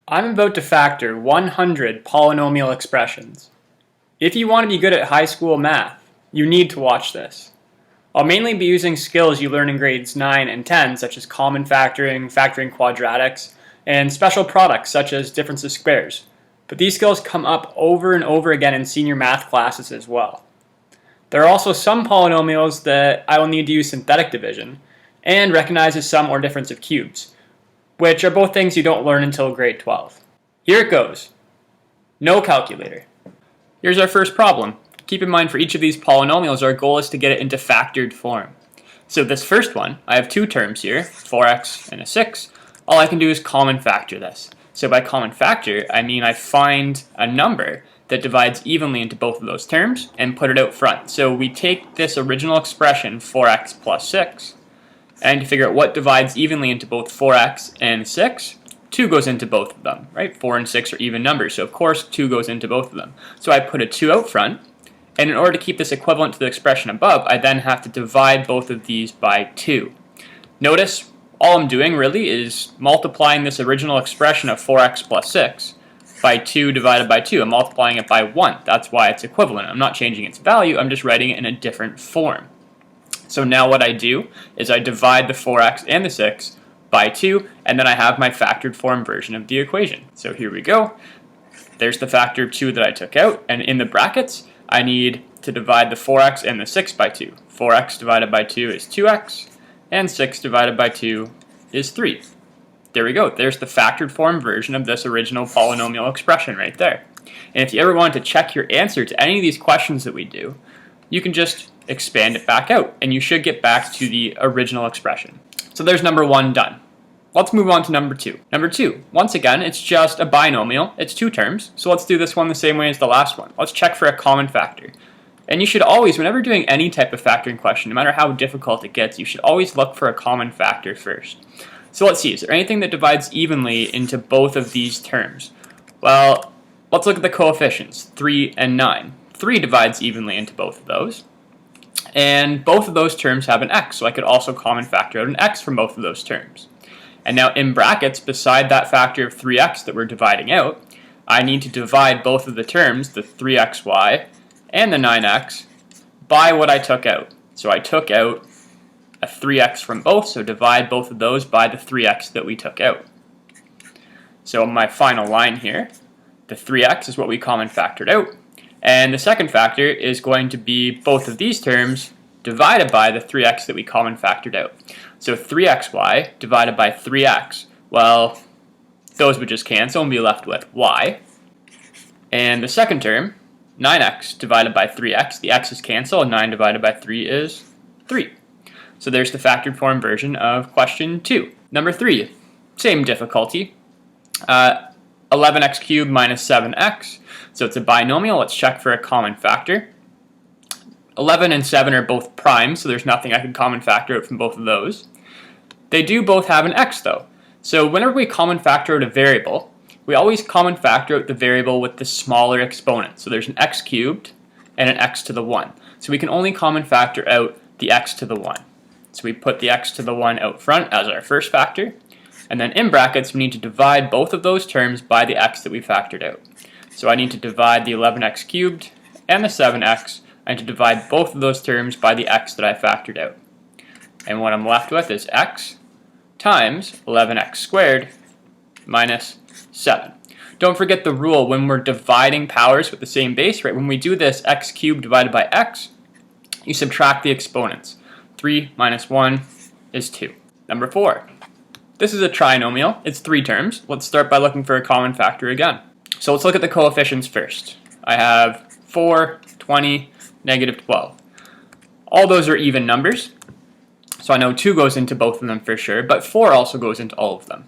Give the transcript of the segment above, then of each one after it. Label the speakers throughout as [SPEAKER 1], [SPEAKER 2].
[SPEAKER 1] I'm about to factor 100 polynomial expressions. If you want to be good at high school math, you need to watch this. I'll mainly be using skills you learn in grades 9 and 10, such as common factoring, factoring quadratics, and special products such as difference of squares. But these skills come up over and over again in senior math classes as well. There are also some polynomials that I will need to use synthetic division, and recognizes sum or difference of cubes, which are both things you don't learn until grade 12. Here it goes. No calculator. Here's our first problem. Keep in mind for each of these polynomials, our goal is to get it into factored form. So this first one, I have two terms here, 4x and a 6. All I can do is common factor this. So by common factor, I mean I find a number that divides evenly into both of those terms and put it out front. So we take this original expression, 4x plus 6, and to figure out what divides evenly into both 4x and 6, 2 goes into both of them, right? 4 and 6 are even numbers, so of course 2 goes into both of them. So I put a 2 out front, and in order to keep this equivalent to the expression above, I then have to divide both of these by 2. Notice, all I'm doing really is multiplying this original expression of 4x plus 6 by 2 divided by 2. I'm multiplying it by 1. That's why it's equivalent. I'm not changing its value, I'm just writing it in a different form. So now what I do is I divide the 4x and the 6 by 2, and then I have my factored form version of the equation. So here we go. There's the factor of 2 that I took out, and in the brackets, I need to divide the 4x and the 6 by 2. 4x divided by 2 is 2x, and 6 divided by 2 is 3. There we go. There's the factored form version of this original polynomial expression right there. And if you ever wanted to check your answer to any of these questions that we do, you can just expand it back out, and you should get back to the original expression. So there's number 1 done. Let's move on to number 2. Number 2, once again, it's just a binomial. It's 2 terms, so let's do this one the same way as the last one. Let's check for a common factor. And you should always, whenever doing any type of factoring question, no matter how difficult it gets, you should always look for a common factor first. So let's see, is there anything that divides evenly into both of these terms? Well, let's look at the coefficients, 3 and 9. 3 divides evenly into both of those. And both of those terms have an x, so I could also common factor out an x from both of those terms. And now in brackets, beside that factor of 3x that we're dividing out, I need to divide both of the terms, the 3xy and the 9x, by what I took out. So I took out a 3x from both, so divide both of those by the 3x that we took out. So my final line here, the 3x is what we common factored out. And the second factor is going to be both of these terms divided by the 3x that we common factored out. So 3xy divided by 3x, well, those would just cancel and be left with y. And the second term, 9x divided by 3x, the x's cancel, and 9 divided by 3 is 3. So there's the factored form version of question 2. Number 3, same difficulty. 11x cubed minus 7x. So it's a binomial. Let's check for a common factor. 11 and 7 are both primes, so there's nothing I can common factor out from both of those. They do both have an x though. So whenever we common factor out a variable, we always common factor out the variable with the smaller exponent. So there's an x cubed and an x to the 1. So we can only common factor out the x to the 1. So we put the x to the 1 out front as our first factor. And then in brackets, we need to divide both of those terms by the x that we factored out. So I need to divide the 11x cubed and the 7x. I need to divide both of those terms by the x that I factored out. And what I'm left with is x times 11x squared minus 7. Don't forget the rule when we're dividing powers with the same base, right? When we do this x cubed divided by x, you subtract the exponents. 3 minus 1 is 2. Number 4. This is a trinomial. It's 3 terms. Let's start by looking for a common factor again. So let's look at the coefficients first. I have 4, 20, negative 12. All those are even numbers. So I know 2 goes into both of them for sure, but 4 also goes into all of them.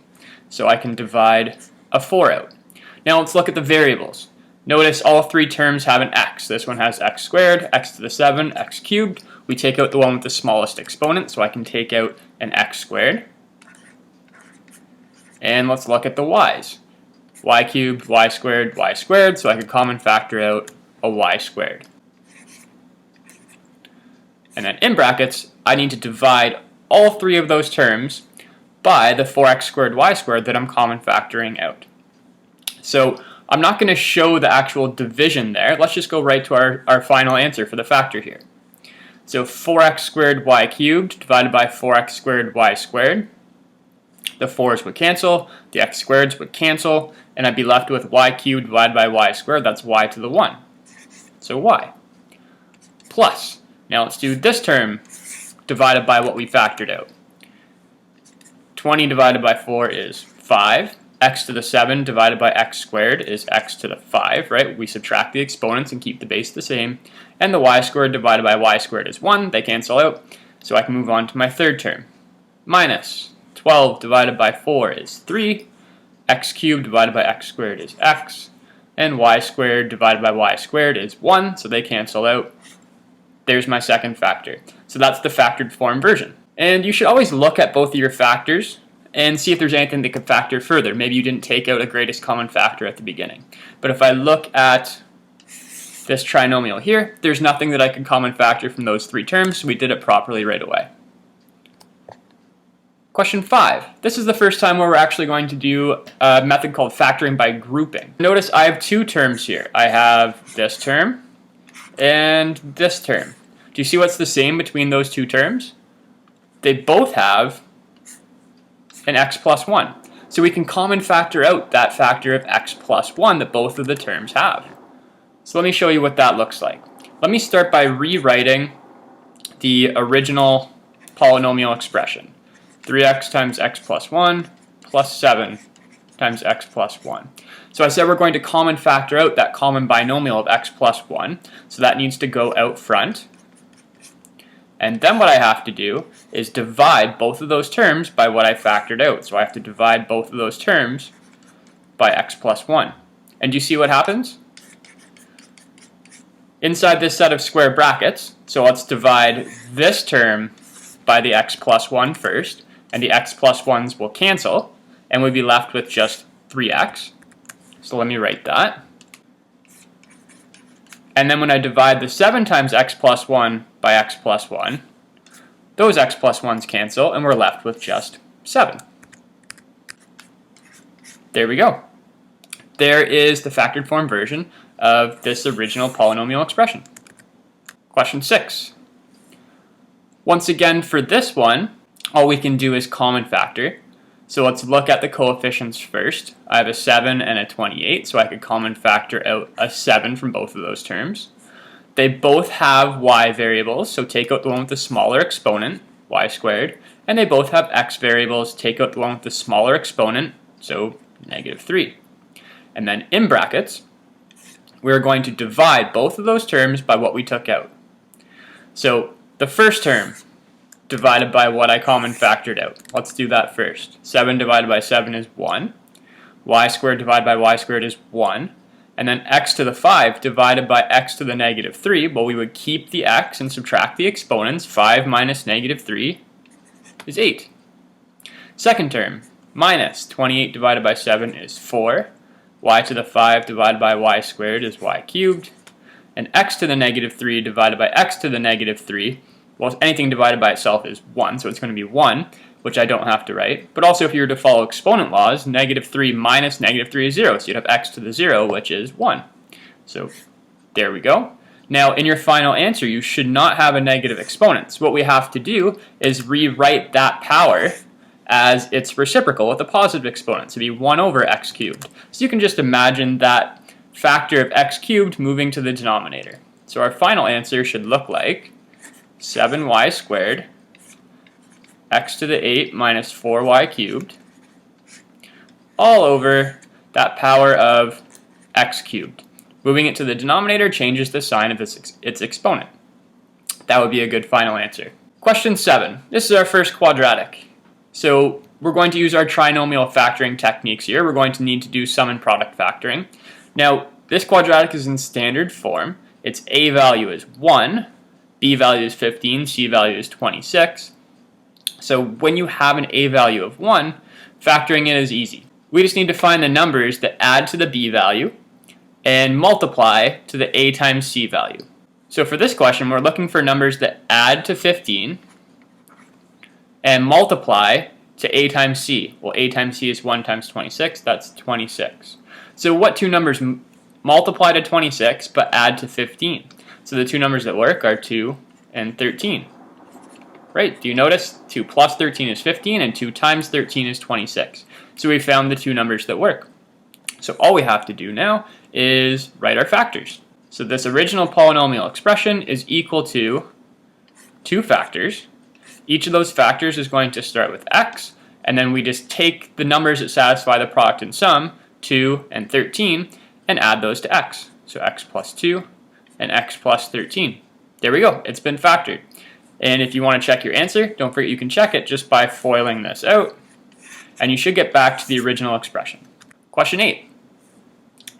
[SPEAKER 1] So I can divide a 4 out. Now let's look at the variables. Notice all 3 terms have an x. This one has x squared, x to the 7, x cubed. We take out the one with the smallest exponent, so I can take out an x squared. And let's look at the y's. Y cubed, y squared, so I could common factor out a y squared. And then in brackets, I need to divide all 3 of those terms by the 4x squared y squared that I'm common factoring out. So I'm not going to show the actual division there. Let's just go right to our final answer for the factor here. So 4x squared y cubed divided by 4x squared y squared. The 4's would cancel, the x squareds would cancel, and I'd be left with y cubed divided by y squared. That's y to the 1. So y. Plus, now let's do this term divided by what we factored out. 20 divided by 4 is 5. X to the 7 divided by x squared is x to the 5, right? We subtract the exponents and keep the base the same. And the y squared divided by y squared is 1. They cancel out. So I can move on to my third term. Minus 12 divided by 4 is 3. X cubed divided by x squared is x. And y squared divided by y squared is 1. So they cancel out. There's my second factor. So that's the factored form version. And you should always look at both of your factors and see if there's anything that could factor further. Maybe you didn't take out a greatest common factor at the beginning. But if I look at this trinomial here, there's nothing that I can common factor from those three terms, so we did it properly right away. Question 5. This is the first time where we're actually going to do a method called factoring by grouping. Notice I have two terms here. I have this term and this term. Do you see what's the same between those two terms? They both have an x plus 1. So we can common factor out that factor of x plus 1 that both of the terms have. So let me show you what that looks like. Let me start by rewriting the original polynomial expression. 3x times x plus 1 plus 7 times x plus 1. So I said we're going to common factor out that common binomial of x plus 1. So that needs to go out front. And then what I have to do is divide both of those terms by what I factored out. So I have to divide both of those terms by x plus 1. And do you see what happens? Inside this set of square brackets, so let's divide this term by the x plus 1 first, and the x plus 1's will cancel, and we'll be left with just 3x. So let me write that. And then when I divide the 7 times x plus 1 by x plus 1, those x plus 1's cancel, and we're left with just 7. There we go. There is the factored form version of this original polynomial expression. Question 6. Once again, for this one, all we can do is common factor. So let's look at the coefficients first. I have a 7 and a 28, so I could common factor out a 7 from both of those terms. They both have y variables, so take out the one with the smaller exponent, y squared, and they both have x variables, take out the one with the smaller exponent, so negative 3. And then in brackets, we're going to divide both of those terms by what we took out. So the first term divided by what I common factored out. Let's do that first. 7 divided by 7 is 1. Y squared divided by y squared is 1. And then x to the 5 divided by x to the negative 3. Well, we would keep the x and subtract the exponents. 5 minus negative 3 is 8. Second term, minus 28 divided by 7 is 4. Y to the 5 divided by y squared is y cubed. And x to the negative 3 divided by x to the negative 3, well, anything divided by itself is 1, so it's going to be 1, which I don't have to write. But also if you were to follow exponent laws, negative 3 minus negative 3 is 0, so you'd have x to the 0, which is 1. So there we go. Now in your final answer, you should not have a negative exponent. So what we have to do is rewrite that power as its reciprocal with a positive exponent, so it'd be 1 over x cubed. So you can just imagine that factor of x cubed moving to the denominator. So our final answer should look like 7y squared x to the 8 minus 4y cubed all over that power of x cubed. Moving it to the denominator changes the sign of its exponent. That would be a good final answer. Question 7. This is our first quadratic. So we're going to use our trinomial factoring techniques here. We're going to need to do sum and product factoring. Now, this quadratic is in standard form. Its a value is 1, b value is 15, c value is 26. So when you have an a value of 1, factoring it is easy. We just need to find the numbers that add to the b value and multiply to the a times c value. So for this question, we're looking for numbers that add to 15 and multiply to a times c. Well, a times c is 1 times 26, that's 26. So what two numbers multiply to 26 but add to 15? So the two numbers that work are 2 and 13. Right, do you notice 2 plus 13 is 15 and 2 times 13 is 26. So we found the two numbers that work. So all we have to do now is write our factors. So this original polynomial expression is equal to two factors. Each of those factors is going to start with x, and then we just take the numbers that satisfy the product and sum, 2 and 13, and add those to x. So x plus 2 and x plus 13. There we go, it's been factored. And if you want to check your answer, don't forget you can check it just by foiling this out, and you should get back to the original expression. Question 8.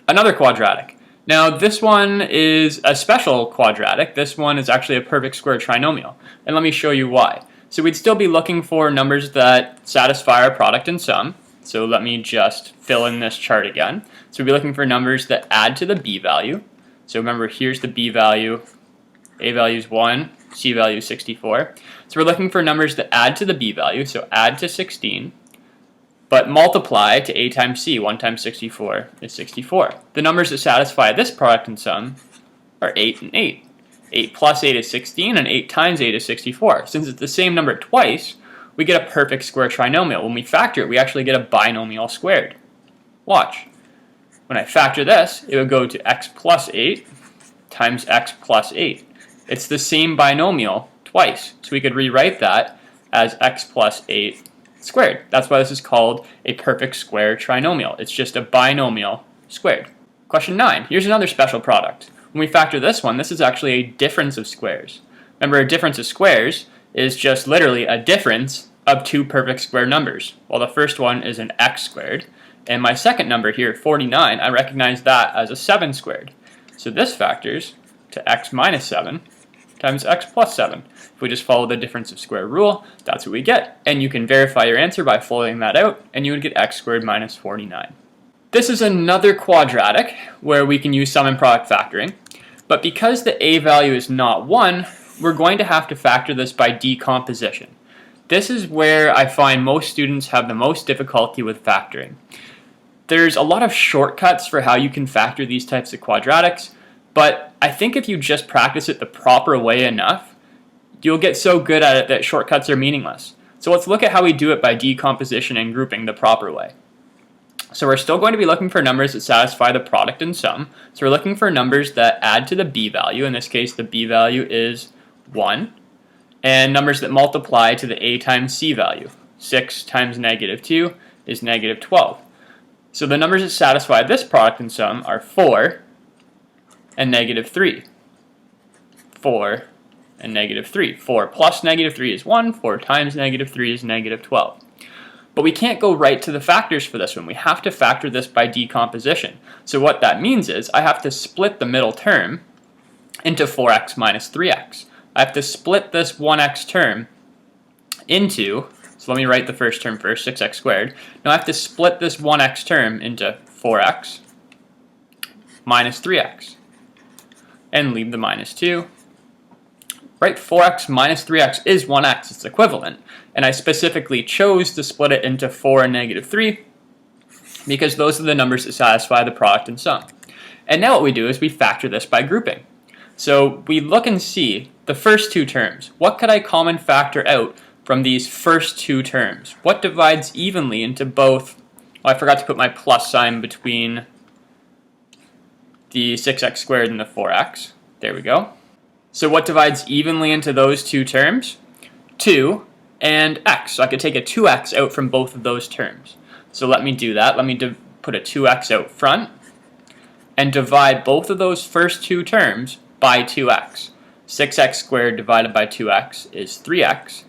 [SPEAKER 1] Another quadratic. Now this one is a special quadratic. This one is actually a perfect square trinomial, and let me show you why. So we'd still be looking for numbers that satisfy our product and sum. So let me just fill in this chart again. So we'd be looking for numbers that add to the b value. So remember, here's the b value. A value is 1, c value is 64. So we're looking for numbers that add to the b value, so add to 16, but multiply to a times c. 1 times 64 is 64. The numbers that satisfy this product and sum are 8 and 8. 8 plus 8 is 16, and 8 times 8 is 64. Since it's the same number twice, we get a perfect square trinomial. When we factor it, we actually get a binomial squared. Watch. When I factor this, it would go to x plus 8 times x plus 8. It's the same binomial twice, so we could rewrite that as x plus 8 squared. That's why this is called a perfect square trinomial. It's just a binomial squared. Question 9. Here's another special product. When we factor this one, this is actually a difference of squares. Remember, a difference of squares is just literally a difference of two perfect square numbers. Well, the first one is an x squared, and my second number here, 49, I recognize that as a 7 squared. So this factors to x minus 7 times x plus 7. If we just follow the difference of square rule, that's what we get. And you can verify your answer by following that out, and you would get x squared minus 49. This is another quadratic where we can use sum and product factoring, but because the a value is not 1, we're going to have to factor this by decomposition. This is where I find most students have the most difficulty with factoring. There's a lot of shortcuts for how you can factor these types of quadratics, but I think if you just practice it the proper way enough, you'll get so good at it that shortcuts are meaningless. So let's look at how we do it by decomposition and grouping the proper way. So we're still going to be looking for numbers that satisfy the product and sum. So we're looking for numbers that add to the b value. In this case, the b value is 1. And numbers that multiply to the a times c value. 6 times negative 2 is negative 12. So the numbers that satisfy this product and sum are 4 and negative 3. 4 and negative 3. 4 plus negative 3 is 1. 4 times negative 3 is negative 12. But we can't go right to the factors for this one. We have to factor this by decomposition. So what that means is I have to split the middle term into 4x minus 3x. I have to split this 1x term into, so let me write the first term first, 6x squared. Now I have to split this 1x term into 4x minus 3x and leave the minus 2. Right, 4x minus 3x is 1x, it's equivalent. And I specifically chose to split it into 4 and negative 3 because those are the numbers that satisfy the product and sum. And now what we do is we factor this by grouping. So we look and see the first two terms. What could I common factor out from these first two terms? What divides evenly into both? Oh, I forgot to put my plus sign between the 6x squared and the 4x. There we go. So what divides evenly into those two terms? 2 and x. So I could take a 2x out from both of those terms. So let me do that. Let me put a 2x out front and divide both of those first two terms by 2x. 6x squared divided by 2x is 3x,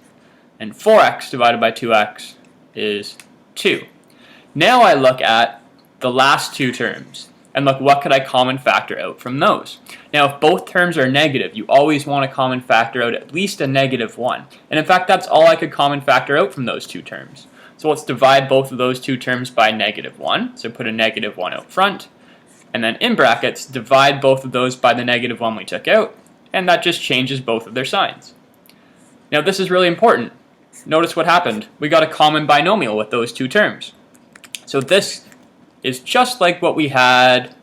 [SPEAKER 1] and 4x divided by 2x is 2. Now I look at the last two terms and look, what could I common factor out from those? Now if both terms are negative, you always want to common factor out at least a negative 1. And in fact, that's all I could common factor out from those two terms. So let's divide both of those two terms by negative 1. So put a negative 1 out front. And then in brackets, divide both of those by the negative 1 we took out. And that just changes both of their signs. Now this is really important. Notice what happened. We got a common binomial with those two terms. So this is just like what we had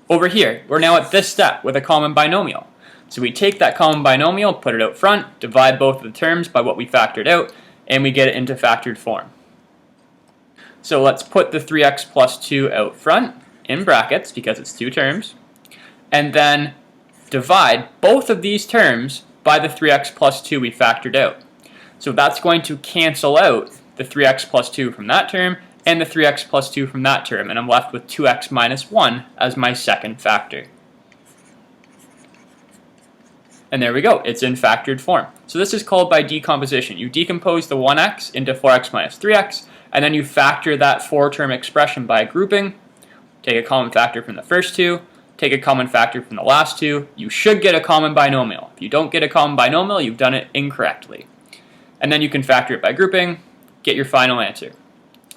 [SPEAKER 1] over here. We're now at this step with a common binomial. So we take that common binomial, put it out front, divide both of the terms by what we factored out, and we get it into factored form. So let's put the 3x plus 2 out front in brackets because it's two terms, and then divide both of these terms by the 3x plus 2 we factored out. So that's going to cancel out the 3x plus 2 from that term and the 3x plus 2 from that term, and I'm left with 2x minus 1 as my second factor. And there we go, it's in factored form. So this is called by decomposition. You decompose the 1x into 4x minus 3x, and then you factor that four-term expression by grouping. Take a common factor from the first two, take a common factor from the last two. You should get a common binomial. If you don't get a common binomial, you've done it incorrectly. And then you can factor it by grouping, get your final answer.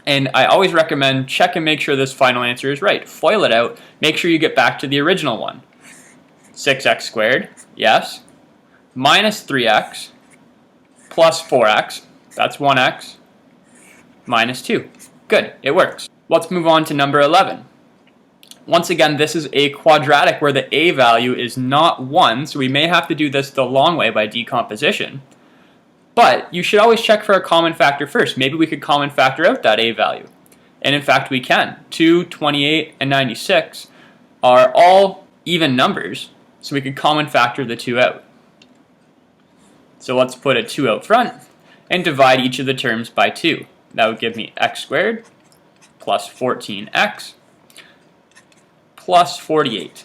[SPEAKER 1] And I always recommend check and make sure this final answer is right. FOIL it out, make sure you get back to the original one. 6x squared, yes, minus 3x plus 4x, that's 1x, minus 2. Good, it works. Let's move on to number 11. Once again, this is a quadratic where the a value is not 1, so we may have to do this the long way by decomposition. But you should always check for a common factor first. Maybe we could common factor out that a value. And in fact, we can. 2, 28, and 96 are all even numbers, so we could common factor the 2 out. So let's put a 2 out front and divide each of the terms by 2. That would give me x squared plus 14x plus 48.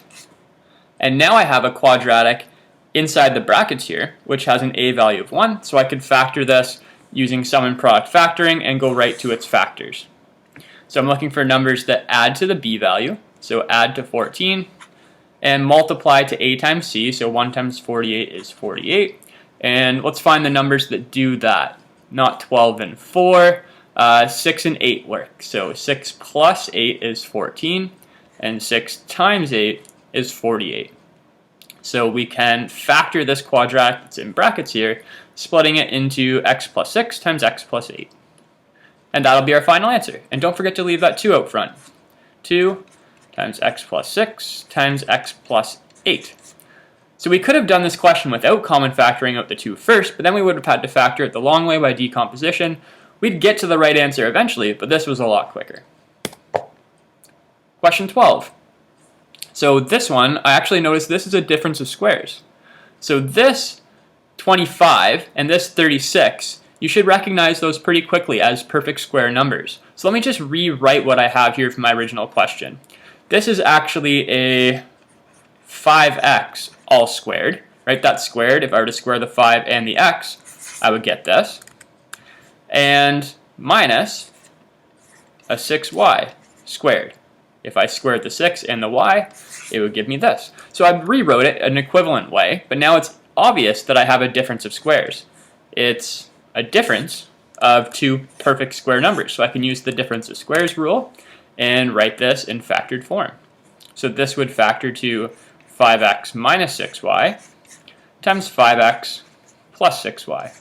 [SPEAKER 1] And now I have a quadratic inside the brackets here, which has an a value of 1, so I could factor this using sum and product factoring and go right to its factors. So I'm looking for numbers that add to the b value, so add to 14, and multiply to a times c, so 1 times 48 is 48. And let's find the numbers that do that. Not 12 and 4, 6 and 8 work. So 6 plus 8 is 14, and 6 times 8 is 48. So we can factor this quadratic that's in brackets here, splitting it into x plus 6 times x plus 8. And that'll be our final answer. And don't forget to leave that 2 out front. 2 times x plus 6 times x plus 8. So we could have done this question without common factoring out the 2 first, but then we would have had to factor it the long way by decomposition. We'd get to the right answer eventually, but this was a lot quicker. Question 12. So this one, I actually noticed this is a difference of squares. So this 25 and this 36, you should recognize those pretty quickly as perfect square numbers. So let me just rewrite what I have here from my original question. This is actually a 5x all squared, right? That's squared. If I were to square the 5 and the x, I would get this. And minus a 6y squared. If I squared the 6 and the y, it would give me this. So I rewrote it an equivalent way, but now it's obvious that I have a difference of squares. It's a difference of two perfect square numbers. So I can use the difference of squares rule and write this in factored form. So this would factor to 5x minus 6y times 5x plus 6y.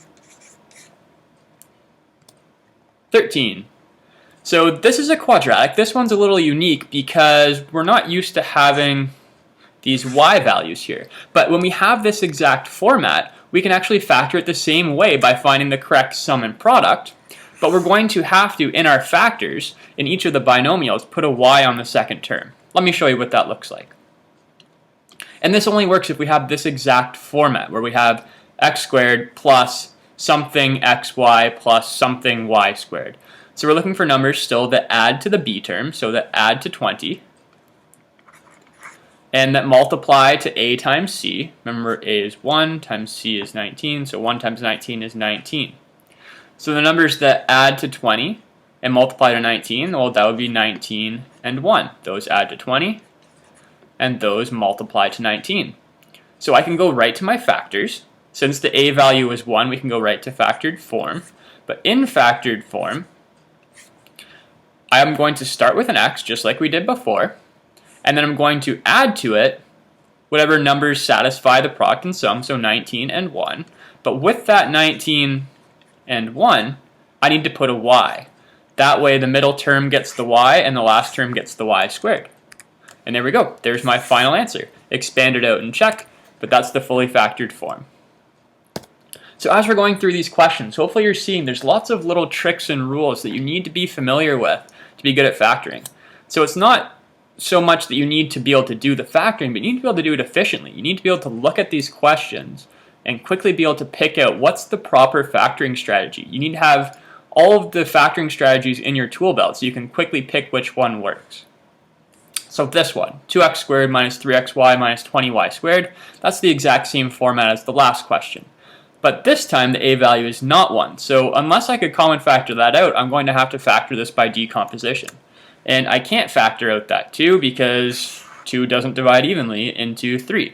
[SPEAKER 1] 13. So this is a quadratic. This one's a little unique because we're not used to having these y values here. But when we have this exact format, we can actually factor it the same way by finding the correct sum and product. But we're going to have to, in our factors, in each of the binomials, put a y on the second term. Let me show you what that looks like. And this only works if we have this exact format, where we have x squared plus something xy plus something y squared. So we're looking for numbers still that add to the b term, so that add to 20, and that multiply to a times c. Remember, a is 1 times c is 19, so 1 times 19 is 19. So the numbers that add to 20 and multiply to 19, well, that would be 19 and 1. Those add to 20, and those multiply to 19. So I can go right to my factors. Since the a value is 1, we can go right to factored form. But in factored form, I'm going to start with an x, just like we did before, and then I'm going to add to it whatever numbers satisfy the product and sum, so 19 and 1. But with that 19 and 1, I need to put a y. That way the middle term gets the y and the last term gets the y squared. And there we go. There's my final answer. Expand it out and check, but that's the fully factored form. So as we're going through these questions, hopefully you're seeing there's lots of little tricks and rules that you need to be familiar with to be good at factoring. So it's not so much that you need to be able to do the factoring, but you need to be able to do it efficiently. You need to be able to look at these questions and quickly be able to pick out what's the proper factoring strategy. You need to have all of the factoring strategies in your tool belt so you can quickly pick which one works. So this one, 2x squared minus 3xy minus 20y squared, that's the exact same format as the last question. But this time the a value is not 1, so unless I could common factor that out, I'm going to have to factor this by decomposition. And I can't factor out that 2 because 2 doesn't divide evenly into 3.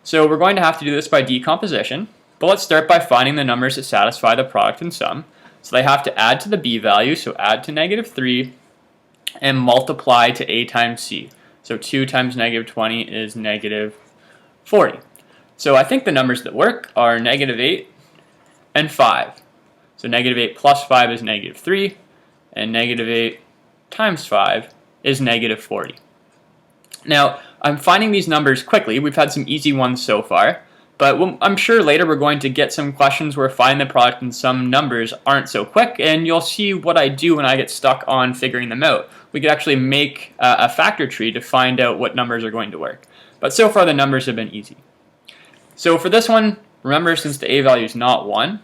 [SPEAKER 1] So we're going to have to do this by decomposition, but let's start by finding the numbers that satisfy the product and sum. So they have to add to the b value, so add to negative 3, and multiply to a times c. So 2 times negative 20 is negative 40. So I think the numbers that work are negative 8 and 5. So negative 8 plus 5 is negative 3, and negative 8 times 5 is negative 40. Now, I'm finding these numbers quickly. We've had some easy ones so far, but I'm sure later we're going to get some questions where finding the product and some numbers aren't so quick, and you'll see what I do when I get stuck on figuring them out. We could actually make a factor tree to find out what numbers are going to work. But so far the numbers have been easy. So for this one, remember, since the a value is not 1,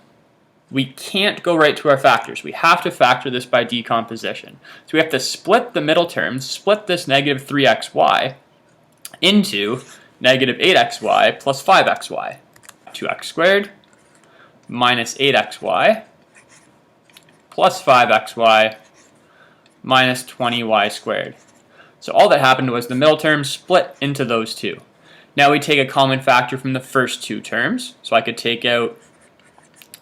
[SPEAKER 1] we can't go right to our factors. We have to factor this by decomposition. So we have to split the middle terms, split this negative 3xy into negative 8xy plus 5xy. 2x squared minus 8xy plus 5xy minus 20y squared. So all that happened was the middle term split into those two. Now we take a common factor from the first two terms. So I could take out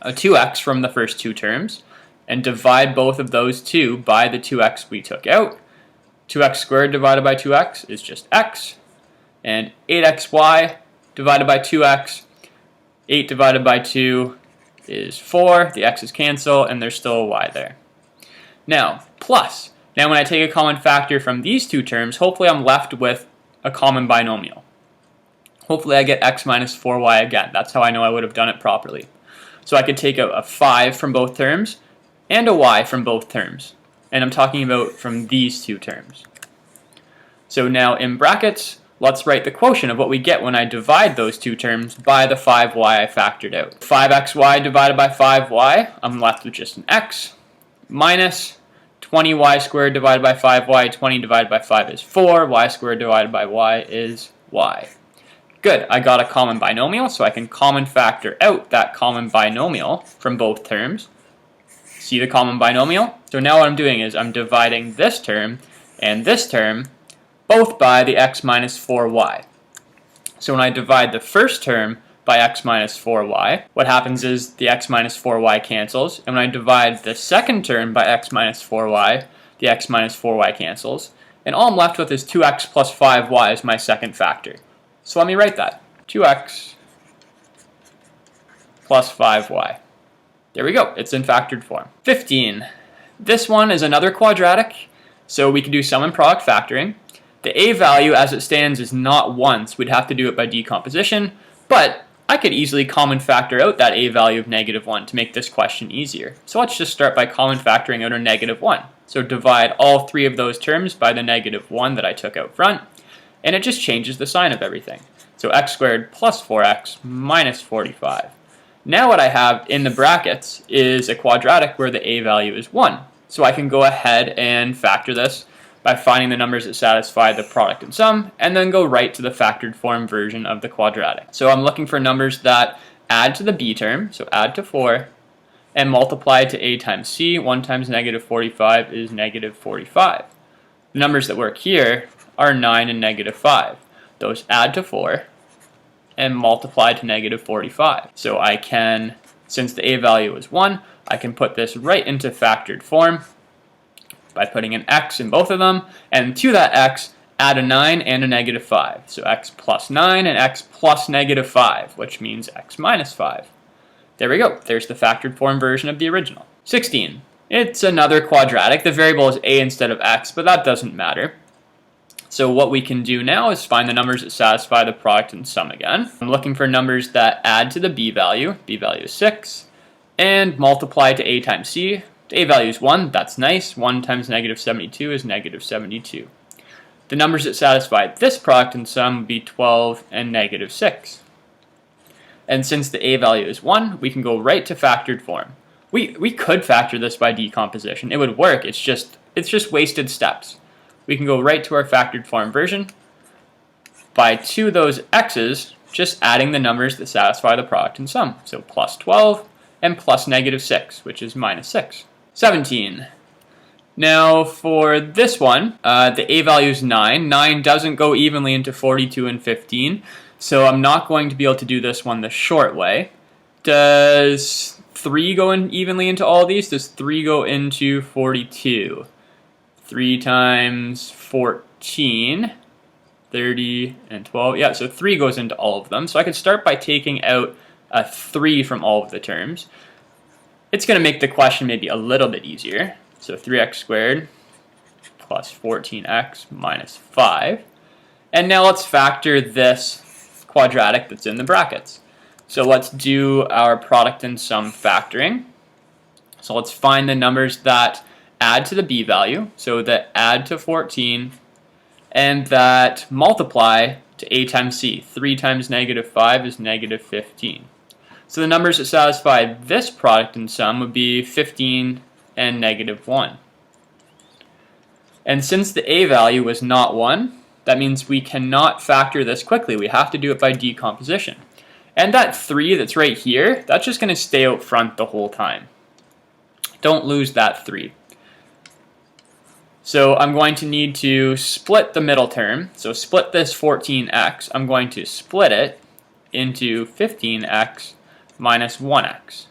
[SPEAKER 1] a 2x from the first two terms and divide both of those two by the 2x we took out. 2x squared divided by 2x is just x. And 8xy divided by 2x, 8 divided by 2 is 4. The x's cancel, and there's still a y there. Now, plus. Now when I take a common factor from these two terms, hopefully I'm left with a common binomial. Hopefully I get x minus 4y again. That's how I know I would have done it properly. So I could take a 5 from both terms and a y from both terms. And I'm talking about from these two terms. So now in brackets, let's write the quotient of what we get when I divide those two terms by the 5y I factored out. 5xy divided by 5y, I'm left with just an x, minus 20y squared divided by 5y, 20 divided by 5 is 4, y squared divided by y is y. Good, I got a common binomial, so I can common factor out that common binomial from both terms. See the common binomial? So now what I'm doing is I'm dividing this term and this term both by the x minus 4y. So when I divide the first term by x minus 4y, what happens is the x minus 4y cancels, and when I divide the second term by x minus 4y, the x minus 4y cancels, and all I'm left with is 2x plus 5y as my second factor. So let me write that. 2x plus 5y. There we go, it's in factored form. 15. This one is another quadratic, so we can do sum and product factoring. The a value as it stands is not 1, so we'd have to do it by decomposition, but I could easily common factor out that a value of negative 1 to make this question easier. So let's just start by common factoring out a negative 1. So divide all three of those terms by the negative 1 that I took out front, and it just changes the sign of everything. So x squared plus 4x minus 45. Now what I have in the brackets is a quadratic where the a value is 1. So I can go ahead and factor this by finding the numbers that satisfy the product and sum, and then go right to the factored form version of the quadratic. So I'm looking for numbers that add to the b term, so add to 4, and multiply to a times c. 1 times negative 45 is negative 45. The numbers that work here are 9 and negative 5. Those add to 4 and multiply to negative 45. So I can, since the a value is 1, I can put this right into factored form by putting an x in both of them, and to that x, add a 9 and a negative 5. So x plus 9 and x plus negative 5, which means x minus 5. There we go. There's the factored form version of the original. 16. It's another quadratic. The variable is a instead of x, but that doesn't matter. So what we can do now is find the numbers that satisfy the product and sum again. I'm looking for numbers that add to the b value. B value is 6. And multiply to a times c. The a value is 1. That's nice. 1 times negative 72 is negative 72. The numbers that satisfy this product and sum would be 12 and negative 6. And since the a value is 1, we can go right to factored form. We could factor this by decomposition. It would work. It's just wasted steps. We can go right to our factored form version by to those x's, just adding the numbers that satisfy the product and sum. So plus 12 and plus negative 6, which is minus 6. 17. Now for this one, the a value is 9. 9 doesn't go evenly into 42 and 15, so I'm not going to be able to do this one the short way. Does 3 go in evenly into all of these? Does 3 go into 42? 3 times 14, 30, and 12. Yeah, so 3 goes into all of them. So I could start by taking out a 3 from all of the terms. It's going to make the question maybe a little bit easier. So 3x squared plus 14x minus 5. And now let's factor this quadratic that's in the brackets. So let's do our product and sum factoring. So let's find the numbers that add to the b value, so that add to 14, and that multiply to a times c. 3 times negative 5 is negative 15. So the numbers that satisfy this product and sum would be 15 and negative 1. And since the a value was not 1, that means we cannot factor this quickly. We have to do it by decomposition. And that 3 that's right here, that's just going to stay out front the whole time. Don't lose that 3. So I'm going to need to split the middle term. So split this 14x. I'm going to split it into 15x minus 1x.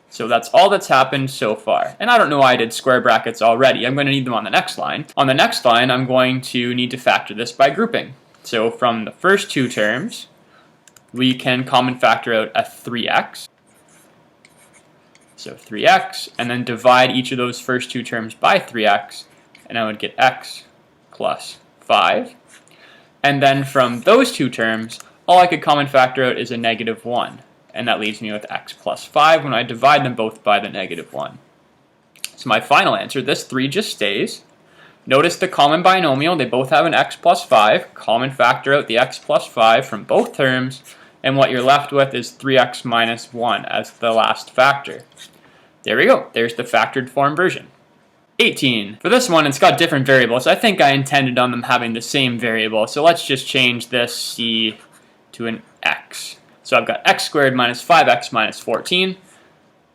[SPEAKER 1] So that's all that's happened so far. And I don't know why I did square brackets already. I'm going to need them on the next line. On the next line, I'm going to need to factor this by grouping. So from the first two terms, we can common factor out a 3x. So 3x, and then divide each of those first two terms by 3x, and I would get x plus 5. And then from those two terms, all I could common factor out is a negative 1. And that leaves me with x plus 5 when I divide them both by the negative 1. So my final answer, this 3 just stays. Notice the common binomial, they both have an x plus 5. Common factor out the x plus 5 from both terms, and what you're left with is 3x minus 1 as the last factor. There we go. There's the factored form version. 18. For this one, it's got different variables. I think I intended on them having the same variable, so let's just change this c to an x. So I've got x squared minus 5x minus 14.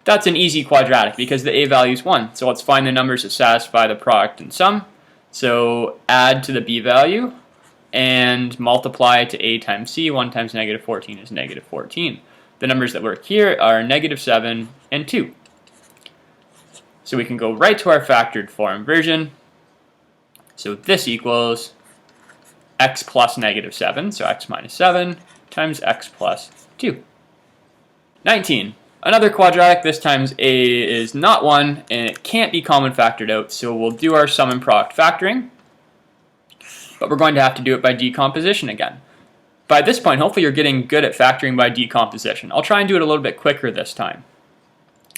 [SPEAKER 1] That's an easy quadratic because the a value is 1. So let's find the numbers that satisfy the product and sum. So add to the b value and multiply to a times c. 1 times negative 14 is negative 14. The numbers that work here are negative 7 and 2. So we can go right to our factored form version. So this equals x plus negative 7, so x minus 7 times x plus 2. 19. Another quadratic, this time a is not 1, and it can't be common factored out, so we'll do our sum and product factoring. But we're going to have to do it by decomposition again. By this point, hopefully you're getting good at factoring by decomposition. I'll try and do it a little bit quicker this time.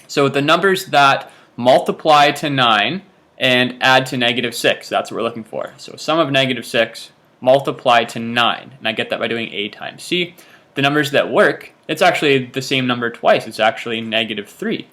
[SPEAKER 1] So the numbers that multiply to 9 and add to negative 6, that's what we're looking for. So sum of negative 6 multiply to 9, and I get that by doing a times c. The numbers that work, it's actually the same number twice. It's actually negative 3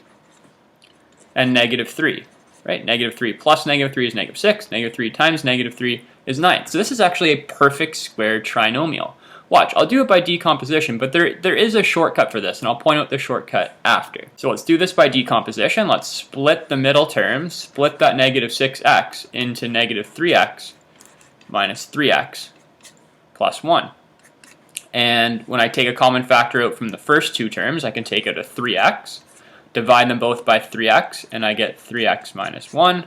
[SPEAKER 1] and negative 3. Right? Negative 3 plus negative 3 is negative 6. Negative 3 times negative 3 is 9. So this is actually a perfect square trinomial. Watch, I'll do it by decomposition, but there is a shortcut for this, and I'll point out the shortcut after. So let's do this by decomposition. Let's split the middle term, split that negative 6x into negative 3x minus 3x plus 1. And when I take a common factor out from the first two terms, I can take out a 3x, divide them both by 3x, and I get 3x minus 1.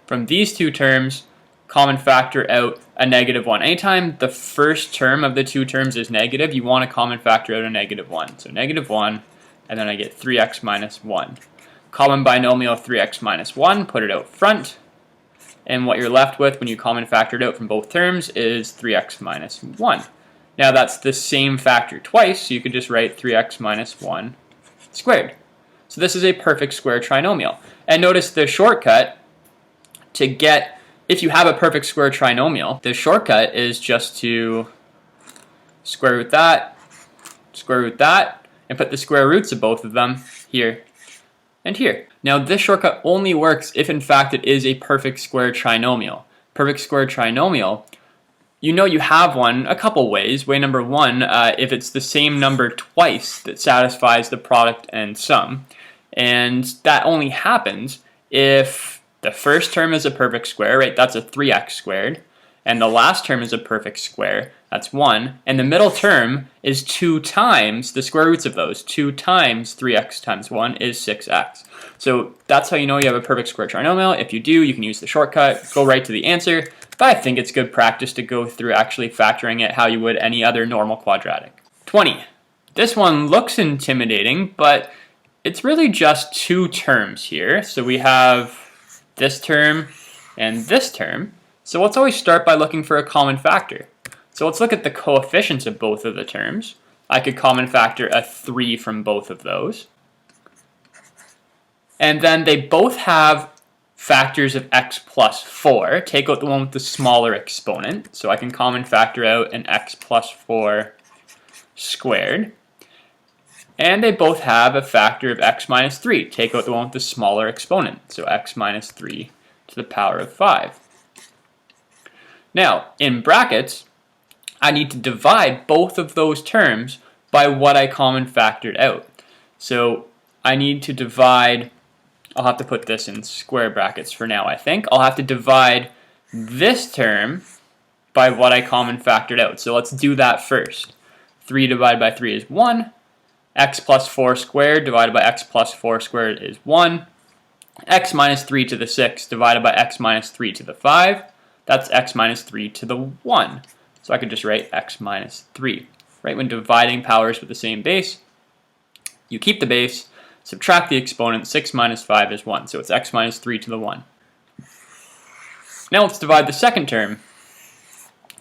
[SPEAKER 1] From these two terms, common factor out a negative 1. Anytime the first term of the two terms is negative, you want to common factor out a negative 1. So negative 1, and then I get 3x minus 1. common binomial 3x minus 1, put it out front. And what you're left with when you common factor it out from both terms is 3x minus 1. Now that's the same factor twice, so you could just write 3x minus 1 squared. So this is a perfect square trinomial. And notice the shortcut to get, if you have a perfect square trinomial, the shortcut is just to square root that, and put the square roots of both of them here and here. Now this shortcut only works if in fact it is a perfect square trinomial. Perfect square trinomial, you know you have one a couple ways. Way number one, if it's the same number twice that satisfies the product and sum. And that only happens if the first term is a perfect square, right? That's a 3x squared. And the last term is a perfect square, that's 1. And the middle term is 2 times the square roots of those. 2 times 3x times 1 is 6x. So that's how you know you have a perfect square trinomial. If you do, you can use the shortcut, go right to the answer. But I think it's good practice to go through actually factoring it how you would any other normal quadratic. 20. This one looks intimidating, but it's really just 2 terms here. So we have this term and this term. So let's always start by looking for a common factor. So let's look at the coefficients of both of the terms. I could common factor a 3 from both of those. And then they both have factors of x plus 4. Take out the one with the smaller exponent. So I can common factor out an x plus 4 squared. And they both have a factor of x minus 3. Take out the one with the smaller exponent. So x minus 3 to the power of 5. Now, in brackets, I need to divide both of those terms by what I common factored out. So I need to divide, I'll have to put this in square brackets for now, I think. I'll have to divide this term by what I common factored out. So let's do that first. 3 divided by 3 is 1. X plus 4 squared divided by x plus 4 squared is 1. X minus 3 to the 6 divided by x minus 3 to the 5. That's x minus 3 to the 1. So I could just write x minus 3. Right? When dividing powers with the same base, you keep the base, subtract the exponent, 6 minus 5 is 1. So it's x minus 3 to the 1. Now let's divide the second term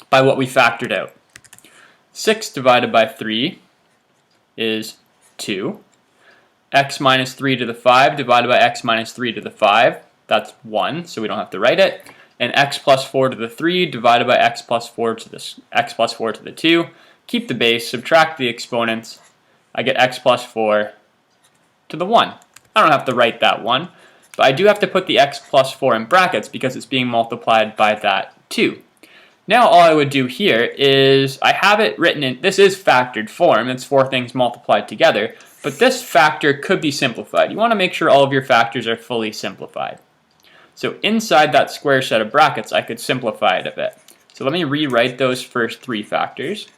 [SPEAKER 1] by what we factored out. 6 divided by 3 is 2. X minus 3 to the 5 divided by x minus 3 to the 5, that's 1, so we don't have to write it. And x plus 4 to the 3 divided by x plus 4 to the 2. Keep the base, subtract the exponents. I get x plus 4 to the 1. I don't have to write that 1, but I do have to put the x plus 4 in brackets because it's being multiplied by that 2. Now all I would do here is, I have it written in, this is factored form, it's 4 things multiplied together, but this factor could be simplified. You want to make sure all of your factors are fully simplified. So inside that square set of brackets, I could simplify it a bit. So let me rewrite those first 3 factors.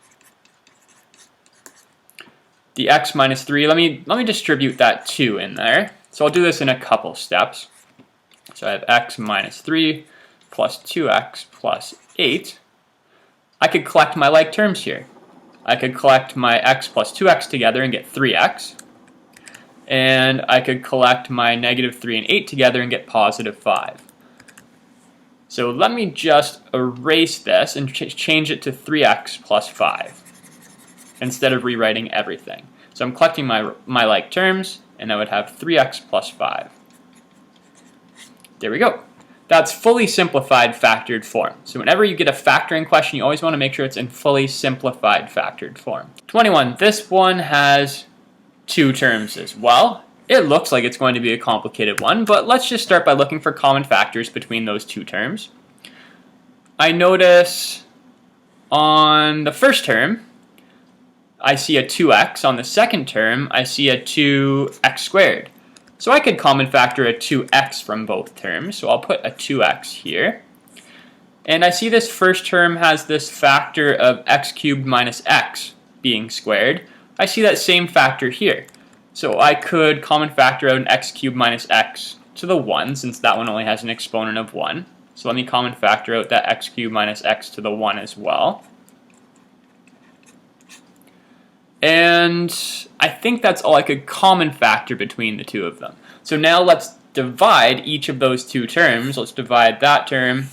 [SPEAKER 1] The x minus 3, let me distribute that 2 in there. So I'll do this in a couple steps. So I have x minus 3 plus 2x plus 8. I could collect my like terms here. I could collect my x plus 2x together and get 3x. And I could collect my negative 3 and 8 together and get positive 5. So let me just erase this and change it to 3x plus 5 instead of rewriting everything. So I'm collecting my like terms, and I would have 3x plus 5. There we go. That's fully simplified factored form. So whenever you get a factoring question, you always want to make sure it's in fully simplified factored form. 21. This one has 2 terms as well. It looks like it's going to be a complicated one, but let's just start by looking for common factors between those 2 terms. I notice on the first term, I see a 2x. On the second term, I see a 2x squared. So I could common factor a 2x from both terms, so I'll put a 2x here. And I see this first term has this factor of x cubed minus x being squared. I see that same factor here. So I could common factor out an x cubed minus x to the 1, since that one only has an exponent of 1. So let me common factor out that x cubed minus x to the 1 as well. And I think that's all I could common factor between the 2 of them. So now let's divide each of those two terms. Let's divide that term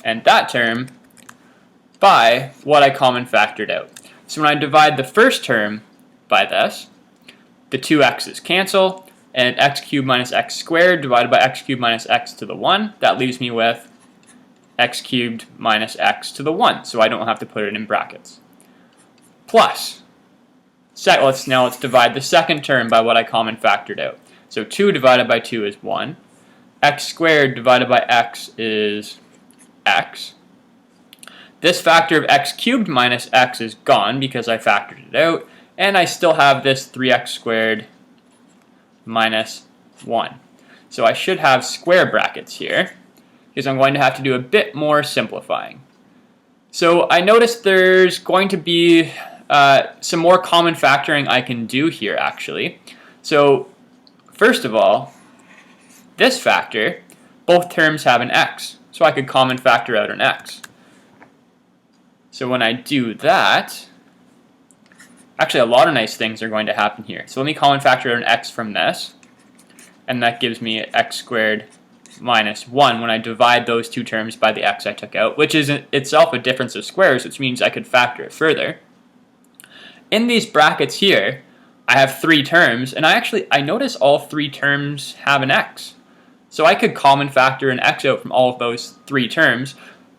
[SPEAKER 1] and that term by what I common factored out. So when I divide the first term by this, the two x's cancel, and x cubed minus x squared divided by x cubed minus x to the 1, that leaves me with x cubed minus x to the 1, so I don't have to put it in brackets. Plus, let's divide the second term by what I common factored out. So 2 divided by 2 is 1. X squared divided by x is x. This factor of x cubed minus x is gone because I factored it out. And I still have this 3x squared minus 1. So I should have square brackets here because I'm going to have to do a bit more simplifying. So I noticed there's going to be some more common factoring I can do here actually. So first of all, this factor, both terms have an x, so I could common factor out an x. So when I do that, actually a lot of nice things are going to happen here. So let me common factor out an x from this, and that gives me x squared minus 1 when I divide those two terms by the x I took out, which is itself a difference of squares, which means I could factor it further. In these brackets here, I have 3 terms, and I notice all 3 terms have an x. So I could common factor an x out from all of those 3 terms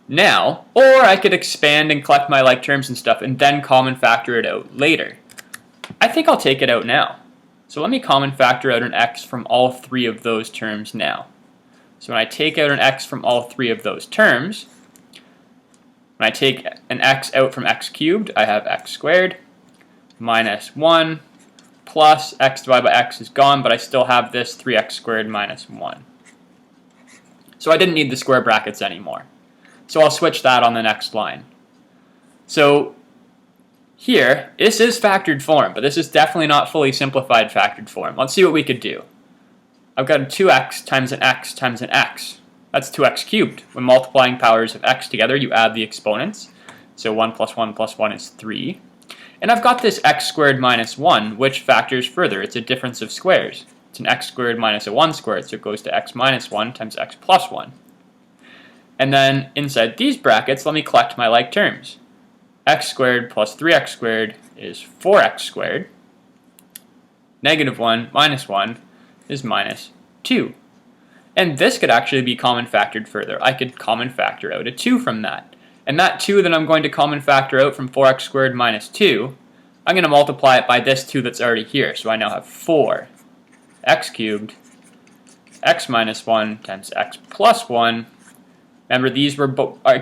[SPEAKER 1] now, or I could expand and collect my like terms and stuff and then common factor it out later. I think I'll take it out now. So let me common factor out an x from all 3 of those terms now. So when I take out an x from all 3 of those terms, when I take an x out from x cubed, I have x squared minus 1 plus x divided by x is gone, but I still have this 3x squared minus 1. So I didn't need the square brackets anymore. So I'll switch that on the next line. So here, this is factored form, but this is definitely not fully simplified factored form. Let's see what we could do. I've got a 2x times an x times an x. That's 2x cubed. When multiplying powers of x together, you add the exponents. So 1 plus 1 plus 1 is 3. And I've got this x squared minus 1, which factors further. It's a difference of squares. It's an x squared minus a 1 squared, so it goes to x minus 1 times x plus 1. And then inside these brackets, let me collect my like terms. X squared plus 3x squared is 4x squared. Negative 1 minus 1 is minus 2. And this could actually be common factored further. I could common factor out a 2 from that. And that 2 that I'm going to common factor out from 4x squared minus 2, I'm going to multiply it by this 2 that's already here. So I now have 4x cubed x minus 1 times x plus 1. Remember, these were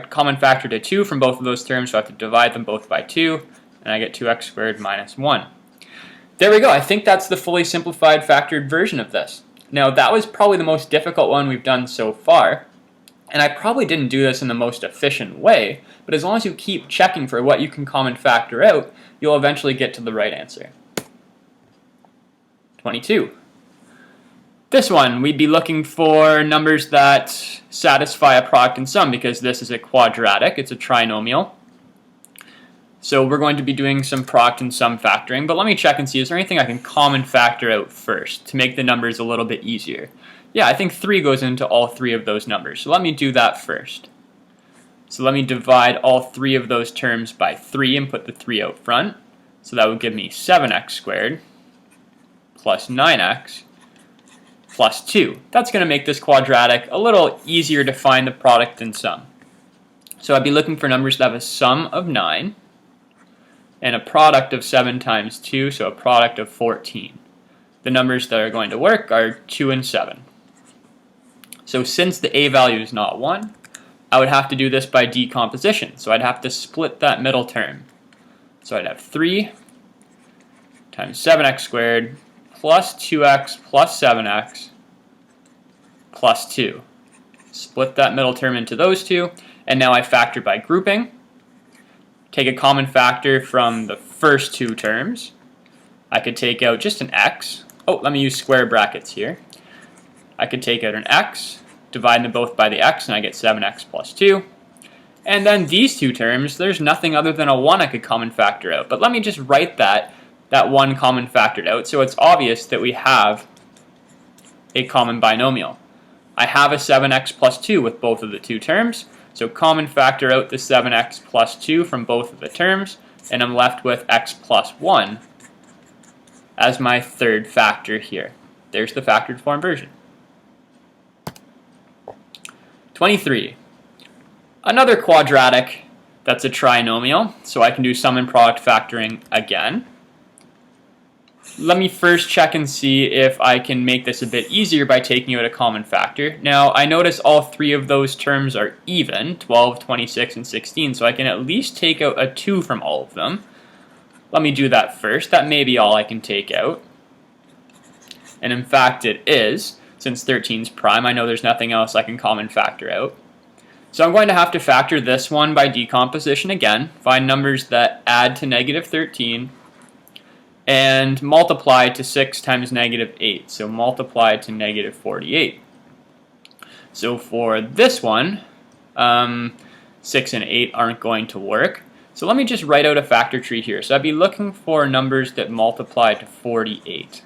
[SPEAKER 1] common factor to 2 from both of those terms, so I have to divide them both by 2, and I get 2x squared minus 1. There we go. I think that's the fully simplified factored version of this. Now, that was probably the most difficult one we've done so far. And I probably didn't do this in the most efficient way, but as long as you keep checking for what you can common factor out, you'll eventually get to the right answer. 22. This one, we'd be looking for numbers that satisfy a product and sum because this is a quadratic, it's a trinomial. So we're going to be doing some product and sum factoring, but let me check and see, is there anything I can common factor out first to make the numbers a little bit easier? Yeah, I think 3 goes into all 3 of those numbers, so let me do that first. So let me divide all 3 of those terms by 3 and put the 3 out front. So that would give me 7x squared plus 9x plus 2. That's going to make this quadratic a little easier to find the product and sum. So I'd be looking for numbers that have a sum of 9 and a product of 7 times 2, so a product of 14. The numbers that are going to work are 2 and 7. So since the a value is not 1, I would have to do this by decomposition. So I'd have to split that middle term. So I'd have 3 times 7x squared plus 2x plus 7x plus 2. Split that middle term into those two, and now I factor by grouping. Take a common factor from the first 2 terms. I could take out just an x. Oh, let me use square brackets here. I could take out an x, divide them both by the x, and I get 7x plus 2. And then these 2 terms, there's nothing other than a 1 I could common factor out. But let me just write that 1 common factored out, so it's obvious that we have a common binomial. I have a 7x plus 2 with both of the two terms, so common factor out the 7x plus 2 from both of the terms, and I'm left with x plus 1 as my third factor here. There's the factored form version. 23. Another quadratic that's a trinomial, so I can do sum and product factoring again. Let me first check and see if I can make this a bit easier by taking out a common factor. Now, I notice all three of those terms are even, 12, 26, and 16, so I can at least take out a 2 from all of them. Let me do that first. That may be all I can take out. And in fact, it is. Since 13 is prime, I know there's nothing else I can common factor out. So I'm going to have to factor this one by decomposition again, find numbers that add to negative 13, and multiply to 6 times negative 8, so multiply to negative 48. So for this one, 6 and 8 aren't going to work. So let me just write out a factor tree here. So I'd be looking for numbers that multiply to 48.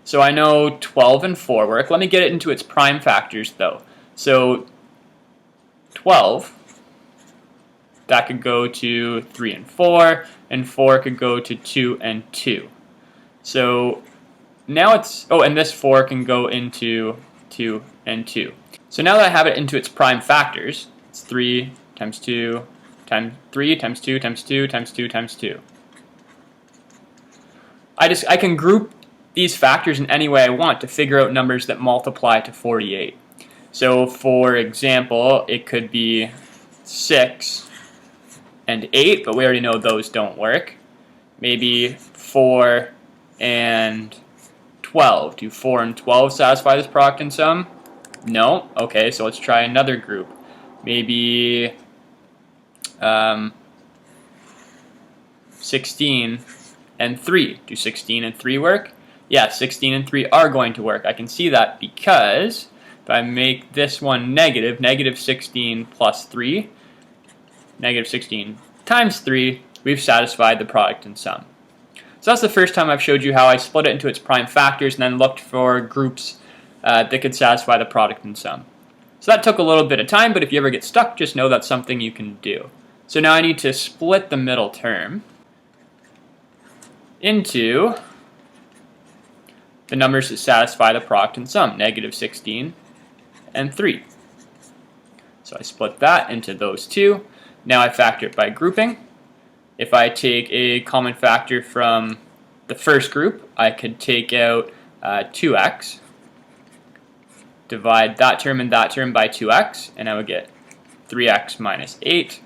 [SPEAKER 1] So I know 12 and 4 work. Let me get it into its prime factors though. So 12, that could go to 3 and 4 could go to 2 and 2. So now it's, oh, and this 4 can go into 2 and 2. So now that I have it into its prime factors, it's 3 times 2 times 3 times 2 times 2 times 2 times 2. I can group these factors in any way I want to figure out numbers that multiply to 48. So for example, it could be 6 and 8, but we already know those don't work. Maybe 4 and 12. Do 4 and 12 satisfy this product and sum? No. Okay, so let's try another group. Maybe 16 and 3. Do 16 and 3 work? Yeah, 16 and 3 are going to work. I can see that because if I make this one negative, negative 16 plus 3, negative 16 times 3, we've satisfied the product and sum. So that's the first time I've showed you how I split it into its prime factors and then looked for groups that could satisfy the product and sum. So that took a little bit of time, but if you ever get stuck, just know that's something you can do. So now I need to split the middle term into the numbers that satisfy the product and sum, negative 16 and 3. So I split that into those two. Now I factor it by grouping. If I take a common factor from the first group, I could take out 2x, divide that term and that term by 2x, and I would get 3x minus 8.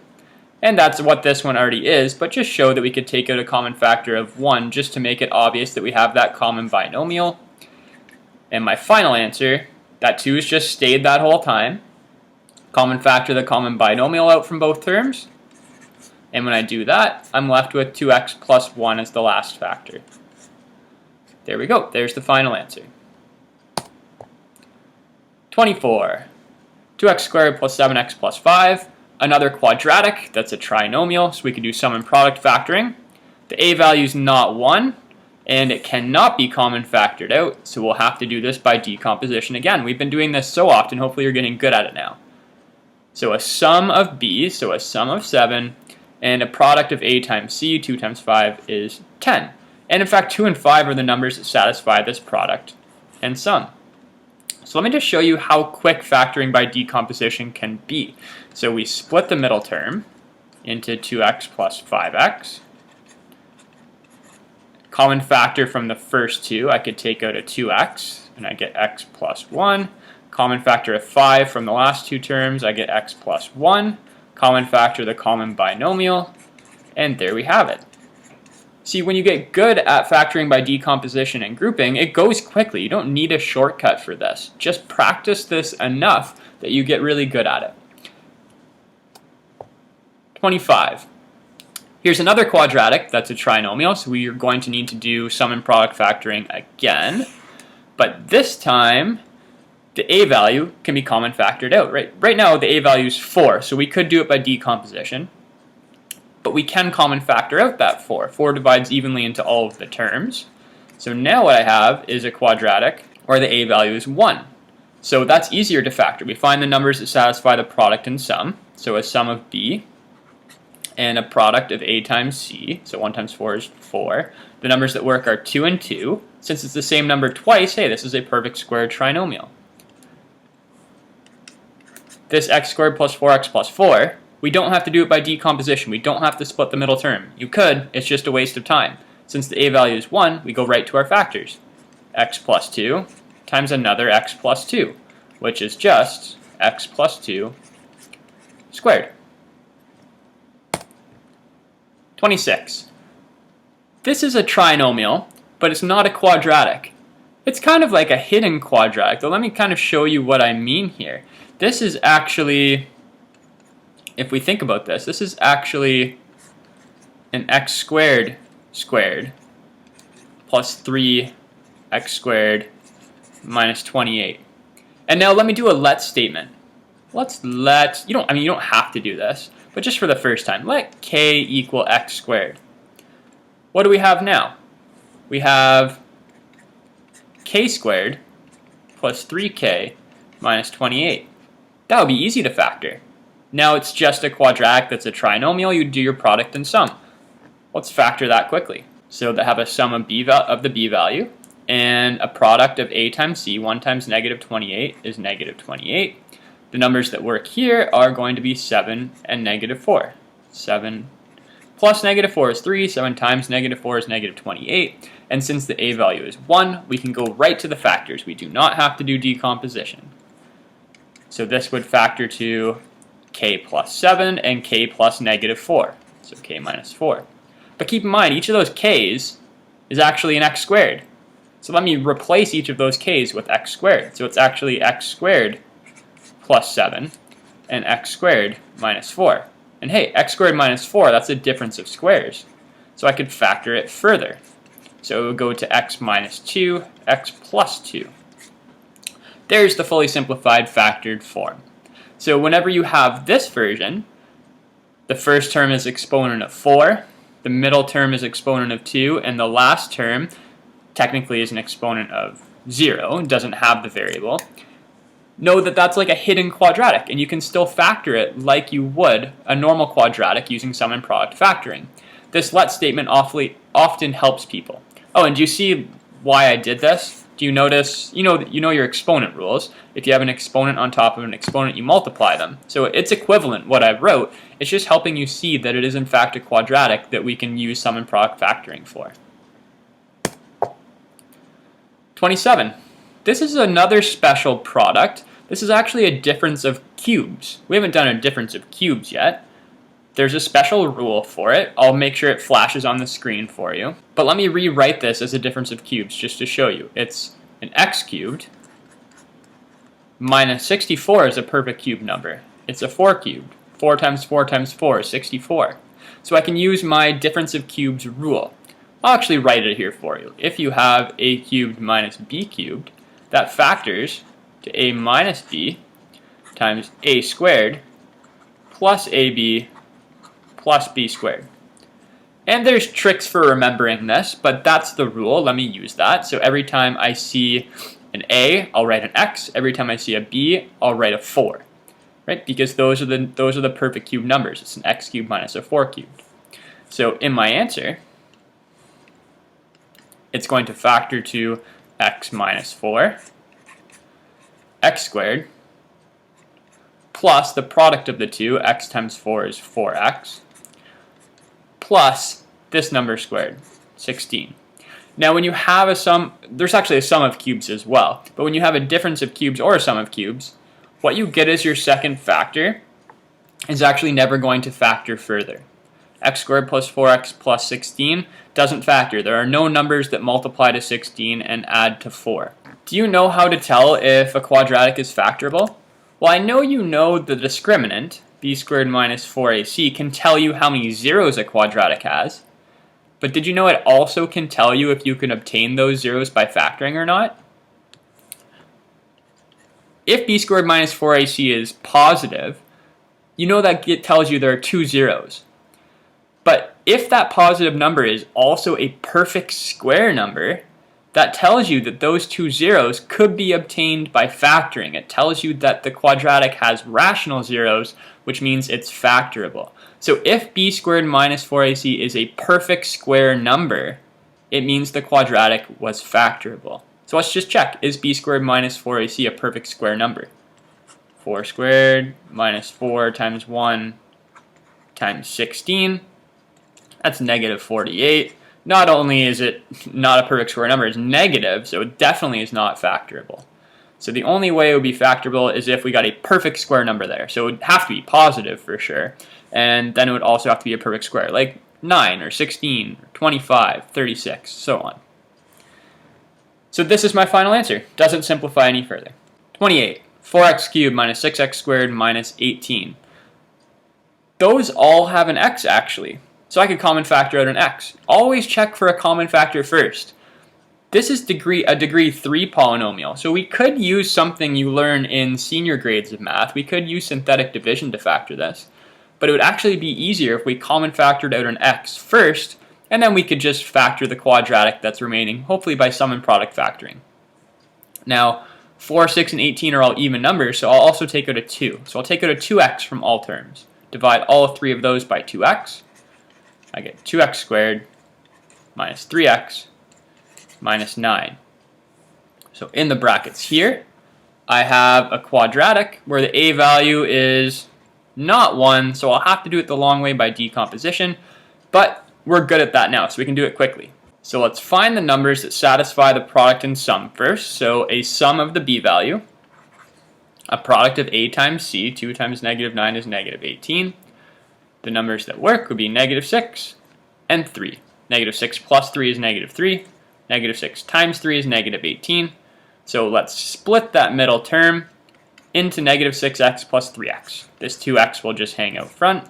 [SPEAKER 1] And that's what this one already is, but just show that we could take out a common factor of 1 just to make it obvious that we have that common binomial. And my final answer, that 2 has just stayed that whole time. Common factor the common binomial out from both terms. And when I do that, I'm left with 2x plus 1 as the last factor. There we go. There's the final answer. 24. 2x squared plus 7x plus 5. Another quadratic, that's a trinomial, so we can do sum and product factoring. The a value is not 1, and it cannot be common factored out, so we'll have to do this by decomposition again. We've been doing this so often, hopefully you're getting good at it now. So a sum of b, so a sum of 7, and a product of a times c, 2 times 5 is 10. And in fact, 2 and 5 are the numbers that satisfy this product and sum. So let me just show you how quick factoring by decomposition can be. So we split the middle term into 2x plus 5x. Common factor from the first two, I could take out a 2x, and I get x plus 1. Common factor of 5 from the last two terms, I get x plus 1. Common factor the common binomial, and there we have it. See, when you get good at factoring by decomposition and grouping, it goes quickly. You don't need a shortcut for this. Just practice this enough that you get really good at it. 25. Here's another quadratic that's a trinomial, so we are going to need to do sum and product factoring again. But this time, the a value can be common factored out. Right now, the a value is 4, so we could do it by decomposition. But we can common factor out that 4. 4 divides evenly into all of the terms. So now what I have is a quadratic or the a value is 1. So that's easier to factor. We find the numbers that satisfy the product and sum. So a sum of b and a product of a times c. So 1 times 4 is 4. The numbers that work are 2 and 2. Since it's the same number twice, hey, this is a perfect square trinomial. This x squared plus 4x plus 4, we don't have to do it by decomposition. We don't have to split the middle term. You could, it's just a waste of time. Since the a value is 1, we go right to our factors. X plus 2 times another x plus 2, which is just x plus 2 squared. 26. This is a trinomial, but it's not a quadratic. It's kind of like a hidden quadratic, though let me kind of show you what I mean here. This is actually, if we think about this, this is actually an x squared squared plus 3x squared minus 28. And now let me do a let statement. You don't have to do this, but just for the first time, let k equal x squared. What do we have now? We have k squared plus 3k minus 28. That would be easy to factor. Now it's just a quadratic that's a trinomial. You do your product and sum. Let's factor that quickly. So they have a sum of the b value and a product of a times c. 1 times negative 28 is negative 28. The numbers that work here are going to be 7 and negative 4. 7 plus negative 4 is 3. 7 times negative 4 is negative 28. And since the a value is 1, we can go right to the factors. We do not have to do decomposition. So this would factor to k plus 7 and k plus negative 4. So k minus 4. But keep in mind, each of those k's is actually an x squared. So let me replace each of those k's with x squared. So it's actually x squared plus 7 and x squared minus 4. And hey, x squared minus 4, that's a difference of squares. So I could factor it further. So it would go to x minus 2, x plus 2. There's the fully simplified factored form. So whenever you have this version, the first term is exponent of 4, the middle term is exponent of 2, and the last term technically is an exponent of 0, it doesn't have the variable. Know that that's like a hidden quadratic, and you can still factor it like you would a normal quadratic using sum and product factoring. This let statement often helps people. Oh, and do you see why I did this? Do you notice, you know your exponent rules. If you have an exponent on top of an exponent, you multiply them. So it's equivalent, what I wrote. It's just helping you see that it is in fact a quadratic that we can use sum and product factoring for. 27. This is another special product. This is actually a difference of cubes. We haven't done a difference of cubes yet. There's a special rule for it. I'll make sure it flashes on the screen for you. But let me rewrite this as a difference of cubes just to show you. It's an x cubed minus 64 is a perfect cube number. It's a 4 cubed. 4 times 4 times 4 is 64. So I can use my difference of cubes rule. I'll actually write it here for you. If you have a cubed minus b cubed, that factors to a minus b times a squared plus ab plus b squared. And there's tricks for remembering this, but that's the rule. Let me use that. So every time I see an a, I'll write an x. Every time I see a b, I'll write a 4. Right? Because those are the perfect cube numbers. It's an x cubed minus a 4 cubed. So in my answer, it's going to factor to x minus 4, x squared, plus the product of the two, x times 4 is 4x, plus this number squared, 16. Now when you have a sum, there's actually a sum of cubes as well, but when you have a difference of cubes or a sum of cubes, what you get as your second factor is actually never going to factor further. X squared plus 4x plus 16 doesn't factor. There are no numbers that multiply to 16 and add to 4. Do you know how to tell if a quadratic is factorable? Well, I know you know the discriminant, b squared minus 4ac, can tell you how many zeros a quadratic has. But did you know it also can tell you if you can obtain those zeros by factoring or not? If b squared minus 4ac is positive, you know that it tells you there are 2 zeros. But if that positive number is also a perfect square number, that tells you that those two zeros could be obtained by factoring. It tells you that the quadratic has rational zeros, which means it's factorable. So if b squared minus 4ac is a perfect square number, it means the quadratic was factorable. So let's just check. Is b squared minus 4ac a perfect square number? 4 squared minus 4 times 1 times 16. That's negative 48. Not only is it not a perfect square number, it's negative, so it definitely is not factorable. So the only way it would be factorable is if we got a perfect square number there. So it would have to be positive for sure. And then it would also have to be a perfect square, like 9 or 16 or 25, 36, so on. So this is my final answer. Doesn't simplify any further. 28. 4x cubed minus 6x squared minus 18. Those all have an x actually. So I could common factor out an x. Always check for a common factor first. This is a degree 3 polynomial. So we could use something you learn in senior grades of math. We could use synthetic division to factor this. But it would actually be easier if we common factored out an x first, and then we could just factor the quadratic that's remaining, hopefully by sum and product factoring. Now, 4, 6, and 18 are all even numbers, so I'll also take out a 2. So I'll take out a 2x from all terms. Divide all three of those by 2x. I get 2x squared minus 3x minus 9. So in the brackets here, I have a quadratic where the a value is not 1, so I'll have to do it the long way by decomposition, but we're good at that now, so we can do it quickly. So let's find the numbers that satisfy the product and sum first. So a sum of the b value, a product of a times c, 2 times negative 9 is negative 18. The numbers that work would be negative 6 and 3. Negative 6 plus 3 is negative 3. Negative 6 times 3 is negative 18. So let's split that middle term into negative 6x plus 3x. This 2x will just hang out front.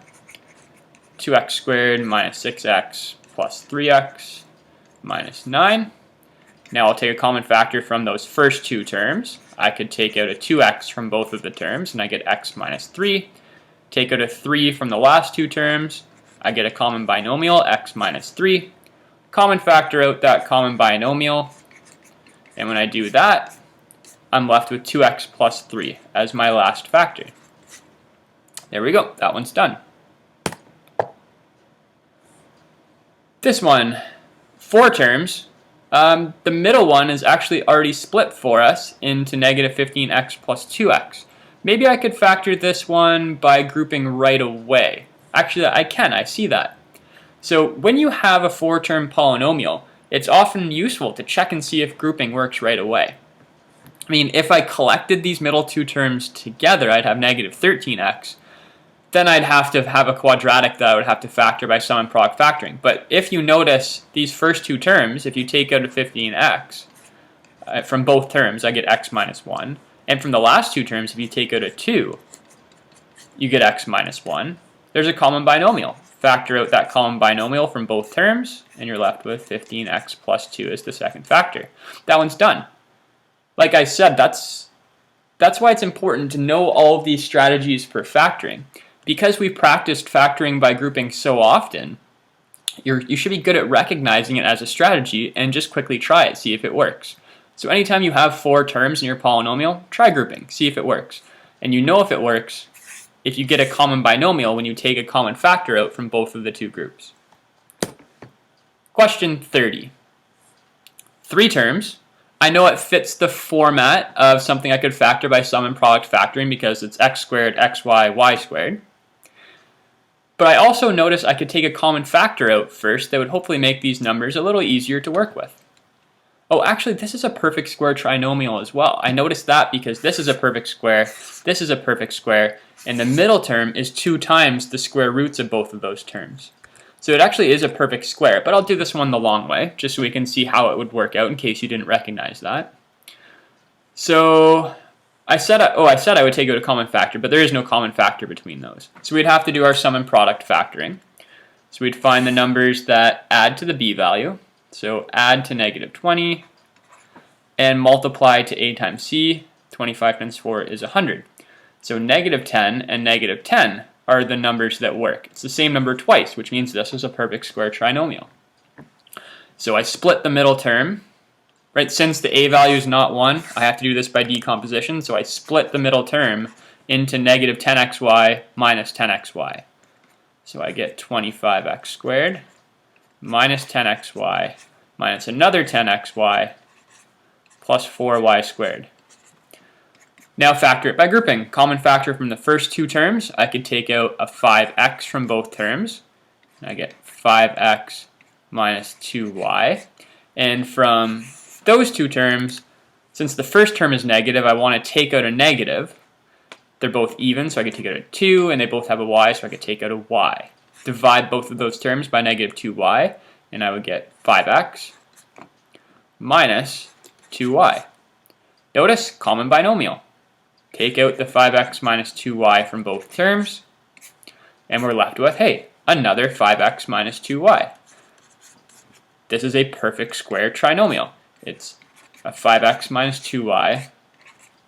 [SPEAKER 1] 2x squared minus 6x plus 3x minus 9. Now I'll take a common factor from those first two terms. I could take out a 2x from both of the terms, and I get x minus 3. Take out a 3 from the last two terms, I get a common binomial, x minus 3. Common factor out that common binomial, and when I do that, I'm left with 2x plus 3 as my last factor. There we go, that one's done. This one, 4 terms. The middle one is actually already split for us into negative 15x plus 2x. Maybe I could factor this one by grouping right away. Actually, I see that. So when you have a 4-term polynomial, it's often useful to check and see if grouping works right away. I mean, if I collected these middle two terms together, I'd have negative 13x. Then I'd have to have a quadratic that I would have to factor by sum and product factoring. But if you notice these first two terms, if you take out a 15x from both terms, I get x minus 1. And from the last two terms, if you take out a 2, you get x minus 1. There's a common binomial. Factor out that common binomial from both terms, and you're left with 15x plus 2 as the second factor. That one's done. Like I said, that's why it's important to know all of these strategies for factoring. Because we've practiced factoring by grouping so often, you should be good at recognizing it as a strategy and just quickly try it, see if it works. So anytime you have 4 terms in your polynomial, try grouping, see if it works. And you know if it works if you get a common binomial when you take a common factor out from both of the two groups. Question 30. 3 terms. I know it fits the format of something I could factor by sum and product factoring because it's x squared, xy, y squared. But I also notice I could take a common factor out first that would hopefully make these numbers a little easier to work with. Oh, actually, this is a perfect square trinomial as well. I noticed that because this is a perfect square, this is a perfect square, and the middle term is 2 times the square roots of both of those terms. So it actually is a perfect square, but I'll do this one the long way, just so we can see how it would work out in case you didn't recognize that. So I said I would take out a common factor, but there is no common factor between those. So we'd have to do our sum and product factoring. So we'd find the numbers that add to the b value. So add to negative 20 and multiply to a times c. 25 times 4 is 100. So negative 10 and negative 10 are the numbers that work. It's the same number twice, which means this is a perfect square trinomial. So I split the middle term right? Since the a value is not 1, I have to do this by decomposition, so I split the middle term into negative 10xy minus 10xy. So I get 25x squared minus 10xy minus another 10xy plus 4y squared. Now factor it by grouping. Common factor from the first two terms, I could take out a 5x from both terms. And I get 5x minus 2y. And from those two terms, since the first term is negative, I want to take out a negative. They're both even, so I could take out a 2, and they both have a y, so I could take out a y. Divide both of those terms by negative 2y, and I would get 5x minus 2y. Notice, common binomial. Take out the 5x minus 2y from both terms, and we're left with, hey, another 5x minus 2y. This is a perfect square trinomial. It's a 5x minus 2y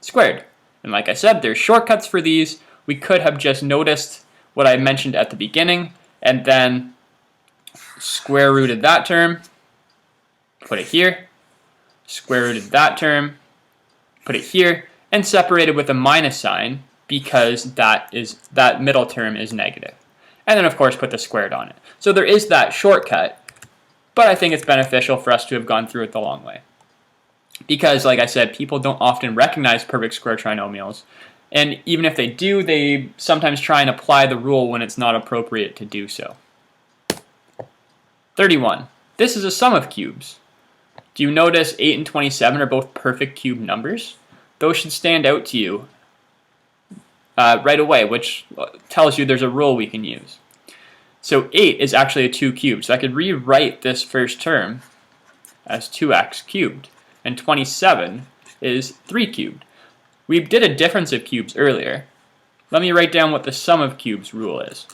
[SPEAKER 1] squared. And like I said, there's shortcuts for these. We could have just noticed what I mentioned at the beginning, and then square rooted that term, put it here, square rooted that term, put it here, and separated with a minus sign because that middle term is negative. And then of course put the squared on it. So there is that shortcut, but I think it's beneficial for us to have gone through it the long way. Because like I said, people don't often recognize perfect square trinomials, and even if they do, they sometimes try and apply the rule when it's not appropriate to do so. 31. This is a sum of cubes. Do you notice 8 and 27 are both perfect cube numbers? Those should stand out to you right away, which tells you there's a rule we can use. So 8 is actually a 2 cubed, so I could rewrite this first term as 2x cubed, and 27 is 3 cubed. We did a difference of cubes earlier. Let me write down what the sum of cubes rule is.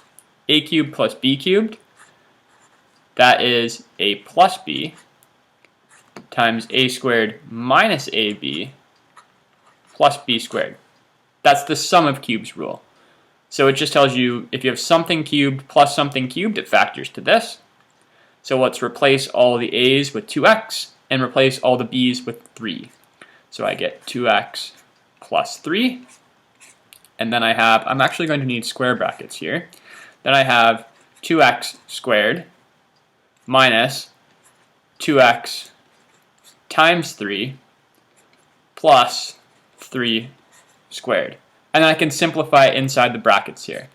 [SPEAKER 1] A cubed plus b cubed, that is a plus b, times a squared minus ab plus b squared. That's the sum of cubes rule. So it just tells you if you have something cubed plus something cubed, it factors to this. So let's replace all the a's with 2x and replace all the b's with 3. So I get 2x plus 3. And then I have, I'm actually going to need square brackets here. Then I have 2x squared minus 2x times 3 plus 3 squared. And then I can simplify it inside the brackets here.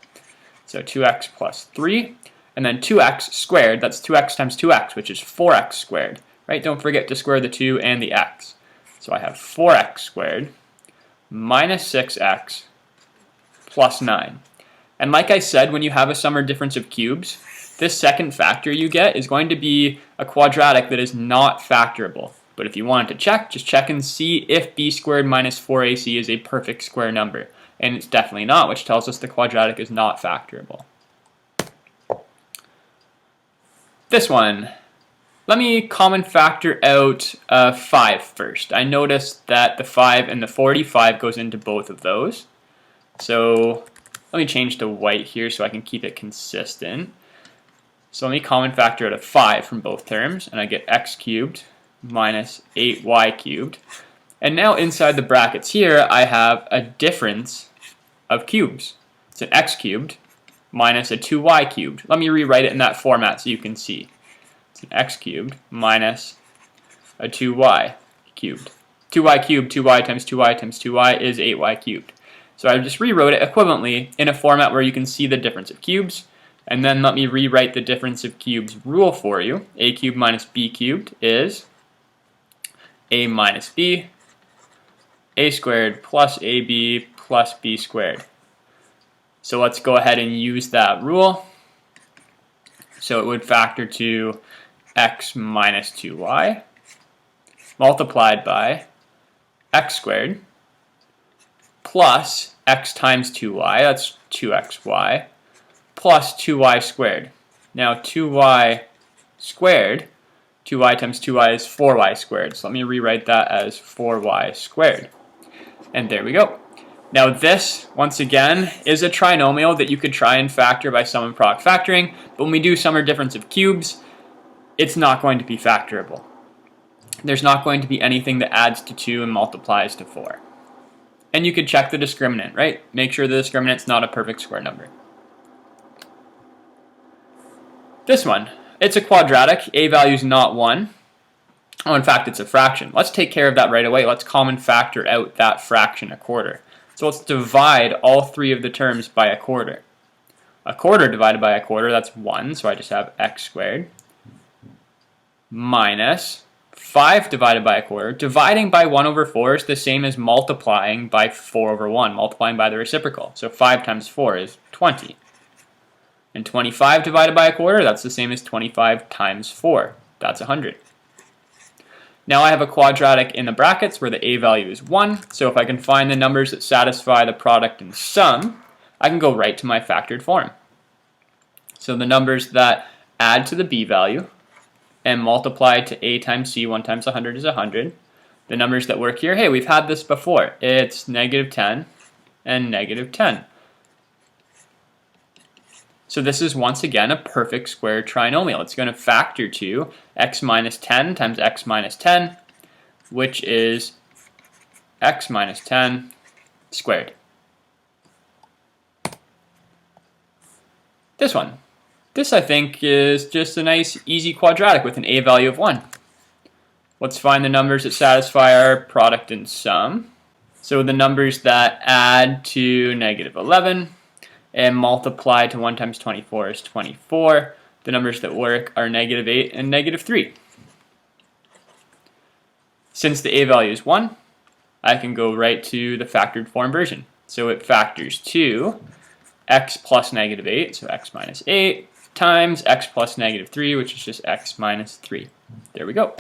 [SPEAKER 1] So 2x plus 3, and then 2x squared, that's 2x times 2x, which is 4x squared. Right? Don't forget to square the 2 and the x. So I have 4x squared minus 6x plus 9. And like I said, when you have a sum or difference of cubes, this second factor you get is going to be a quadratic that is not factorable. But if you wanted to check, just check and see if b squared minus 4ac is a perfect square number. And it's definitely not, which tells us the quadratic is not factorable. This one. Let me common factor out 5 first. I noticed that the 5 and the 45 goes into both of those. So let me change to white here so I can keep it consistent. So let me common factor out a 5 from both terms, and I get x cubed minus 8y cubed. And now inside the brackets here, I have a difference of cubes. It's an x cubed minus a 2y cubed. Let me rewrite it in that format so you can see. It's an x cubed minus a 2y cubed. 2y cubed, 2y times 2y times 2y is 8y cubed. So I just rewrote it equivalently in a format where you can see the difference of cubes. And then let me rewrite the difference of cubes rule for you. A cubed minus b cubed is a minus b, a squared plus ab plus b squared. So let's go ahead and use that rule. So it would factor to x minus 2y multiplied by x squared plus x times 2y, that's 2xy, plus 2y squared. Now 2y squared, 2y times 2y is 4y squared. So let me rewrite that as 4y squared. And there we go. Now this, once again, is a trinomial that you could try and factor by sum and product factoring, but when we do sum or difference of cubes, it's not going to be factorable. there's not going to be anything that adds to 2 and multiplies to 4. And you could check the discriminant, right? Make sure the discriminant's not a perfect square number. This one, it's a quadratic, a value is not 1. Oh, in fact, it's a fraction. Let's take care of that right away. Let's common factor out that fraction, a quarter. So let's divide all 3 of the terms by a quarter. A quarter divided by a quarter, that's 1, so I just have x squared, minus 5 divided by a quarter. Dividing by 1 over 4 is the same as multiplying by 4 over 1, multiplying by the reciprocal. So 5 times 4 is 20. And 25 divided by a quarter, that's the same as 25 times 4. That's 100. Now I have a quadratic in the brackets where the a value is 1. So if I can find the numbers that satisfy the product and sum, I can go right to my factored form. So the numbers that add to the b value and multiply to a times c, 1 times 100 is 100. The numbers that work here, hey, we've had this before. It's negative 10 and negative 10. So this is once again a perfect square trinomial. It's going to factor to x minus 10 times x minus 10, which is x minus 10 squared. This one. This, I think, is just a nice, easy quadratic with an a value of 1. Let's find the numbers that satisfy our product and sum. So the numbers that add to negative 11 and multiply to 1 times 24 is 24. The numbers that work are negative 8 and negative 3. Since the a value is 1, I can go right to the factored form version. So it factors to x plus negative 8, so x minus 8, times x plus negative 3, which is just x minus 3. There we go.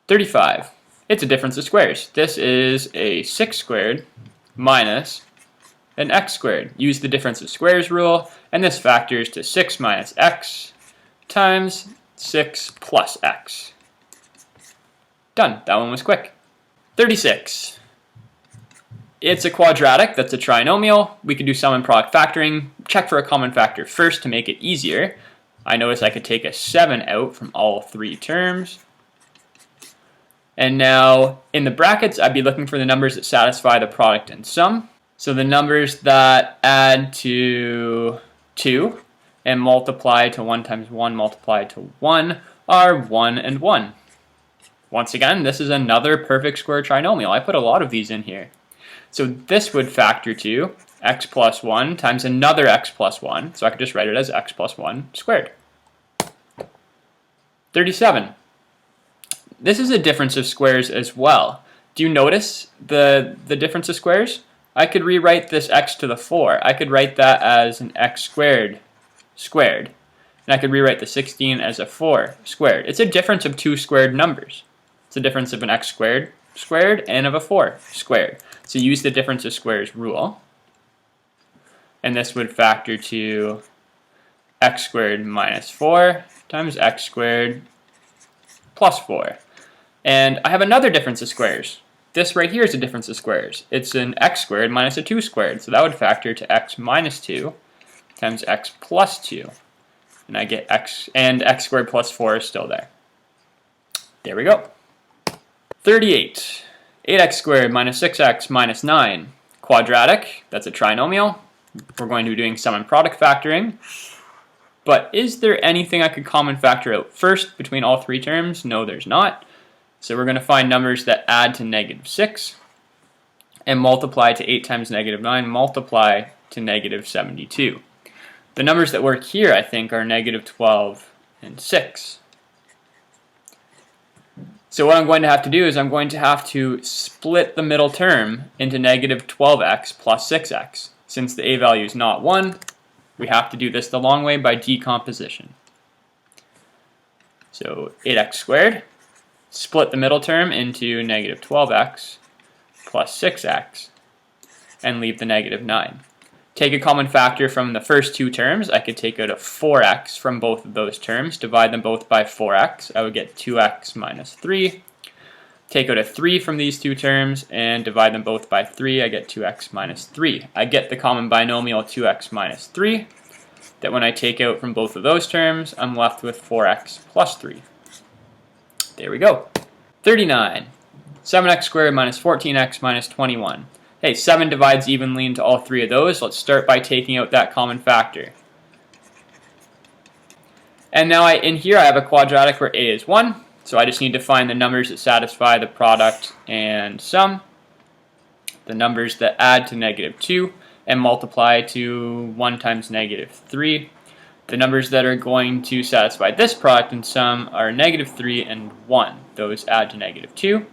[SPEAKER 1] 35. It's a difference of squares. This is a 6 squared minus an x squared. Use the difference of squares rule, and this factors to 6 minus x times 6 plus x. Done. That one was quick. 36. It's a quadratic, that's a trinomial. We could do sum and product factoring. Check for a common factor first to make it easier. I notice I could take a 7 out from all 3 terms. And now in the brackets, I'd be looking for the numbers that satisfy the product and sum. So the numbers that add to 2 and multiply to 1 times 1 multiplied to 1 are 1 and 1. Once again, this is another perfect square trinomial. I put a lot of these in here. So this would factor to x plus 1 times another x plus 1. So I could just write it as x plus 1 squared. 37. This is a difference of squares as well. Do you notice the difference of squares? I could rewrite this x to the 4. I could write that as an x squared squared. And I could rewrite the 16 as a 4 squared. It's a difference of 2 squared numbers. It's a difference of an x squared squared and of a 4 squared. So use the difference of squares rule. And this would factor to x squared minus 4 times x squared plus 4. And I have another difference of squares. This right here is a difference of squares. It's an x squared minus a 2 squared. So that would factor to x minus 2 times x plus 2. And I get x, and x squared plus 4 is still there. There we go. 38. 8x squared minus 6x minus 9. Quadratic, that's a trinomial. We're going to be doing sum and product factoring. But is there anything I could common factor out first between all 3 terms? No, there's not. So we're going to find numbers that add to negative 6 and multiply to 8 times negative 9, multiply to negative 72. The numbers that work here, I think, are negative 12 and 6. So what I'm going to have to do is I'm going to have to split the middle term into negative 12x plus 6x. Since the a value is not 1, we have to do this the long way by decomposition. So 8x squared, split the middle term into negative 12x plus 6x, and leave the negative 9. Take a common factor from the first 2 terms. I could take out a 4x from both of those terms, divide them both by 4x. I would get 2x minus 3. Take out a 3 from these 2 terms and divide them both by 3. I get 2x minus 3. I get the common binomial 2x minus 3. That when I take out from both of those terms, I'm left with 4x plus 3. There we go. 39. 7x squared minus 14x minus 21. Hey, 7 divides evenly into all three of those. Let's start by taking out that common factor. And now in here I have a quadratic where a is 1. So I just need to find the numbers that satisfy the product and sum. The numbers that add to negative 2 and multiply to 1 times negative 3. The numbers that are going to satisfy this product and sum are negative 3 and 1. Those add to negative 2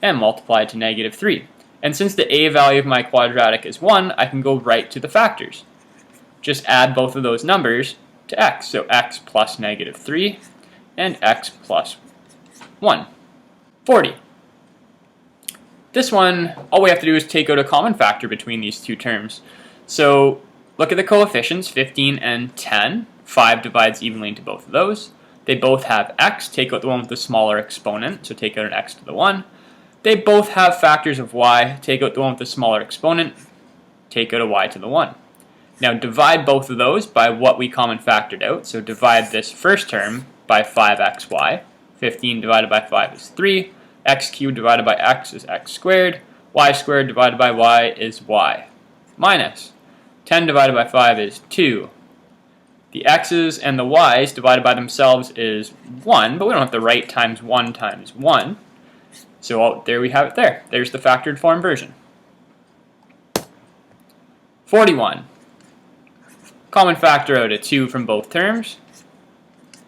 [SPEAKER 1] and multiply to negative 3. And since the a value of my quadratic is 1, I can go right to the factors. Just add both of those numbers to x. So x plus negative 3 and x plus 1. 40. This one, all we have to do is take out a common factor between these two terms. So look at the coefficients, 15 and 10. 5 divides evenly into both of those. They both have x. Take out the one with the smaller exponent, so take out an x to the 1. They both have factors of y. Take out the one with the smaller exponent, take out a y to the 1. Now divide both of those by what we common factored out. So divide this first term by 5xy. 15 divided by 5 is 3. X cubed divided by x is x squared. Y squared divided by y is y. Minus 10 divided by 5 is 2. The x's and the y's divided by themselves is 1, but we don't have to write times 1 times 1. So there we have it there. There's the factored form version. 41. Common factor out a 2 from both terms.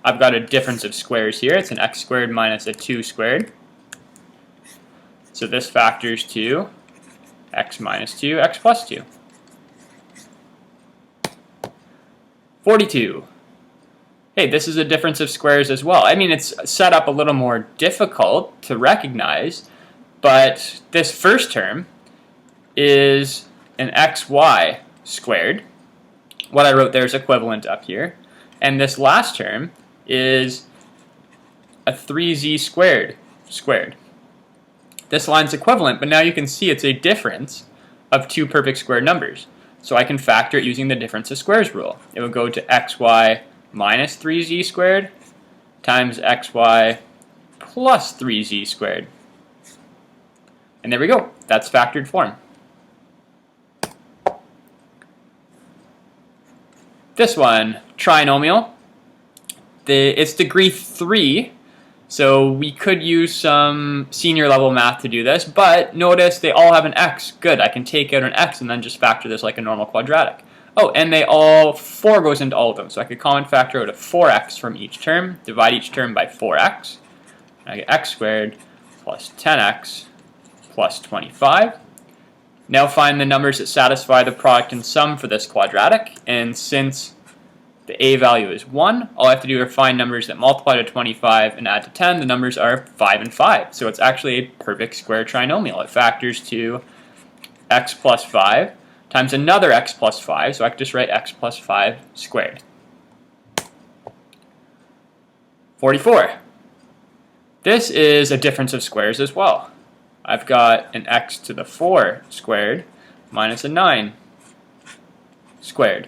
[SPEAKER 1] I've got a difference of squares here. It's an x squared minus a 2 squared. So this factors to x minus 2, x plus 2. 42. Hey, this is a difference of squares as well. I mean, it's set up a little more difficult to recognize, but this first term is an xy squared. What I wrote there is equivalent up here. And this last term is a 3z squared squared. This line's equivalent, but now you can see it's a difference of two perfect square numbers. So I can factor it using the difference of squares rule. It would go to xy minus 3z squared times xy plus 3z squared. And there we go. That's factored form. This one, trinomial. It's degree 3, so we could use some senior level math to do this, but notice they all have an x. Good, I can take out an x and then just factor this like a normal quadratic. Oh, and 4 goes into all of them, so I could common factor out a 4x from each term, divide each term by 4x, and I get x squared plus 10x plus 25. Now find the numbers that satisfy the product and sum for this quadratic, and since the a value is 1, all I have to do is find numbers that multiply to 25 and add to 10. The numbers are 5 and 5, so it's actually a perfect square trinomial. It factors to x plus 5 times another x plus 5, so I can just write x plus 5 squared. 44. This is a difference of squares as well. I've got an x to the 4 squared minus a 9 squared.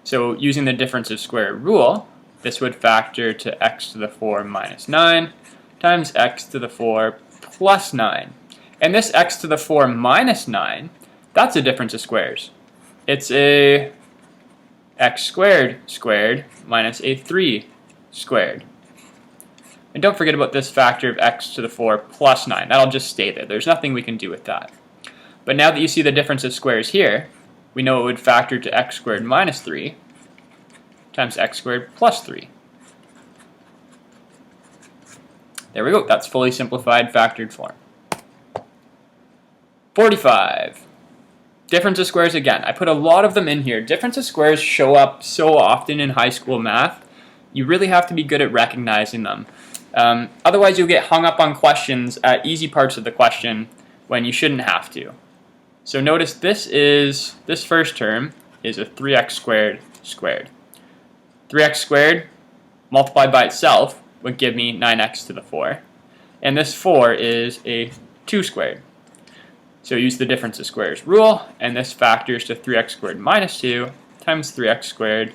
[SPEAKER 1] So using the difference of square rule, this would factor to x to the 4 minus 9 times x to the 4 plus 9. And this x to the 4 minus 9, that's a difference of squares. It's a x squared squared minus a 3 squared. And don't forget about this factor of x to the 4 plus 9. That'll just stay there. There's nothing we can do with that. But now that you see the difference of squares here, we know it would factor to x squared minus 3 times x squared plus 3. There we go. That's fully simplified factored form. 45. Difference of squares again. I put a lot of them in here. Difference of squares show up so often in high school math. You really have to be good at recognizing them. Otherwise, you'll get hung up on questions at easy parts of the question when you shouldn't have to. So notice this first term is a 3x squared squared. 3x squared multiplied by itself would give me 9x to the 4. And this 4 is a 2 squared. So use the difference of squares rule, and this factors to 3x squared minus 2 times 3x squared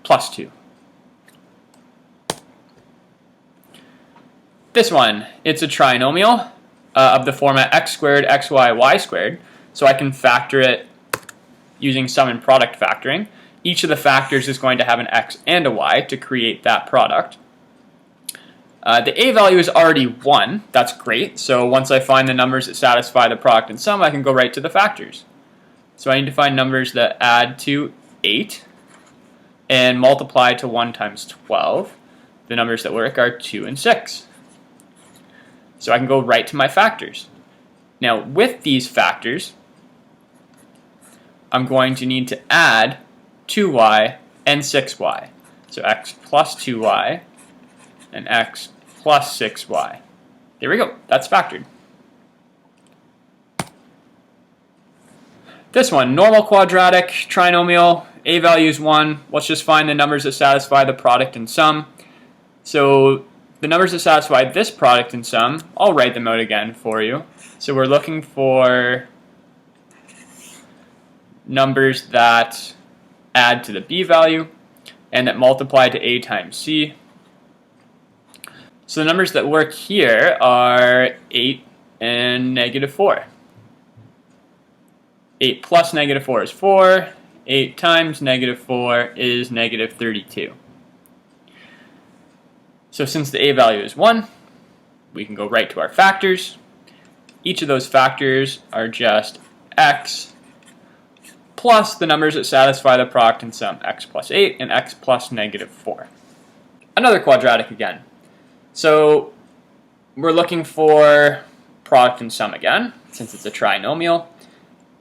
[SPEAKER 1] plus 2. This one, it's a trinomial of the format x squared, xy, y squared. So I can factor it using sum and product factoring. Each of the factors is going to have an x and a y to create that product. The a value is already 1. That's great. So once I find the numbers that satisfy the product and sum, I can go right to the factors. So I need to find numbers that add to 8 and multiply to 1 times 12. The numbers that work are 2 and 6. So I can go right to my factors. Now with these factors, I'm going to need to add 2y and 6y. So x plus 2y and x plus 6y. There we go. That's factored. This one, normal quadratic, trinomial, a value is 1. Let's just find the numbers that satisfy the product and sum. So the numbers that satisfy this product and sum, I'll write them out again for you. So we're looking for numbers that add to the b value and that multiply to a times c. So the numbers that work here are 8 and negative 4. 8 plus negative 4 is 4. 8 times negative 4 is negative 32. So since the a value is 1, we can go right to our factors. Each of those factors are just x plus the numbers that satisfy the product and sum, x plus 8 and x plus negative 4. Another quadratic again. So we're looking for product and sum again, since it's a trinomial.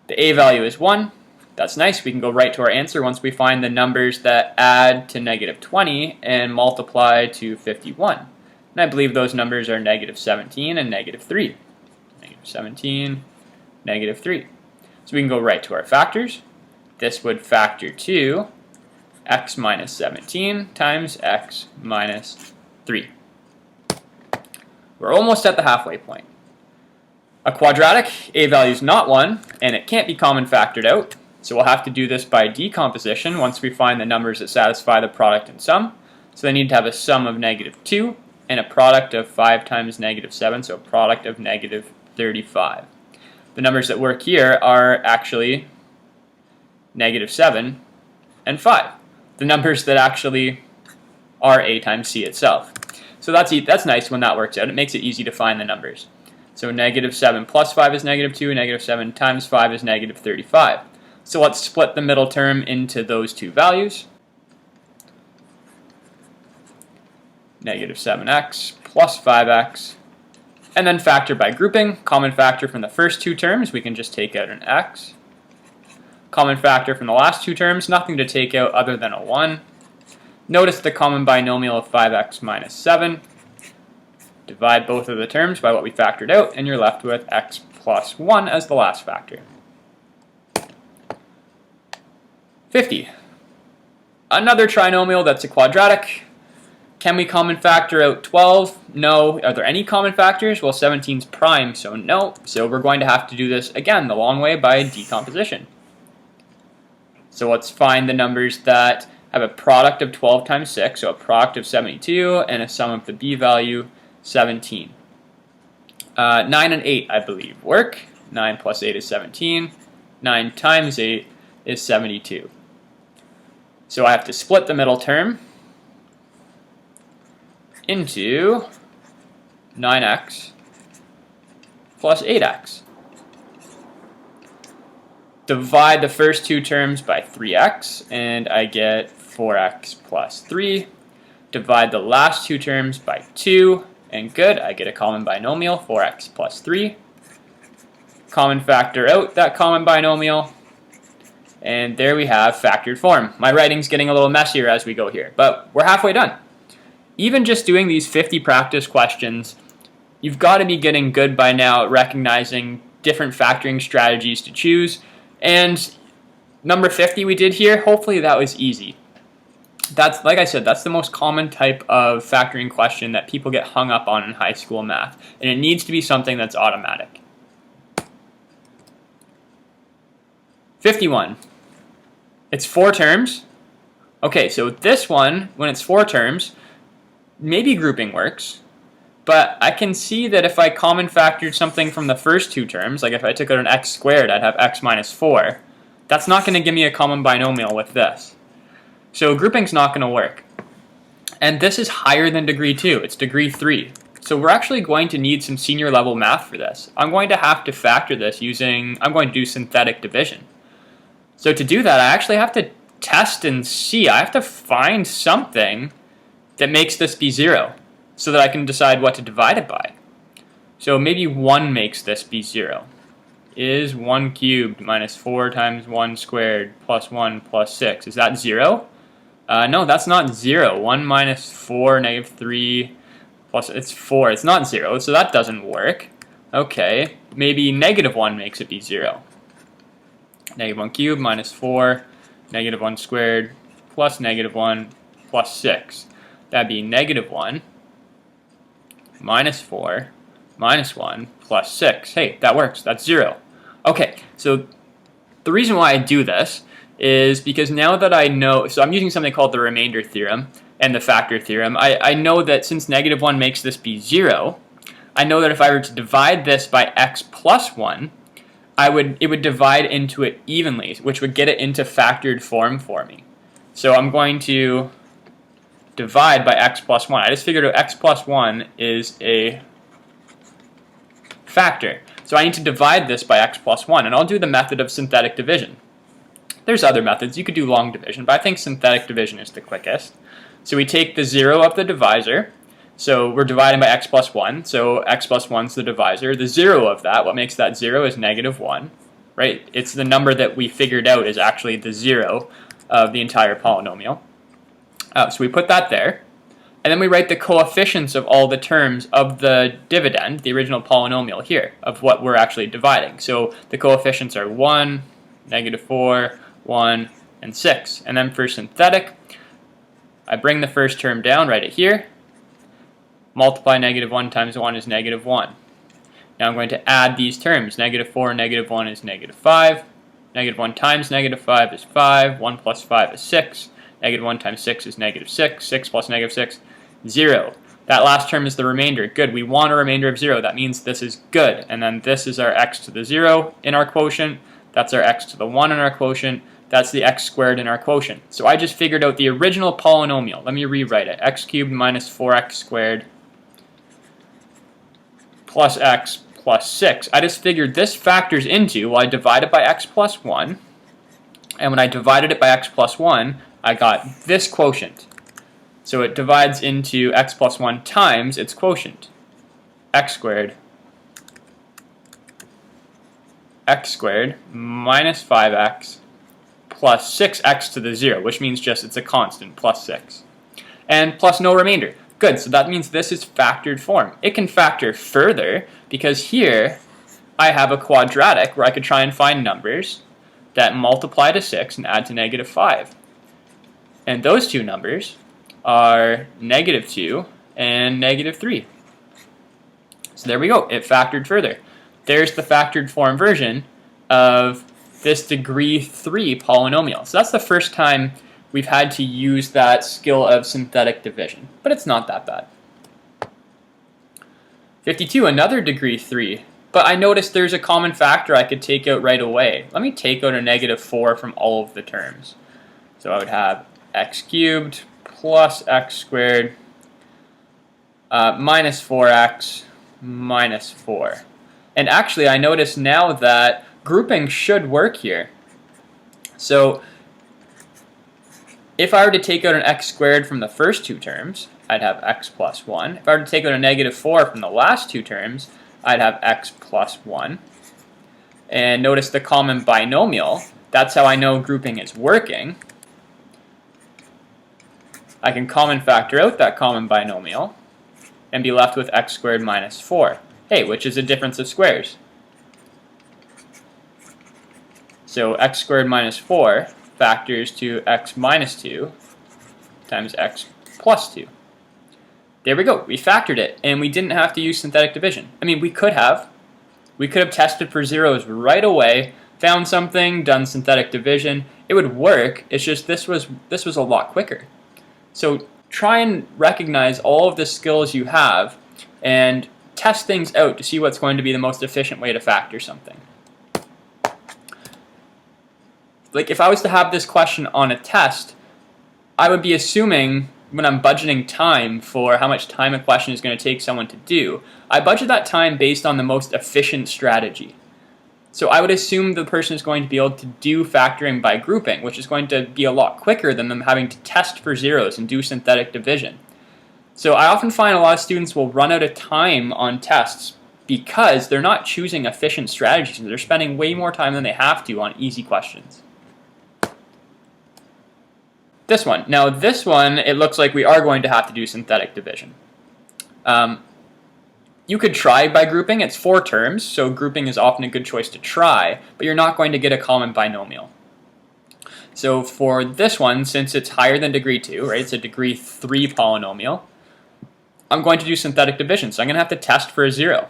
[SPEAKER 1] The a value is 1. That's nice. We can go right to our answer once we find the numbers that add to negative 20 and multiply to 51. And I believe those numbers are negative 17 and negative 3. Negative 17, negative 3. So we can go right to our factors. This would factor to x minus 17 times x minus 3. We're almost at the halfway point. A quadratic, a value is not 1, and it can't be common factored out. So we'll have to do this by decomposition once we find the numbers that satisfy the product and sum. So they need to have a sum of negative 2 and a product of 5 times negative 7, so a product of negative 35. The numbers that work here are actually negative 7 and 5. The numbers that actually are a times c itself. So that's nice when that works out. It makes it easy to find the numbers. So negative 7 plus 5 is negative 2, negative 7 times 5 is negative 35. So let's split the middle term into those two values. Negative 7x plus 5x. And then factor by grouping. Common factor from the first two terms, we can just take out an x. Common factor from the last two terms, nothing to take out other than a 1. Notice the common binomial of 5x minus 7. Divide both of the terms by what we factored out, and you're left with x plus 1 as the last factor. 50. Another trinomial that's a quadratic. Can we common factor out 12? No. Are there any common factors? Well, 17 is prime, so no. So we're going to have to do this again the long way by decomposition. So let's find the numbers that have a product of 12 times 6, so a product of 72, and a sum of the b value, 17. 9 and 8, I believe, work. 9 plus 8 is 17. 9 times 8 is 72. So I have to split the middle term into 9x plus 8x. Divide the first two terms by 3x, and I get 4x plus 3. Divide the last two terms by 2, and good, I get a common binomial, 4x plus 3. Common factor out that common binomial, and there we have factored form. My writing's getting a little messier as we go here, but we're halfway done. Even just doing these 50 practice questions, you've got to be getting good by now at recognizing different factoring strategies to choose. And number 50 we did here, hopefully that was easy. That's, like I said, that's the most common type of factoring question that people get hung up on in high school math. And it needs to be something that's automatic. 51. It's 4 terms. Okay, so this one, when it's 4 terms, maybe grouping works. But I can see that if I common factored something from the first two terms, like if I took out an x squared, I'd have x minus 4. That's not going to give me a common binomial with this. So grouping's not going to work. And this is higher than degree 2. It's degree 3. So we're actually going to need some senior level math for this. I'm going to have to factor this I'm going to do synthetic division. So to do that, I actually have to test and see. I have to find something that makes this be 0 so that I can decide what to divide it by. So maybe 1 makes this be 0. Is 1 cubed minus 4 times 1 squared plus 1 plus 6. Is that 0? No, that's not 0. 1 minus 4, negative 3, plus it's 4. It's not 0, so that doesn't work. Okay, maybe negative 1 makes it be 0. Negative 1 cubed minus 4, negative 1 squared, plus negative 1, plus 6. That'd be negative 1, minus 4, minus 1, plus 6. Hey, that works. That's 0. Okay, so the reason why I do this is because now that I know, so I'm using something called the remainder theorem and the factor theorem. I know that since negative 1 makes this be 0, I know that if I were to divide this by x plus 1, it would divide into it evenly, which would get it into factored form for me. So I'm going to divide by x plus 1. I just figured out x plus 1 is a factor. So I need to divide this by x plus 1, and I'll do the method of synthetic division. There's other methods. You could do long division, but I think synthetic division is the quickest. So we take the 0 of the divisor. So we're dividing by x plus 1. So x plus 1 is the divisor. The 0 of that, what makes that 0 is negative 1. Right? It's the number that we figured out is actually the 0 of the entire polynomial. So we put that there. And then we write the coefficients of all the terms of the dividend, the original polynomial here, of what we're actually dividing. So the coefficients are 1, negative 4, 1, and 6. And then for synthetic, I bring the first term down, write it here. Multiply negative 1 times 1 is negative 1. Now I'm going to add these terms. Negative 4 and negative 1 is negative 5. Negative 1 times negative 5 is 5. 1 plus 5 is 6. Negative 1 times 6 is negative 6. 6 plus negative 6, 0. That last term is the remainder. Good. We want a remainder of 0. That means this is good. And then this is our x to the 0 in our quotient. That's our x to the 1 in our quotient. That's the x squared in our quotient. So I just figured out the original polynomial. Let me rewrite it. X cubed minus 4x squared plus x plus 6. I just figured this factors into, well, I divided by x plus 1. And when I divided it by x plus 1, I got this quotient. So it divides into x plus 1 times its quotient. X squared minus 5x plus 6x to the 0, which means just it's a constant, plus 6. And plus no remainder. Good, so that means this is factored form. It can factor further because here I have a quadratic where I could try and find numbers that multiply to 6 and add to negative 5. And those two numbers are negative 2 and negative 3. So there we go, it factored further. There's the factored form version of this degree 3 polynomial. So that's the first time we've had to use that skill of synthetic division, but it's not that bad. 52, another degree 3, but I noticed there's a common factor I could take out right away. Let me take out a negative 4 from all of the terms. So I would have x cubed plus x squared minus 4x minus 4. And actually I notice now that grouping should work here. So if I were to take out an x squared from the first two terms, I'd have x plus 1. If I were to take out a negative 4 from the last two terms, I'd have x plus 1. And notice the common binomial. That's how I know grouping is working. I can common factor out that common binomial and be left with x squared minus 4. Hey, which is a difference of squares. So x squared minus 4 factors to x minus 2 times x plus 2. There we go. We factored it, and we didn't have to use synthetic division. I mean, we could have. We could have tested for zeros right away, found something, done synthetic division. It would work. It's just this was a lot quicker. So try and recognize all of the skills you have and test things out to see what's going to be the most efficient way to factor something. Like if I was to have this question on a test, I would be assuming when I'm budgeting time for how much time a question is going to take someone to do, I budget that time based on the most efficient strategy. So I would assume the person is going to be able to do factoring by grouping, which is going to be a lot quicker than them having to test for zeros and do synthetic division. So I often find a lot of students will run out of time on tests because they're not choosing efficient strategies and they're spending way more time than they have to on easy questions. This one. Now this one, it looks like we are going to have to do synthetic division. You could try by grouping. It's 4 terms, so grouping is often a good choice to try, but you're not going to get a common binomial. So for this one, since it's higher than degree 2, right, it's a degree 3 polynomial, I'm going to do synthetic division. So I'm going to have to test for a 0.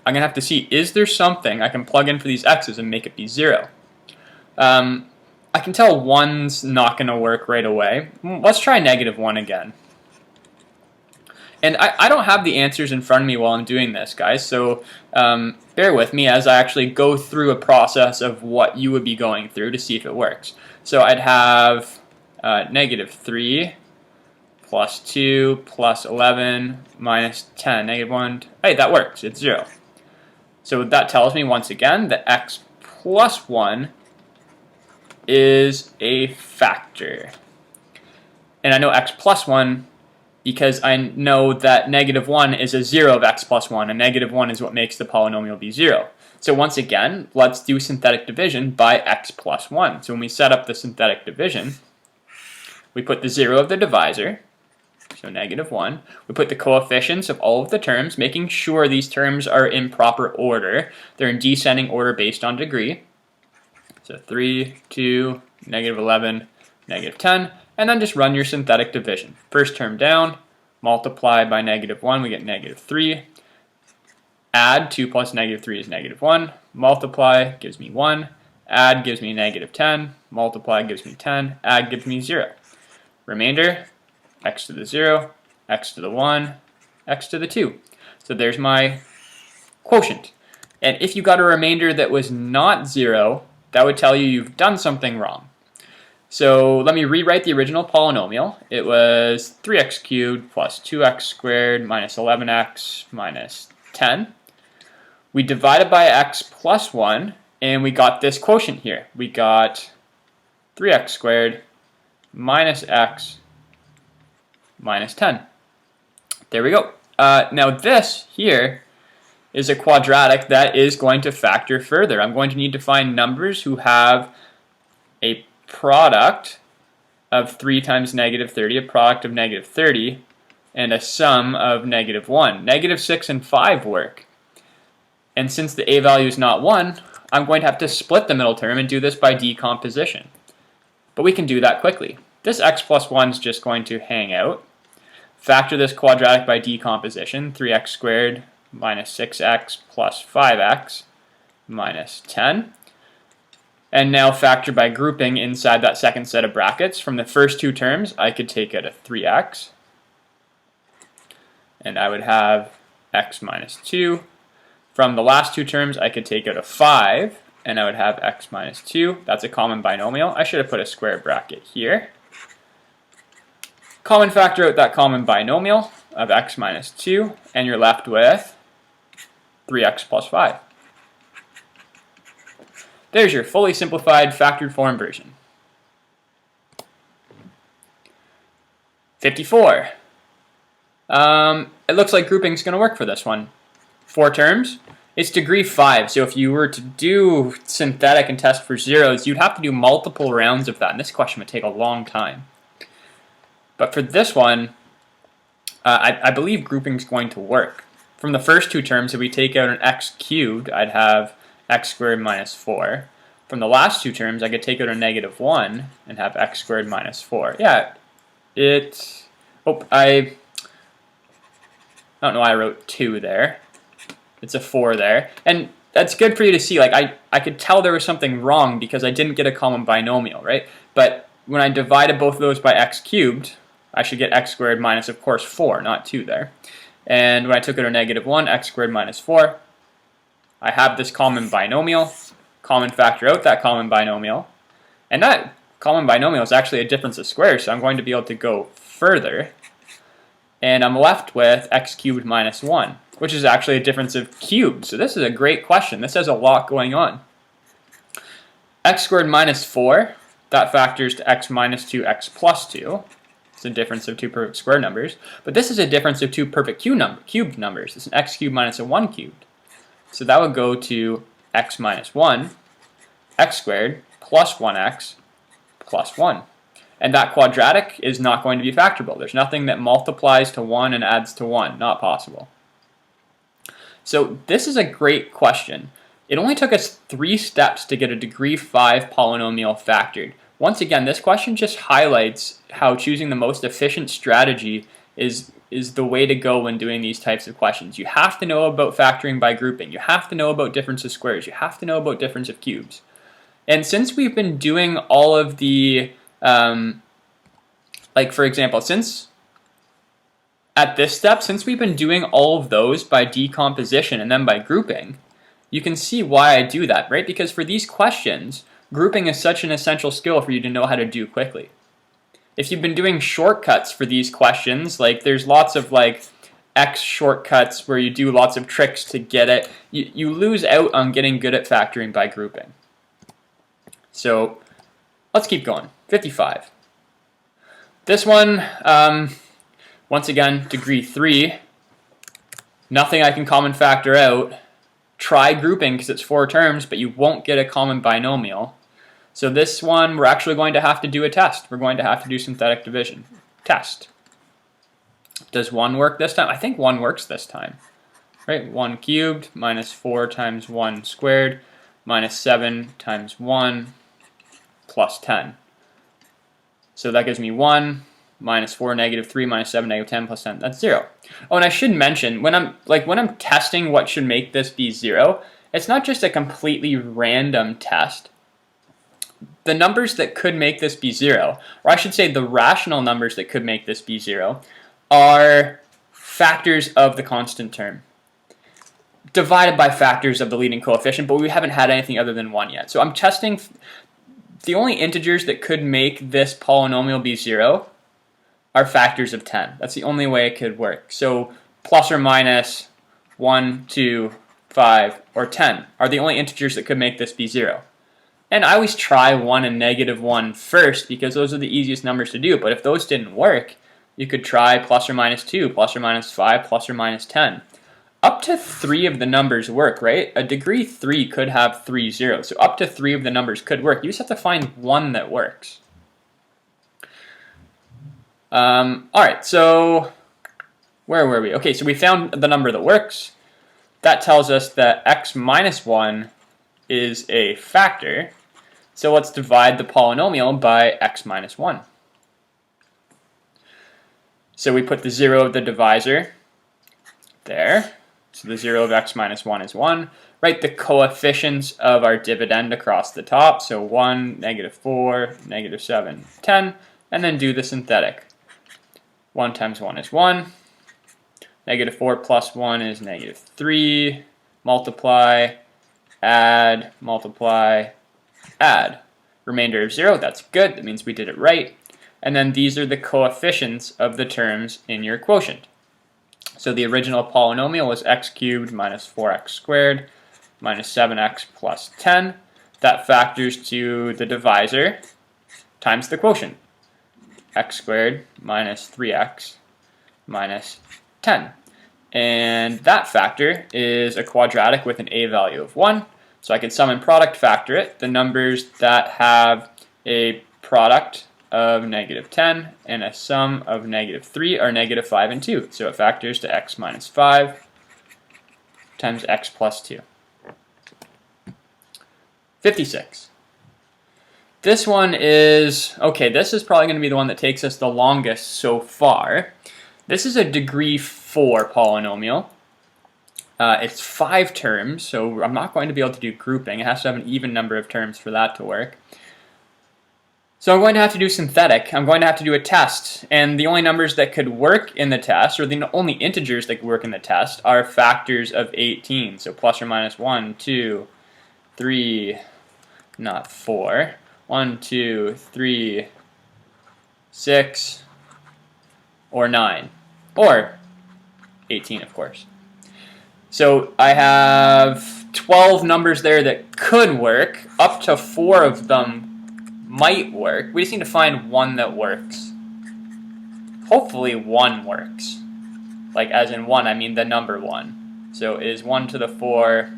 [SPEAKER 1] I'm going to have to see, is there something I can plug in for these x's and make it be 0? I can tell 1's not going to work right away. Let's try -1 again. And I don't have the answers in front of me while I'm doing this, guys, so bear with me as I actually go through a process of what you would be going through to see if it works. So I'd have -3 plus 2 plus 11 minus 10, -1. Hey, that works. It's 0. So that tells me, once again, that x plus 1 is a factor. And I know x plus 1 because I know that -1 is a 0 of x plus 1, and -1 is what makes the polynomial be 0. So once again, let's do synthetic division by x plus 1. So when we set up the synthetic division, we put the 0 of the divisor, so -1. We put the coefficients of all of the terms, making sure these terms are in proper order. They're in descending order based on degree. So 3, 2, -11, -10, and then just run your synthetic division. First term down, multiply by -1, we get -3. Add 2 plus -3 is -1. Multiply gives me 1. Add gives me -10. Multiply gives me 10. Add gives me 0. Remainder, x to the 0, x to the 1, x to the 2. So there's my quotient. And if you got a remainder that was not 0, that would tell you you've done something wrong. So let me rewrite the original polynomial. It was 3x cubed plus 2x squared minus 11x minus 10. We divided by x plus 1, and we got this quotient here. We got 3x squared minus x minus 10. There we go. Now this here is a quadratic that is going to factor further. I'm going to need to find numbers who have a product of 3 times -30, a product of -30, and a sum of -1. -6 and 5 work. And since the a value is not 1, I'm going to have to split the middle term and do this by decomposition. But we can do that quickly. This x plus 1 is just going to hang out. Factor this quadratic by decomposition, 3x squared minus 6x plus 5x minus 10. And now factor by grouping inside that second set of brackets. From the first 2 terms, I could take out a 3x. And I would have x minus 2. From the last 2 terms, I could take out a 5. And I would have x minus 2. That's a common binomial. I should have put a square bracket here. Common factor out that common binomial of x minus 2. And you're left with 3x plus 5. There's your fully simplified factored form version. 54. It looks like grouping is going to work for this one. 4 terms. It's degree 5, so if you were to do synthetic and test for zeros, you'd have to do multiple rounds of that, and this question would take a long time. But for this one, I believe grouping is going to work. From the first 2 terms, if we take out an x cubed, I'd have x squared minus 4. From the last 2 terms, I could take out a -1 and have x squared minus 4. Yeah, I don't know why I wrote 2 there. It's a 4 there. And that's good for you to see. Like I could tell there was something wrong because I didn't get a common binomial, right? But when I divided both of those by x cubed, I should get x squared minus, of course, 4, not 2 there. And when I took it to -1, x squared minus 4, I have this common binomial. Common factor out that common binomial. And that common binomial is actually a difference of squares, so I'm going to be able to go further. And I'm left with x cubed minus 1, which is actually a difference of cubes. So this is a great question. This has a lot going on. X squared minus 4, that factors to x minus 2, x plus 2. It's a difference of two perfect square numbers. But this is a difference of two perfect cubed numbers. It's an x cubed minus a 1 cubed. So that would go to x minus 1, x squared plus 1x plus 1. And that quadratic is not going to be factorable. There's nothing that multiplies to 1 and adds to 1. Not possible. So this is a great question. It only took us 3 steps to get a degree 5 polynomial factored. Once again, this question just highlights how choosing the most efficient strategy is the way to go when doing these types of questions. You have to know about factoring by grouping. You have to know about difference of squares. You have to know about difference of cubes. And since we've been doing all of the, like for example, since at this step, since we've been doing all of those by decomposition and then by grouping, you can see why I do that, right? Because for these questions, grouping is such an essential skill for you to know how to do quickly. If you've been doing shortcuts for these questions, like there's lots of like X shortcuts where you do lots of tricks to get it, you lose out on getting good at factoring by grouping. So let's keep going. 55. This one, once again, degree 3. Nothing I can common factor out. Try grouping because it's 4 terms, but you won't get a common binomial. So this one, we're actually going to have to do a test. We're going to have to do synthetic division. Test. Does 1 work this time? I think 1 works this time. Right? 1 cubed minus 4 times 1 squared minus 7 times 1 plus 10. So that gives me 1 minus 4 negative 3 minus 7 negative 10 plus 10. That's 0. Oh, and I should mention, when I'm testing what should make this be 0, it's not just a completely random test. The numbers that could make this be 0, or I should say the rational numbers that could make this be 0, are factors of the constant term divided by factors of the leading coefficient, but we haven't had anything other than 1 yet. So I'm testing the only integers that could make this polynomial be 0 are factors of 10. That's the only way it could work. So plus or minus 1, 2, 5, or 10 are the only integers that could make this be 0. And I always try 1 and -1 first because those are the easiest numbers to do. But if those didn't work, you could try plus or minus 2, plus or minus 5, plus or minus 10. Up to 3 of the numbers work, right? A degree 3 could have 3 zeros. So up to 3 of the numbers could work. You just have to find one that works. Alright, so where were we? Okay, so we found the number that works. That tells us that x minus 1 is a factor. So let's divide the polynomial by x minus 1. So we put the 0 of the divisor there. So the 0 of x minus 1 is 1. Write the coefficients of our dividend across the top. So 1, -4, -7, 10. And then do the synthetic. 1 times 1 is 1. -4 plus 1 is -3. Multiply, add, multiply, add. Remainder of 0, that's good. That means we did it right. And then these are the coefficients of the terms in your quotient. So the original polynomial was x cubed minus 4x squared minus 7x plus 10. That factors to the divisor times the quotient. X squared minus 3x minus 10. And that factor is a quadratic with an a value of 1. So I could sum and product factor it. The numbers that have a product of -10 and a sum of -3 are -5 and 2. So it factors to x minus 5 times x plus 2. 56. This one is, okay, this is probably going to be the one that takes us the longest so far. This is a degree 4 polynomial. It's 5 terms, so I'm not going to be able to do grouping. It has to have an even number of terms for that to work. So I'm going to have to do synthetic. I'm going to have to do a test. And the only numbers that could work in the test, or the only integers that could work in the test, are factors of 18. So plus or minus 1, 2, 3, not 4. 1, 2, 3, 6, or 9. Or 18, of course. So I have 12 numbers there that could work. Up to 4 of them might work. We just need to find one that works. Hopefully 1 works. Like as in 1, I mean the number 1. So is 1 to the 4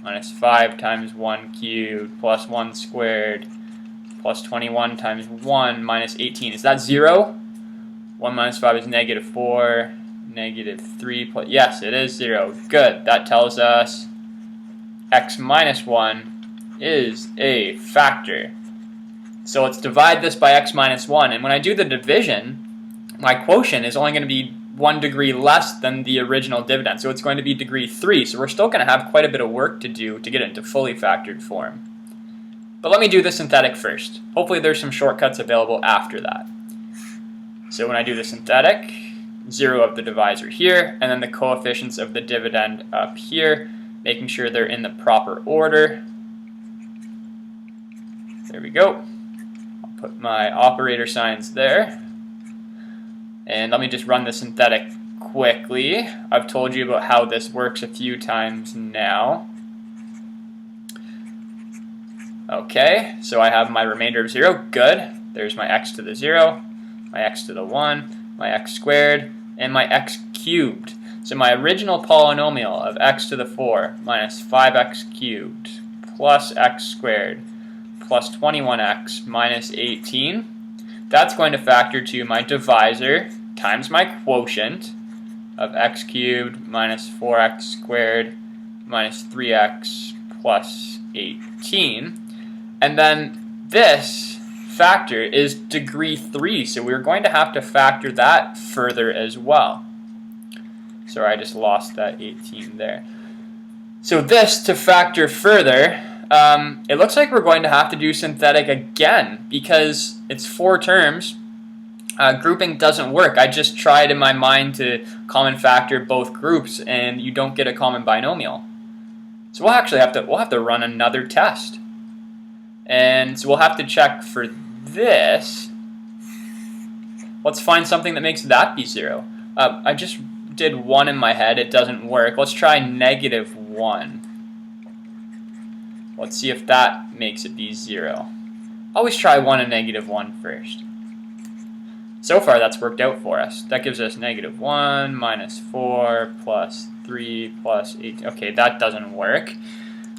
[SPEAKER 1] minus 5 times 1 cubed plus 1 squared plus 21 times 1 minus 18. Is that 0? 1 minus 5 is negative 4. Negative 3 plus, yes, it is 0. Good. That tells us x minus 1 is a factor. So let's divide this by x minus 1. And when I do the division, my quotient is only going to be 1 degree less than the original dividend. So it's going to be degree 3. So we're still going to have quite a bit of work to do to get it into fully factored form. But let me do the synthetic first. Hopefully there's some shortcuts available after that. So when I do the synthetic, 0 of the divisor here, and then the coefficients of the dividend up here, making sure they're in the proper order. There we go. I'll put my operator signs there. And let me just run the synthetic quickly. I've told you about how this works a few times now. Okay, so I have my remainder of 0. Good. There's my x to the 0, my x to the 1, my x squared, and my x cubed. So my original polynomial of x to the 4 minus 5x cubed plus x squared plus 21x minus 18, that's going to factor to my divisor times my quotient of x cubed minus 4x squared minus 3x plus 18. And then this factor is degree 3, so we're going to have to factor that further as well. Sorry, I just lost that 18 there. So this, to factor further, it looks like we're going to have to do synthetic again because it's 4 terms. Grouping doesn't work. I just tried in my mind to common factor both groups, and you don't get a common binomial. So we'll actually have to run another test. And so we'll have to check for this. Let's find something that makes that be 0. I just did 1 in my head. It doesn't work. Let's try negative 1. Let's see if that makes it be 0. Always try 1 and negative 1 first. So far that's worked out for us. That gives us negative 1 minus 4 plus 3 plus 8. Okay, that doesn't work.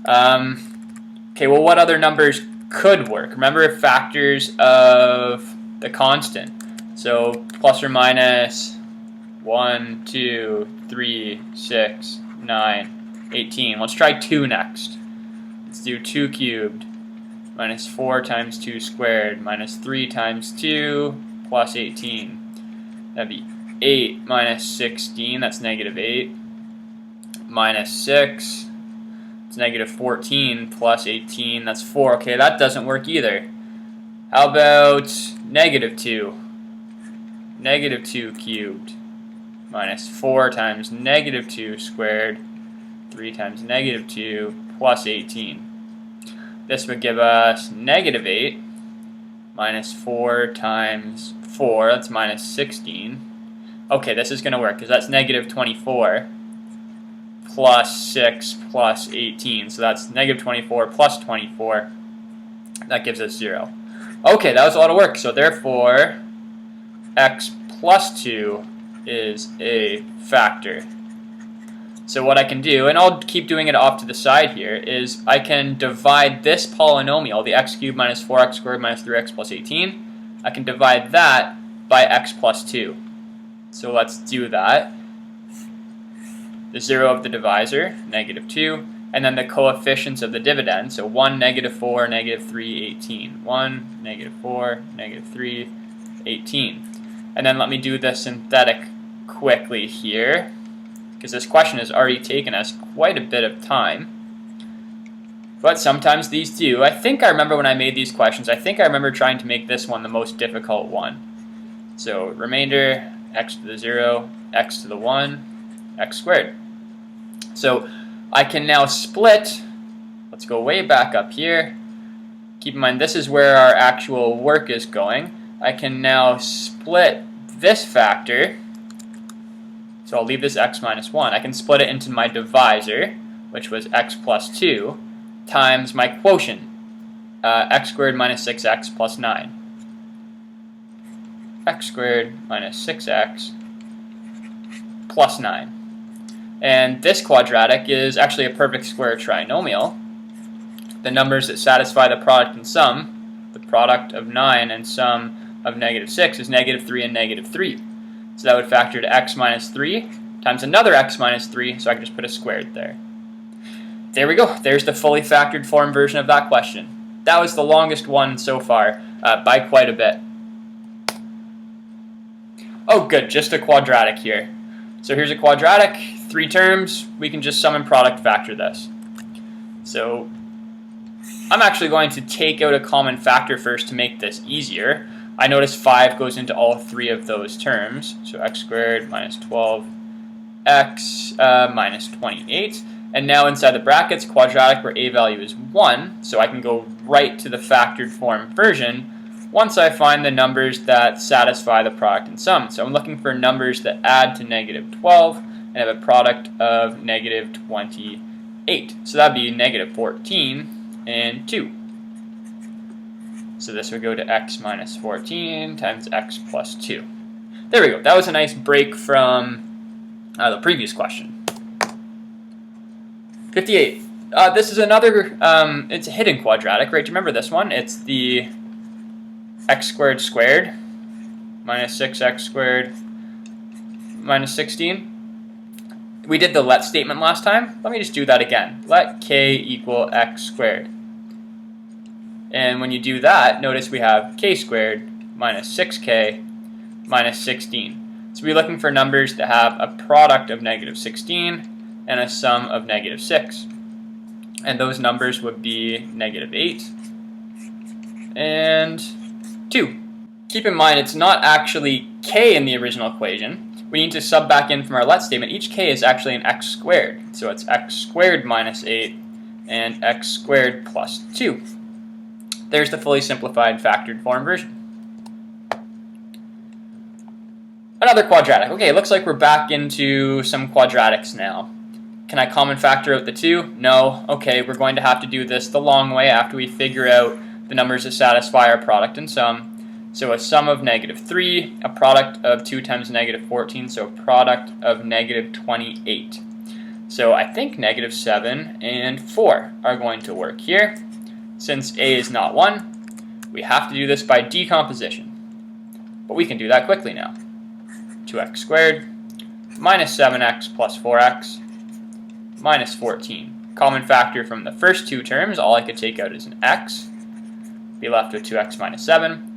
[SPEAKER 1] Okay, well, what other numbers could work? Remember factors of the constant. So plus or minus 1, 2, 3, 6, 9, 18. Let's try 2 next. Let's do 2 cubed minus 4 times 2 squared minus 3 times 2 plus 18. That'd be 8 minus 16. That's negative 8. Minus 6. It's negative 14 plus 18. That's 4. Okay, that doesn't work either. How about negative 2? Negative 2 cubed minus 4 times negative 2 squared, 3 times negative 2 plus 18. This would give us negative 8 minus 4 times 4. That's minus 16. Okay, this is going to work because that's negative 24 plus 6 plus 18. So that's negative 24 plus 24. That gives us 0. Okay, that was a lot of work. So therefore, x plus 2 is a factor. So what I can do, and I'll keep doing it off to the side here, is I can divide this polynomial, the x cubed minus 4x squared minus 3x plus 18, I can divide that by x plus 2. So let's do that. The 0 of the divisor, negative 2, and then the coefficients of the dividend, so 1, negative 4, negative 3, 18. 1, negative 4, negative 3, 18. And then let me do the synthetic quickly here, because this question has already taken us quite a bit of time. but sometimes these do. I think I remember when I made these questions, I think I remember trying to make this one the most difficult one. So remainder, x to the 0, x to the 1, x squared. So I can now split, let's go way back up here. Keep in mind this is where our actual work is going. I can now split this factor, so I'll leave this x minus 1. I can split it into my divisor, which was x plus 2, times my quotient, x squared minus 6x plus 9. X squared minus 6x plus 9. And this quadratic is actually a perfect square trinomial. The numbers that satisfy the product and sum, the product of 9 and sum of negative 6 is negative 3 and negative 3. So that would factor to x minus 3 times another x minus 3, so I can just put a squared there. There we go. There's the fully factored form version of that question. That was the longest one so far, by quite a bit. Oh good, just a quadratic here. So here's a quadratic, 3 terms, we can just sum and product factor this. So I'm actually going to take out a common factor first to make this easier. I notice 5 goes into all 3 of those terms, so x squared minus 12x minus 28. And now inside the brackets, quadratic where a value is 1, so I can go right to the factored form version once I find the numbers that satisfy the product and sum. So I'm looking for numbers that add to negative 12 and have a product of negative 28. So that would be negative 14 and 2. So this would go to x minus 14 times x plus 2. There we go. That was a nice break from the previous question. 58. This is another, it's a hidden quadratic, right? Do you remember this one? It's the x squared squared minus 6x squared minus 16. We did the let statement last time. Let me just do that again. Let k equal x squared. And when you do that, notice we have k squared minus 6k minus 16. So we're looking for numbers that have a product of negative 16 and a sum of negative 6. And those numbers would be negative 8 and 2. Keep in mind it's not actually k in the original equation. We need to sub back in from our let statement. Each k is actually an x squared. So it's x squared minus 8 and x squared plus 2. There's the fully simplified factored form version. Another quadratic. Okay, it looks like we're back into some quadratics now. Can I common factor out the 2? No. Okay, we're going to have to do this the long way after we figure out the numbers that satisfy our product and sum. So a sum of negative 3, a product of 2 times negative 14, so a product of negative 28. So I think negative 7 and 4 are going to work here. Since a is not 1, we have to do this by decomposition. But we can do that quickly now. 2x squared minus 7x plus 4x minus 14. Common factor from the first 2 terms, all I could take out is an x. Be left with 2x minus 7.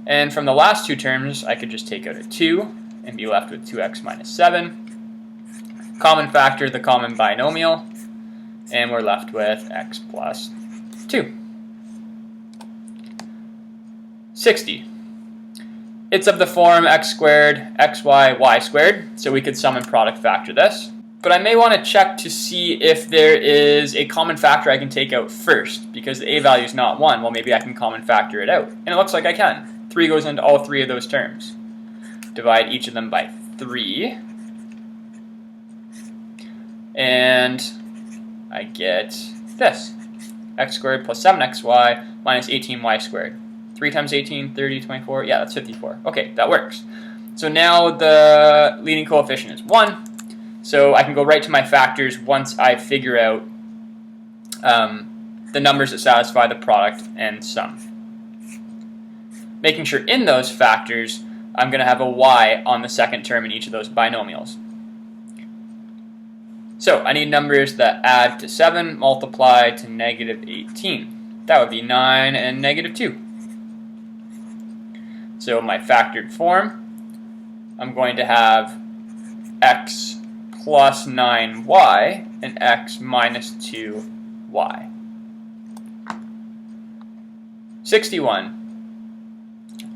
[SPEAKER 1] And from the last 2 terms, I could just take out a 2 and be left with 2x minus 7. Common factor, the common binomial, and we're left with x plus 2. 60. It's of the form x squared, xy, y squared, so we could sum and product factor this. But I may want to check to see if there is a common factor I can take out first, because the a value is not 1. Well, maybe I can common factor it out. And it looks like I can. 3 goes into all 3 of those terms. Divide each of them by 3. And I get this. X squared plus 7xy minus 18y squared. 3 times 18, 30, 24. Yeah, that's 54. Okay, that works. So now the leading coefficient is 1. So I can go right to my factors once I figure out the numbers that satisfy the product and sum. Making sure in those factors, I'm going to have a y on the second term in each of those binomials. So I need numbers that add to 7 multiply to negative 18. That would be 9 and negative 2. So my factored form, I'm going to have x plus 9y and x minus 2y. 61.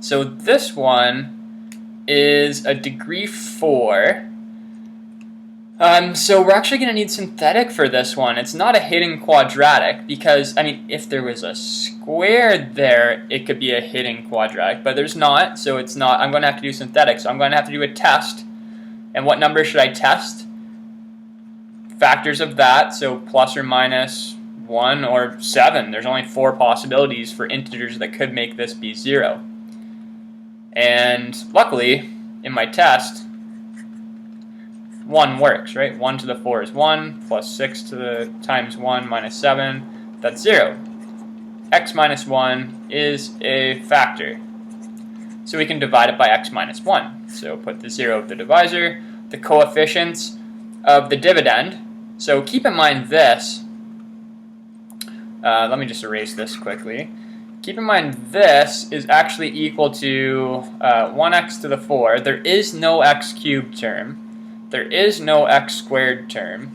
[SPEAKER 1] So this one is a degree 4. So we're actually going to need synthetic for this one. It's not a hidden quadratic because, I mean, if there was a square there, it could be a hidden quadratic, but there's not, so it's not. I'm going to have to do synthetic, so I'm going to have to do a test. And what number should I test? Factors of that, so plus or minus 1 or 7. There's only 4 possibilities for integers that could make this be 0. And luckily, in my test, 1 works, right? 1 to the 4 is 1, plus 6 to the times 1 minus 7, that's 0. X minus 1 is a factor. So we can divide it by x minus 1. So put the 0 of the divisor, the coefficients of the dividend. So keep in mind this. Let me just erase this quickly. Keep in mind this is actually equal to 1x to the 4. There is no x cubed term. There is no x squared term,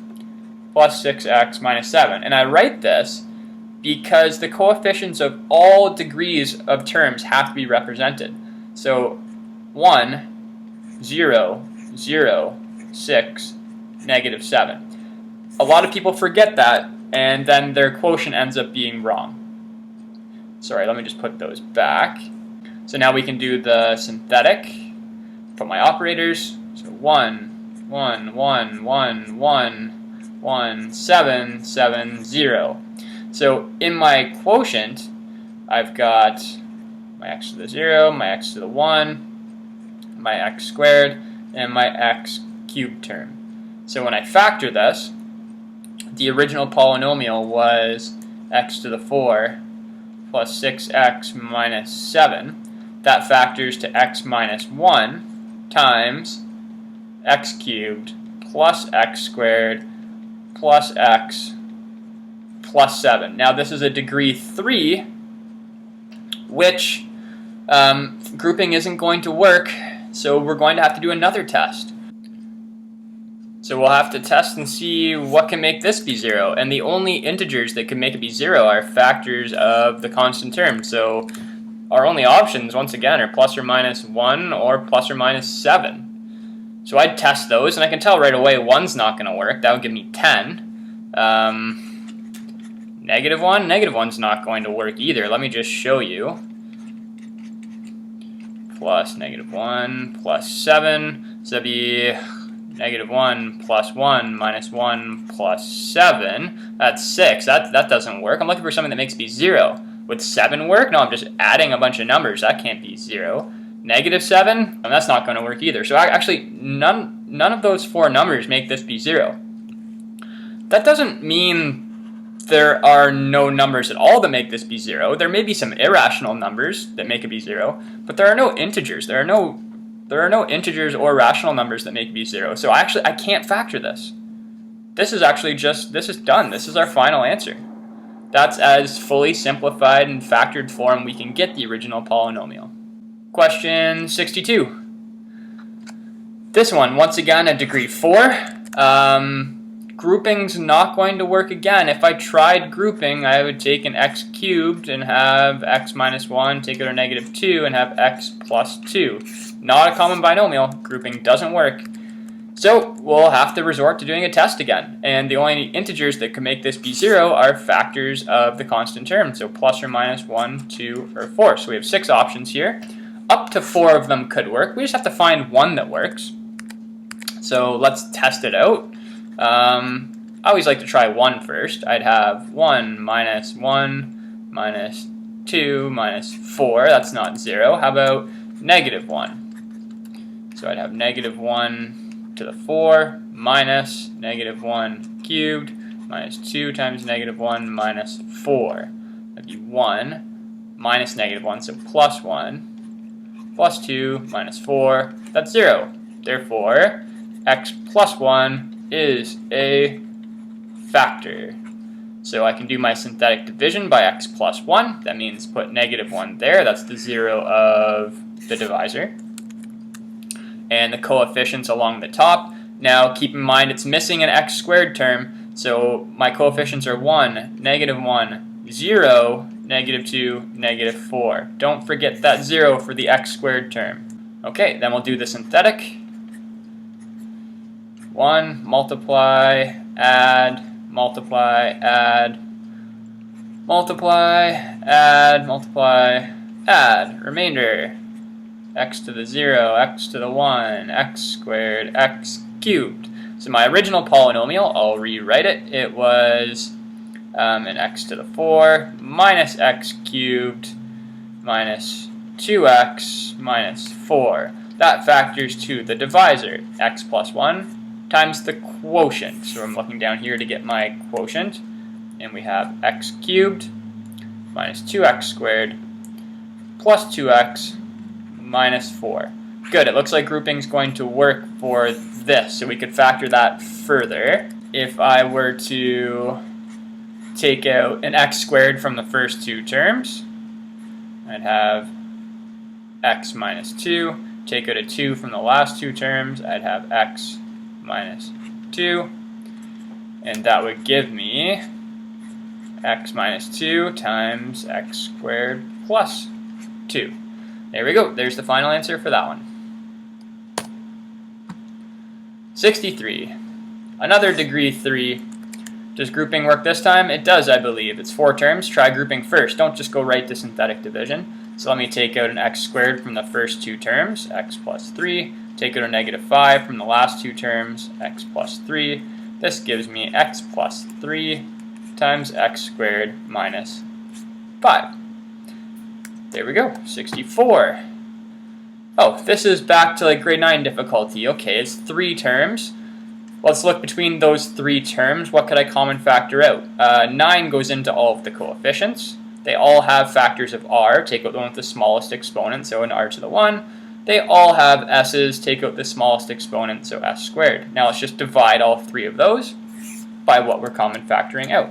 [SPEAKER 1] plus 6x minus 7. And I write this because the coefficients of all degrees of terms have to be represented. So 1, 0, 0, 6, negative 7. A lot of people forget that, and then their quotient ends up being wrong. Sorry, let me just put those back. So now we can do the synthetic. Put my operators. So 1, 1, 1, 1, 1, 1, 7, 7, 0. So in my quotient, I've got my x to the 0, my x to the 1, my x squared, and my x cubed term. So when I factor this, the original polynomial was x to the 4 plus 6x minus 7. That factors to x minus 1 times x cubed plus x squared plus x plus 7. Now this is a degree 3, which grouping isn't going to work, so we're going to have to do another test. So we'll have to test and see what can make this be 0, and the only integers that can make it be 0 are factors of the constant term. So our only options, once again, are plus or minus 1 or plus or minus 7. So I'd test those, and I can tell right away 1's not going to work. That would give me 10. Negative 1? Negative 1's not going to work either. Let me just show you. Plus negative 1 plus 7. So that'd be negative 1 plus 1 minus 1 plus 7. That's 6. That doesn't work. I'm looking for something that makes it be 0. Would 7 work? No, I'm just adding a bunch of numbers. That can't be 0. Negative 7? And that's not going to work either. So actually, none of those 4 numbers make this be 0. That doesn't mean there are no numbers at all that make this be 0. There may be some irrational numbers that make it be 0, but there are no integers. There are no integers or rational numbers that make it be 0. So I can't factor this. This is done. This is our final answer. That's as fully simplified and factored form we can get the original polynomial. Question 62. This one, once again, a degree 4. Grouping's not going to work again. If I tried grouping, I would take an x cubed and have x minus 1, take it to negative 2, and have x plus 2. Not a common binomial. Grouping doesn't work. So we'll have to resort to doing a test again. And the only integers that can make this be 0 are factors of the constant term. So plus or minus 1, 2, or 4. So we have 6 options here. Up to 4 of them could work. We just have to find one that works. So let's test it out. I always like to try 1 first. I'd have 1 minus 1 minus 2 minus 4. That's not 0. How about negative 1? So I'd have negative 1 to the 4 minus negative 1 cubed minus 2 times negative 1 minus 4. That'd be 1 minus negative 1, so plus 1. Plus 2 minus 4, that's 0. Therefore, x plus 1 is a factor. So I can do my synthetic division by x plus 1. That means put negative 1 there. That's the 0 of the divisor. And the coefficients along the top. Now keep in mind it's missing an x squared term. So my coefficients are 1, negative 1, 0, negative 2, negative 4. Don't forget that 0 for the x squared term. Okay, then we'll do the synthetic. 1, multiply, add, multiply, add, multiply, add, multiply, add. Remainder, x to the 0, x to the 1, x squared, x cubed. So my original polynomial, I'll rewrite it. It was an x to the 4 minus x cubed minus 2x minus 4. That factors to the divisor, x plus 1 times the quotient. So I'm looking down here to get my quotient, and we have x cubed minus 2x squared plus 2x minus 4. Good, it looks like grouping is going to work for this, so we could factor that further. If I were to take out an x squared from the first two terms, I'd have x minus 2. Take out a 2 from the last two terms, I'd have x minus 2. And that would give me x minus 2 times x squared plus 2. There we go. There's the final answer for that one. 63. Another degree 3. Does grouping work this time? It does, I believe. It's 4 terms. Try grouping first. Don't just go right to synthetic division. So let me take out an x squared from the first two terms, x plus 3. Take out a negative 5 from the last two terms, x plus 3. This gives me x plus 3 times x squared minus 5. There we go, 64. Oh, this is back to like grade 9 difficulty. Okay, it's 3 terms. Let's look between those 3 terms. What could I common factor out? 9 goes into all of the coefficients. They all have factors of r. Take out the one with the smallest exponent, so an r to the 1. They all have s's. Take out the smallest exponent, so s squared. Now let's just divide all 3 of those by what we're common factoring out.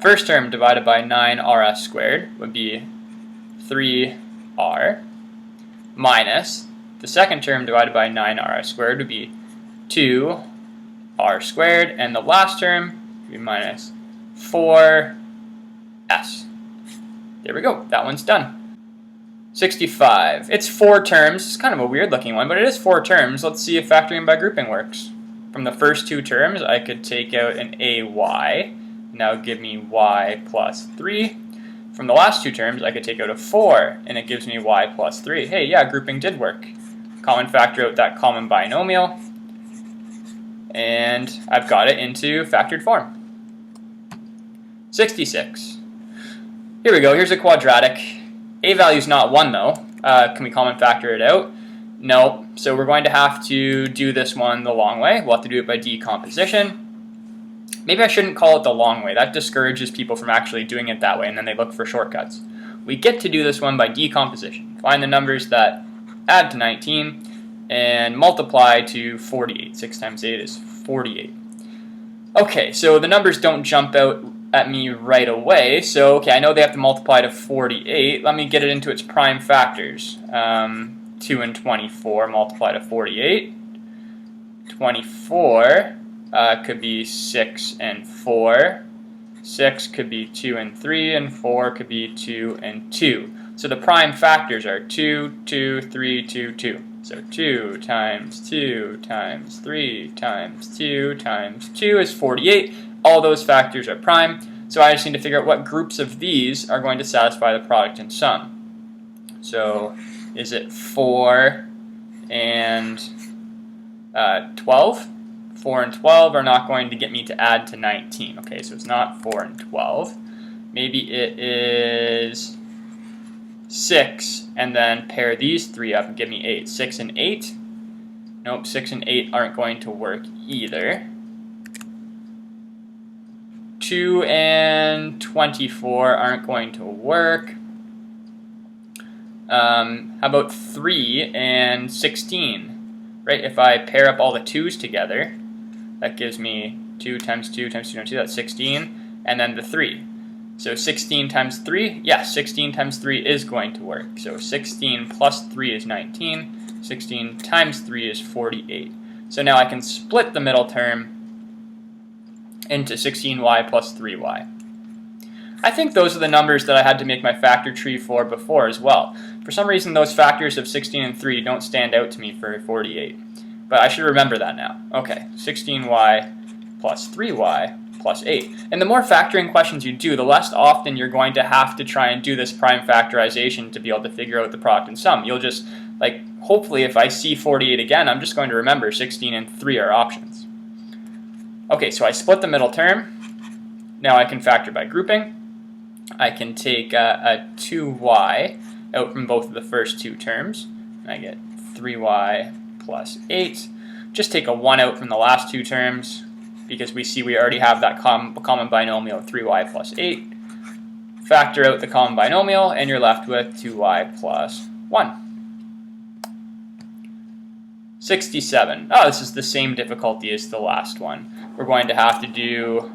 [SPEAKER 1] First term divided by 9rs squared would be 3r minus the second term divided by 9rs squared would be 2r squared, and the last term would be minus 4s. There we go, that one's done. 65. It's 4 terms. It's kind of a weird looking one, but it is 4 terms. Let's see if factoring by grouping works. From the first 2 terms, I could take out an ay. Now give me y plus 3. From the last 2 terms, I could take out a 4, and it gives me y plus 3. Hey, yeah, grouping did work. Common factor out that common binomial, and I've got it into factored form. 66. Here we go, here's a quadratic. A value is not 1 though. Can we common factor it out? No, so we're going to have to do this one the long way. We'll have to do it by decomposition. Maybe I shouldn't call it the long way. That discourages people from actually doing it that way, and then they look for shortcuts. We get to do this one by decomposition. Find the numbers that add to 19 and multiply to 48. 6 times 8 is 48. Okay, so the numbers don't jump out at me right away. So, okay, I know they have to multiply to 48. Let me get it into its prime factors. 2 and 24 multiply to 48. 24 could be 6 and 4. 6 could be 2 and 3, and 4 could be 2 and 2. So the prime factors are 2, 2, 3, 2, 2. So 2 times 2 times 3 times 2 times 2 is 48. All those factors are prime. So I just need to figure out what groups of these are going to satisfy the product and sum. So is it 4 and 12? 4 and 12 are not going to get me to add to 19. Okay, so it's not 4 and 12. Maybe it is 6, and then pair these 3 up and give me 8. 6 and 8? Nope, 6 and 8 aren't going to work either. 2 and 24 aren't going to work. How about 3 and 16? Right, if I pair up all the 2's together, that gives me 2 times 2 times 2 times 2, that's 16, and then the 3. So 16 times 3, yes, 16 times 3 is going to work. So 16 plus 3 is 19, 16 times 3 is 48. So now I can split the middle term into 16y plus 3y. I think those are the numbers that I had to make my factor tree for before as well. For some reason, those factors of 16 and 3 don't stand out to me for 48. But I should remember that now. Okay, 16y plus 3y plus 8. And the more factoring questions you do, the less often you're going to have to try and do this prime factorization to be able to figure out the product and sum. You'll just, hopefully if I see 48 again, I'm just going to remember 16 and 3 are options. Okay, so I split the middle term. Now I can factor by grouping. I can take a 2y out from both of the first two terms. I get 3y plus 8. Just take a 1 out from the last two terms because we see we already have that common binomial of 3y plus 8. Factor out the common binomial and you're left with 2y plus 1. 67. Oh, this is the same difficulty as the last one. We're going to have to do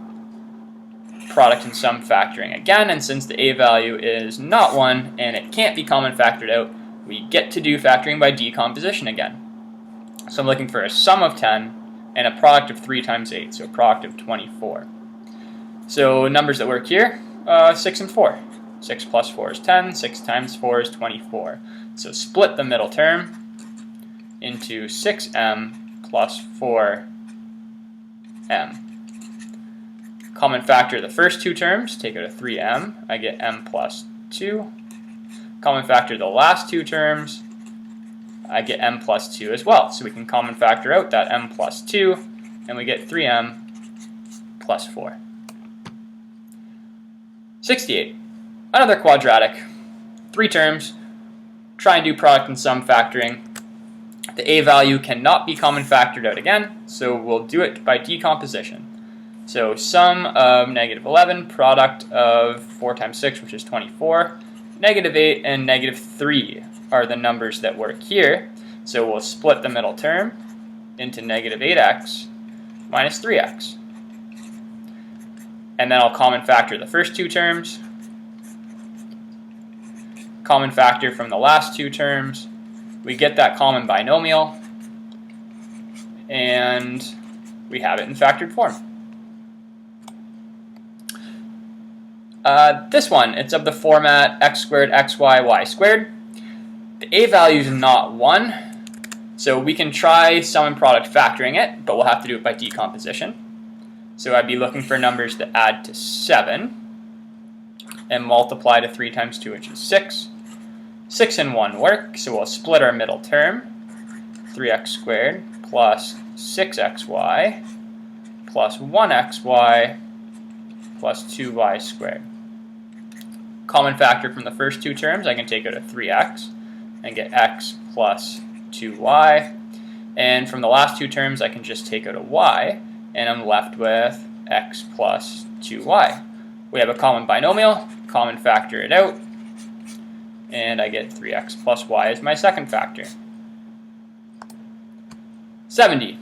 [SPEAKER 1] product and sum factoring again, and since the a value is not 1 and it can't be common factored out, we get to do factoring by decomposition again. So I'm looking for a sum of 10 and a product of 3 times 8, so a product of 24. So numbers that work here, 6 and 4. 6 plus 4 is 10, 6 times 4 is 24. So split the middle term into 6m plus 4m. Common factor of the first two terms, take out a 3m, I get m plus 2. Common factor of the last two terms, I get m plus 2 as well. So we can common factor out that m plus 2, and we get 3m plus 4. 68. Another quadratic. 3 terms. Try and do product and sum factoring. The a value cannot be common factored out again, so we'll do it by decomposition. So sum of negative 11, product of 4 times 6, which is 24. Negative 8 and negative 3 are the numbers that work here. So we'll split the middle term into negative 8x minus 3x. And then I'll common factor the first two terms. Common factor from the last two terms. We get that common binomial. And we have it in factored form. This one, it's of the format x squared, xy, y squared. The a value is not 1, so we can try sum and product factoring it, but we'll have to do it by decomposition. So I'd be looking for numbers that add to 7 and multiply to 3 times 2, which is 6. 6 and 1 work, so we'll split our middle term, 3x squared plus 6xy plus 1xy plus 2y squared. Common factor from the first two terms, I can take out a 3x and get x plus 2y. And from the last two terms, I can just take out a y, and I'm left with x plus 2y. We have a common binomial, common factor it out, and I get 3x plus y as my second factor. 70.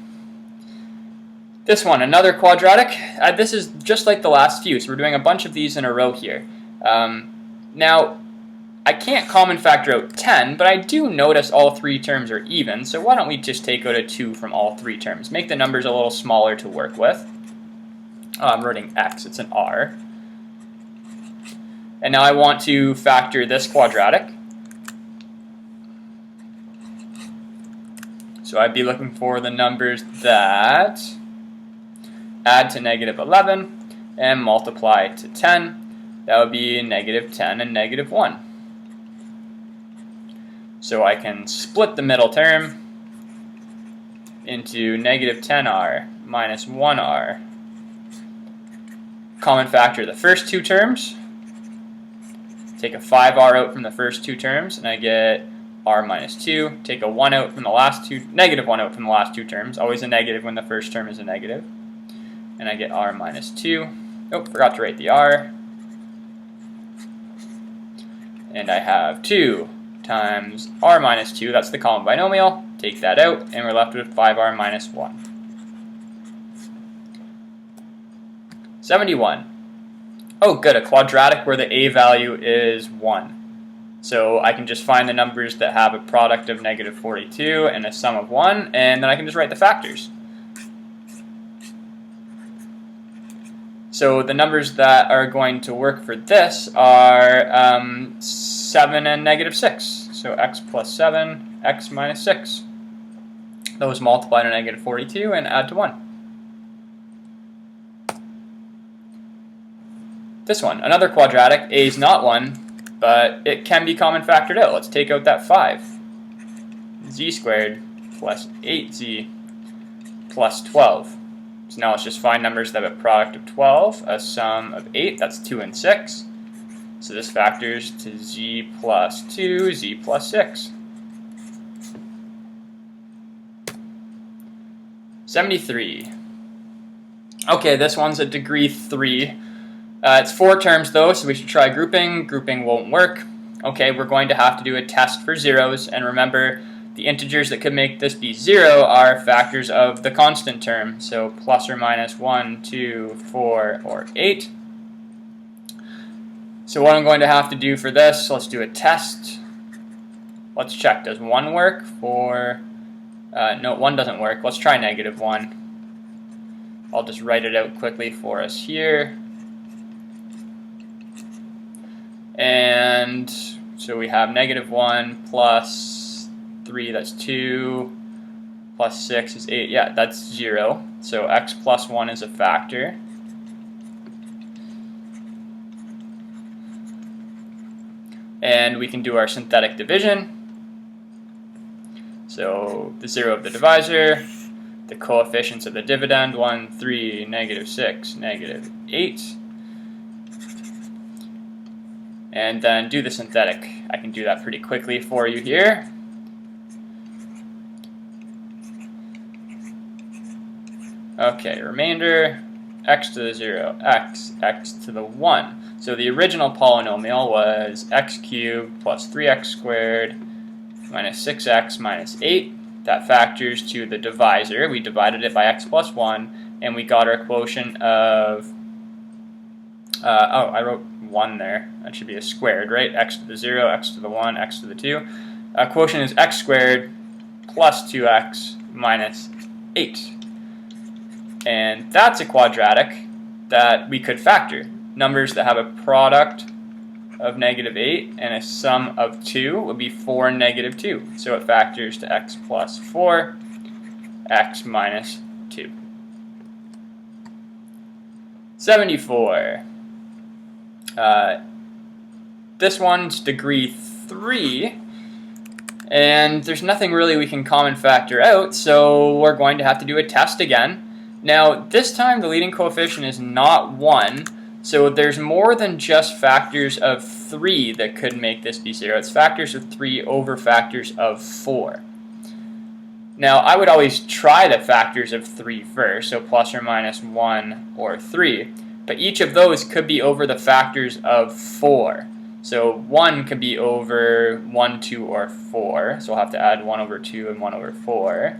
[SPEAKER 1] This one, another quadratic. This is just like the last few, so we're doing a bunch of these in a row here. Now, I can't common factor out 10, but I do notice all 3 terms are even, so why don't we just take out a 2 from all 3 terms? Make the numbers a little smaller to work with. I'm writing x, it's an r. And now I want to factor this quadratic. So I'd be looking for the numbers that add to negative 11 and multiply to 10. That would be negative 10 and negative 1. So I can split the middle term into negative 10r minus 1r. Common factor the first two terms. Take a 5r out from the first two terms, and I get r minus 2. Take a 1 out from the last two, negative 1 out from the last two terms. Always a negative when the first term is a negative. And I get r minus 2. Oh, forgot to write the r. And I have 2 times r minus 2, that's the common binomial. Take that out, and we're left with 5r minus 1. 71. Oh, good, a quadratic where the a value is 1. So I can just find the numbers that have a product of negative 42 and a sum of 1, and then I can just write the factors. So the numbers that are going to work for this are 7 and negative 6. So x plus 7, x minus 6. Those multiply to negative 42 and add to 1. This one, another quadratic. A is not 1, but it can be common factored out. Let's take out that 5. Z squared plus 8z plus 12. So now let's just find numbers that have a product of 12, a sum of 8, that's 2 and 6. So this factors to z plus 2, z plus 6. 73. Okay, this one's a degree 3. It's 4 terms though, so we should try grouping. Grouping won't work. Okay, we're going to have to do a test for zeros, and remember, the integers that could make this be 0 are factors of the constant term, so plus or minus 1, 2, 4, or 8. So what I'm going to have to do for this, let's do a test. Let's check, does 1 work for... no, 1 doesn't work. Let's try negative 1. I'll just write it out quickly for us here. And so we have negative 1 plus 3, that's 2, plus 6 is 8. Yeah, that's 0. So x plus 1 is a factor. And we can do our synthetic division. So the 0 of the divisor, the coefficients of the dividend, 1, 3, negative 6, negative 8. And then do the synthetic. I can do that pretty quickly for you here. Okay, remainder, x to the 0, x to the 1. So the original polynomial was x cubed plus 3x squared minus 6x minus 8. That factors to the divisor. We divided it by x plus 1, and we got our quotient of... oh, I wrote 1 there. That should be a squared, right? X to the 0, x to the 1, x to the 2. Quotient is x squared plus 2x minus 8. And that's a quadratic that we could factor. Numbers that have a product of negative 8 and a sum of 2 would be 4 and negative 2. So it factors to x plus 4, x minus 2. 74. This one's degree 3, and there's nothing really we can common factor out, so we're going to have to do a test again. Now, this time the leading coefficient is not 1, so there's more than just factors of 3 that could make this be 0. It's factors of 3 over factors of 4. Now, I would always try the factors of 3 first, so plus or minus 1 or 3. But each of those could be over the factors of 4. So 1 could be over 1, 2, or 4. So we'll have to add 1 over 2 and 1 over 4.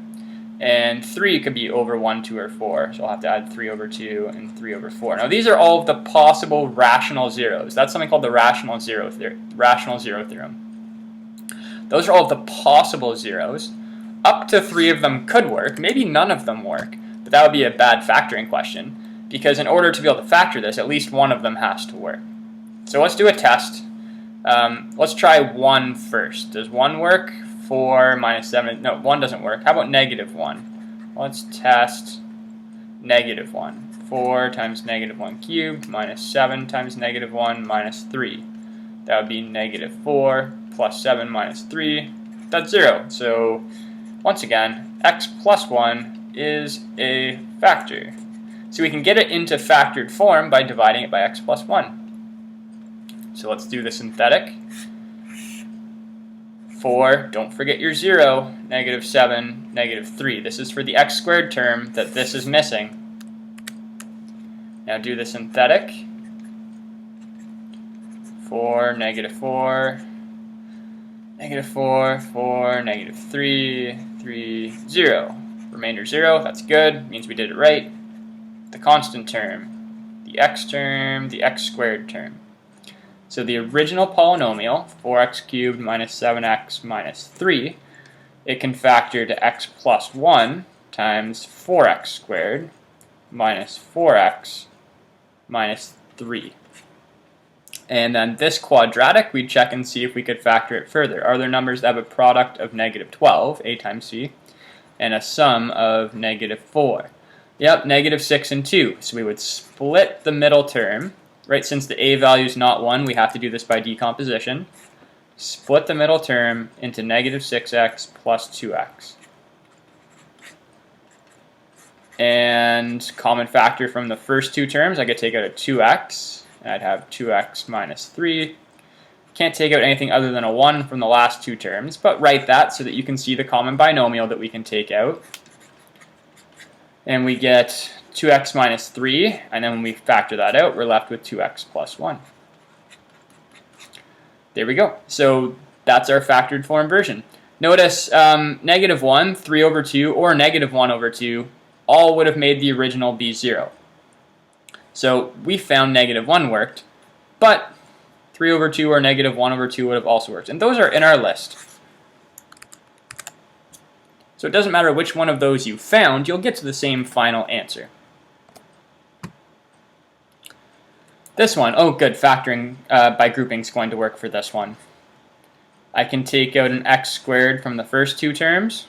[SPEAKER 1] And 3 could be over 1, 2, or 4. So we'll have to add 3 over 2 and 3 over 4. Now these are all of the possible rational zeros. That's something called the rational zero theorem. Those are all of the possible zeros. Up to 3 of them could work. Maybe none of them work. But that would be a bad factoring question. Because in order to be able to factor this, at least one of them has to work. So let's do a test. Let's try 1 first. Does 1 work? 4 minus 7. No, 1 doesn't work. How about negative 1? Let's test negative 1. 4 times negative 1 cubed minus 7 times negative 1 minus 3. That would be negative 4 plus 7 minus 3. That's 0. So once again, x plus 1 is a factor. So we can get it into factored form by dividing it by x plus 1. So let's do the synthetic. 4, don't forget your 0, negative 7, negative 3. This is for the x squared term that this is missing. Now do the synthetic. 4, negative 4, negative 4, 4, negative 3, 3, 0. Remainder 0, that's good, means we did it right. The constant term, the x squared term. So the original polynomial, 4x cubed minus 7x minus 3, it can factor to x plus 1 times 4x squared minus 4x minus 3. And then this quadratic, we'd check and see if we could factor it further. Are there numbers that have a product of negative 12, a times c, and a sum of negative 4? Yep, negative 6 and 2. So we would split the middle term, right? Since the a value is not 1, we have to do this by decomposition. Split the middle term into negative 6x plus 2x. And common factor from the first two terms, I could take out a 2x. And I'd have 2x minus 3. Can't take out anything other than a 1 from the last two terms, but write that so that you can see the common binomial that we can take out. And we get 2x minus 3, and then when we factor that out, we're left with 2x plus 1. There we go. So that's our factored form version. Notice negative 1, 3 over 2, or negative 1 over 2, all would have made the original be 0. So we found negative 1 worked, but 3 over 2 or negative 1 over 2 would have also worked. And those are in our list. So it doesn't matter which one of those you found, you'll get to the same final answer. This one, oh good, factoring by grouping is going to work for this one. I can take out an x squared from the first two terms,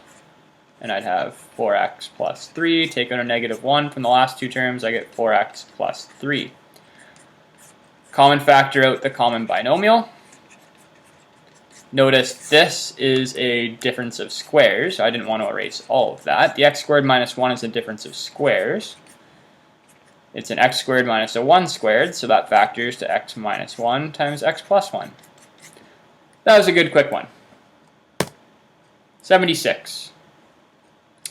[SPEAKER 1] and I'd have 4x plus 3. Take out a negative 1 from the last two terms, I get 4x plus 3. Common factor out the common binomial. Notice this is a difference of squares. I didn't want to erase all of that. The x squared minus 1 is a difference of squares. It's an x squared minus a 1 squared, so that factors to x minus 1 times x plus 1. That was a good quick one. 76.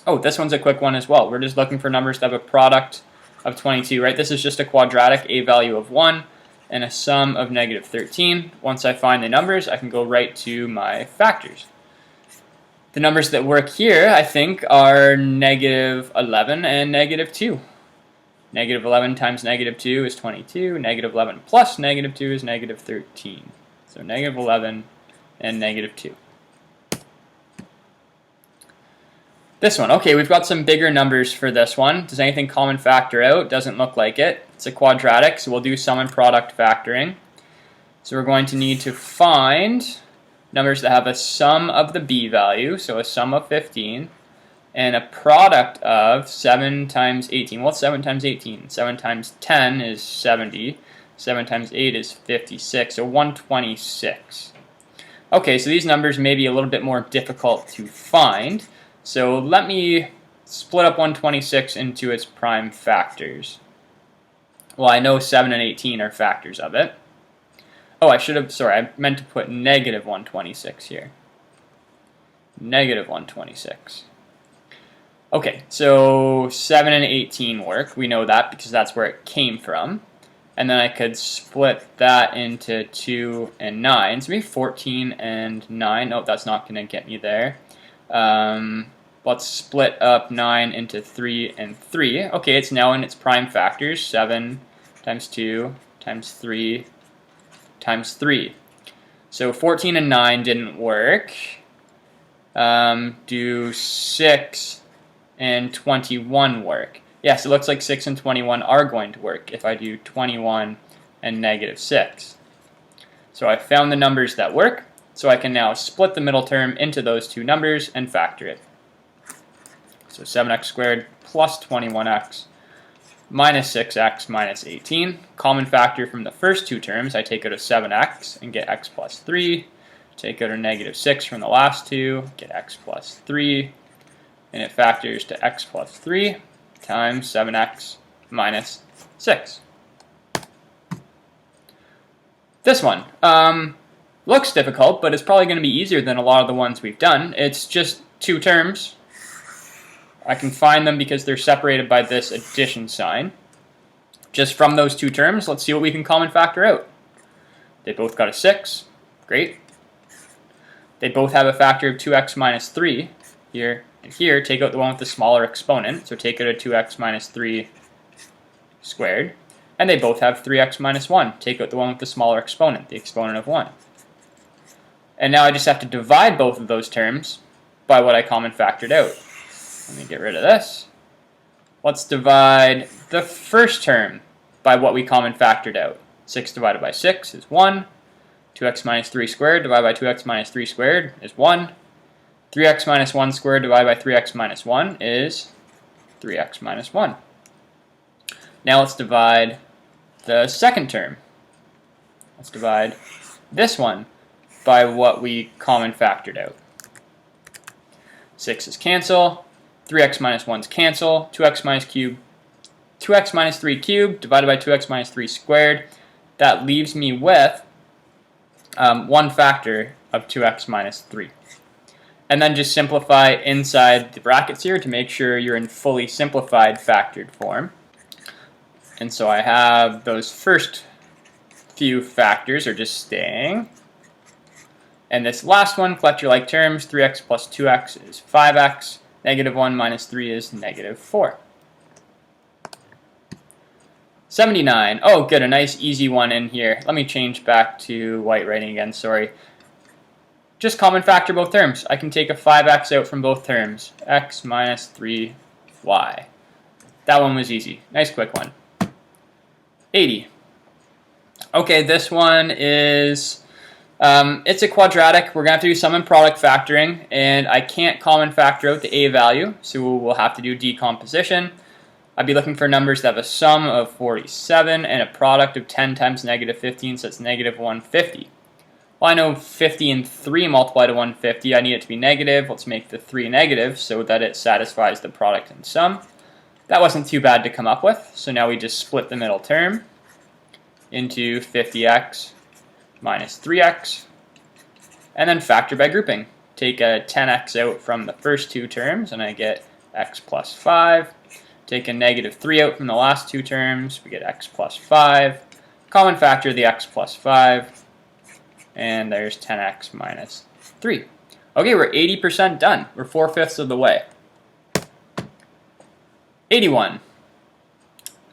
[SPEAKER 1] Oh, this one's a quick one as well. We're just looking for numbers that have a product of 22, right? This is just a quadratic, a value of 1, and a sum of negative 13. Once I find the numbers, I can go right to my factors. The numbers that work here, I think, are negative 11 and negative 2. Negative 11 times negative 2 is 22. Negative 11 plus negative 2 is negative 13. So negative 11 and negative 2. This one, okay, we've got some bigger numbers for this one. Does anything common factor out? Doesn't look like it. It's a quadratic, so we'll do sum and product factoring. So we're going to need to find numbers that have a sum of the b value, so a sum of 15, and a product of 7 times 18. What's 7 times 18? 7 times 10 is 70. 7 times 8 is 56, so 126. Okay, so these numbers may be a little bit more difficult to find. So let me split up 126 into its prime factors. Well, I know 7 and 18 are factors of it. Oh, I meant to put negative 126 here. Negative 126. Okay, so 7 and 18 work. We know that because that's where it came from. And then I could split that into 2 and 9. So maybe 14 and 9. Oh, that's not going to get me there. Let's split up 9 into 3 and 3. Okay, it's now in its prime factors. 7 times 2 times 3 times 3. So 14 and 9 didn't work. Do 6 and 21 work? Yes, it looks like 6 and 21 are going to work if I do 21 and negative 6. So I found the numbers that work, so I can now split the middle term into those two numbers and factor it. So 7x squared plus 21x minus 6x minus 18. Common factor from the first two terms, I take out a 7x and get x plus 3. Take out a negative 6 from the last two, get x plus 3. And it factors to x plus 3 times 7x minus 6. This one looks difficult, but it's probably going to be easier than a lot of the ones we've done. It's just two terms. I can find them because they're separated by this addition sign. Just from those two terms, let's see what we can common factor out. They both got a 6. Great. They both have a factor of 2x minus 3 here and here. Take out the one with the smaller exponent, so take out a 2x minus 3 squared. And they both have 3x minus 1. Take out the one with the smaller exponent, the exponent of 1. And now I just have to divide both of those terms by what I common factored out. Let me get rid of this. Let's divide the first term by what we common factored out. 6 divided by 6 is 1. 2x minus 3 squared divided by 2x minus 3 squared is 1. 3x minus 1 squared divided by 3x minus 1 is 3x minus 1. Now let's divide the second term. Let's divide this one by what we common factored out. 6's cancel. 3x minus 1's cancel. 2x minus 3 cubed divided by 2x minus 3 squared. That leaves me with one factor of 2x minus 3. And then just simplify inside the brackets here to make sure you're in fully simplified factored form. And so I have those first few factors are just staying. And this last one, collect your like terms. 3x plus 2x is 5x. Negative 1 minus 3 is negative 4. 79. Oh, good, a nice easy one in here. Let me change back to white writing again, sorry. Just common factor both terms. I can take a 5x out from both terms. X minus 3y. That one was easy. Nice quick one. 80. Okay, this one is, it's a quadratic. We're going to have to do sum and product factoring, and I can't common factor out the a value, so we'll have to do decomposition. I'd be looking for numbers that have a sum of 47 and a product of 10 times negative 15, so it's negative 150. Well, I know 50 and 3 multiply to 150. I need it to be negative. Let's make the 3 negative so that it satisfies the product and sum. That wasn't too bad to come up with, so now we just split the middle term into 50x minus 3x, and then factor by grouping. Take a 10x out from the first two terms, and I get x plus 5. Take a negative 3 out from the last two terms, we get x plus 5. Common factor the x plus 5, and there's 10x minus 3. Okay, we're 80% done. We're 4/5 of the way. 81.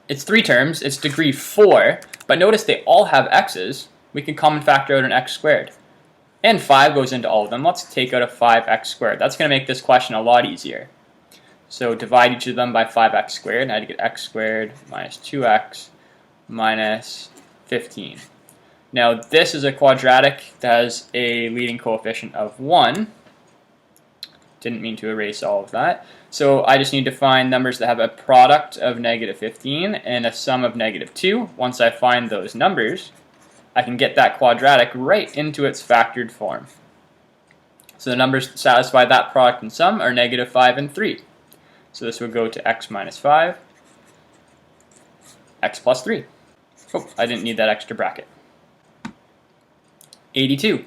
[SPEAKER 1] It's 3 terms, it's degree 4, but notice they all have x's. We can common factor out an x squared. And 5 goes into all of them. Let's take out a 5x squared. That's going to make this question a lot easier. So divide each of them by 5x squared, and I get x squared minus 2x minus 15. Now this is a quadratic that has a leading coefficient of 1. Didn't mean to erase all of that. So I just need to find numbers that have a product of negative 15 and a sum of negative 2. Once I find those numbers, I can get that quadratic right into its factored form. So the numbers that satisfy that product and sum are negative 5 and 3. So this would go to x minus 5, x plus 3. Oh, I didn't need that extra bracket. 82.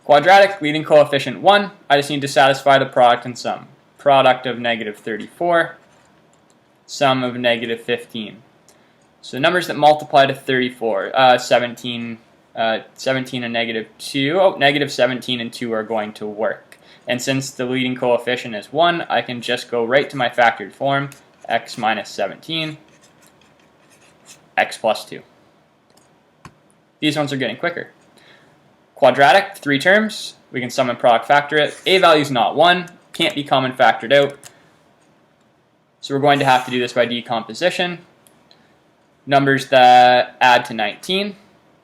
[SPEAKER 1] Quadratic, leading coefficient 1. I just need to satisfy the product and sum. Product of negative 34, sum of negative 15. So numbers that multiply to 34, 17 and negative 2. Oh, negative 17 and 2 are going to work. And since the leading coefficient is 1, I can just go right to my factored form, x minus 17, x plus 2. These ones are getting quicker. Quadratic, 3 terms. We can sum and product factor it. A value is not 1, can't be common factored out. So we're going to have to do this by decomposition. Numbers that add to 19,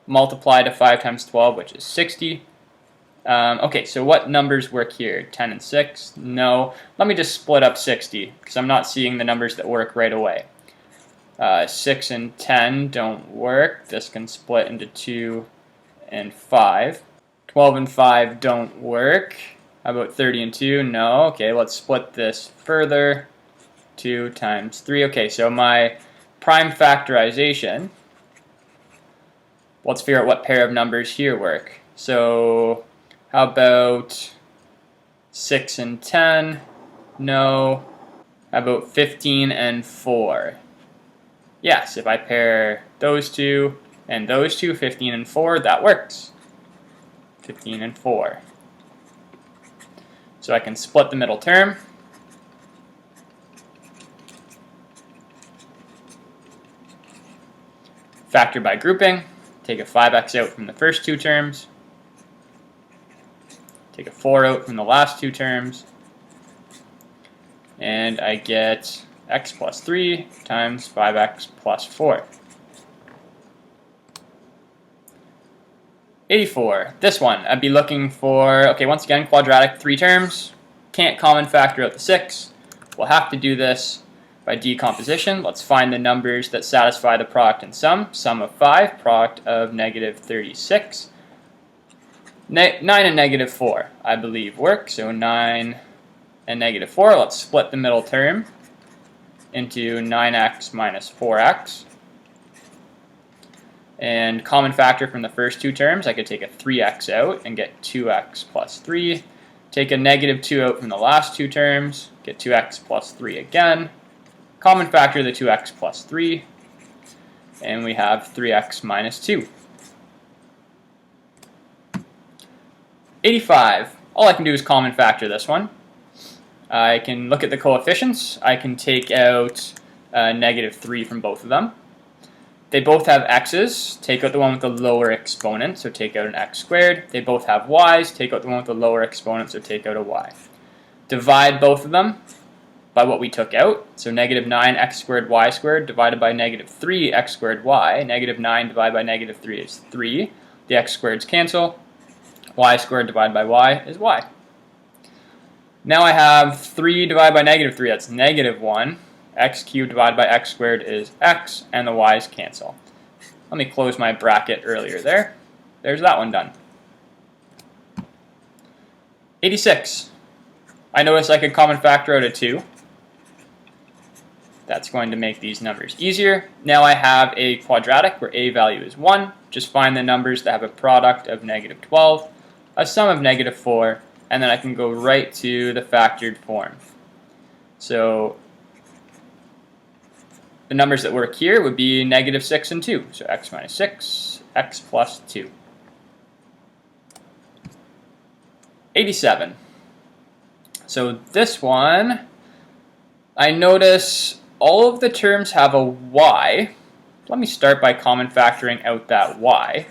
[SPEAKER 1] multiply to 5 times 12, which is 60. Okay, so what numbers work here? 10 and 6? No. Let me just split up 60, because I'm not seeing the numbers that work right away. 6 and 10 don't work. This can split into 2 and 5. 12 and 5 don't work. How about 30 and 2? No. Okay, let's split this further. 2 times 3. Okay, so my prime factorization, let's figure out what pair of numbers here work. So how about 6 and 10? No. How about 15 and 4? Yes, if I pair those two and those two, 15 and 4, that works. 15 and 4. So I can split the middle term. Factor by grouping. Take a 5x out from the first two terms. Take a 4 out from the last two terms. And I get x plus 3 times 5x plus 4. 84. This one, I'd be looking for, okay, once again, quadratic, 3 terms. Can't common factor out the 6. We'll have to do this by decomposition. Let's find the numbers that satisfy the product and sum. Sum of 5, product of negative 36. 9 and negative 4, I believe, work. So 9 and negative 4. Let's split the middle term into 9x minus 4x. And common factor from the first 2 terms, I could take a 3x out and get 2x plus 3. Take a negative 2 out from the last 2 terms, get 2x plus 3 again. Common factor the 2x plus 3, and we have 3x minus 2. 85. All I can do is common factor this one. I can look at the coefficients. I can take out negative 3 from both of them. They both have x's. Take out the one with the lower exponent, so take out an x squared. They both have y's. Take out the one with the lower exponent, so take out a y. Divide both of them by what we took out. So negative 9x squared y squared divided by negative 3x squared y. Negative 9 divided by negative 3 is 3. The x squareds cancel. Y squared divided by y is y. Now I have 3 divided by negative 3, that's negative 1. X cubed divided by x squared is x, and the y's cancel. Let me close my bracket earlier there. There's that one done. 86. I notice I could common factor out a 2. That's going to make these numbers easier. Now I have a quadratic where a value is 1. Just find the numbers that have a product of negative 12, a sum of negative 4, and then I can go right to the factored form. So the numbers that work here would be negative 6 and 2. So x minus 6, x plus 2. 87. So this one, I notice all of the terms have a y. Let me start by common factoring out that y.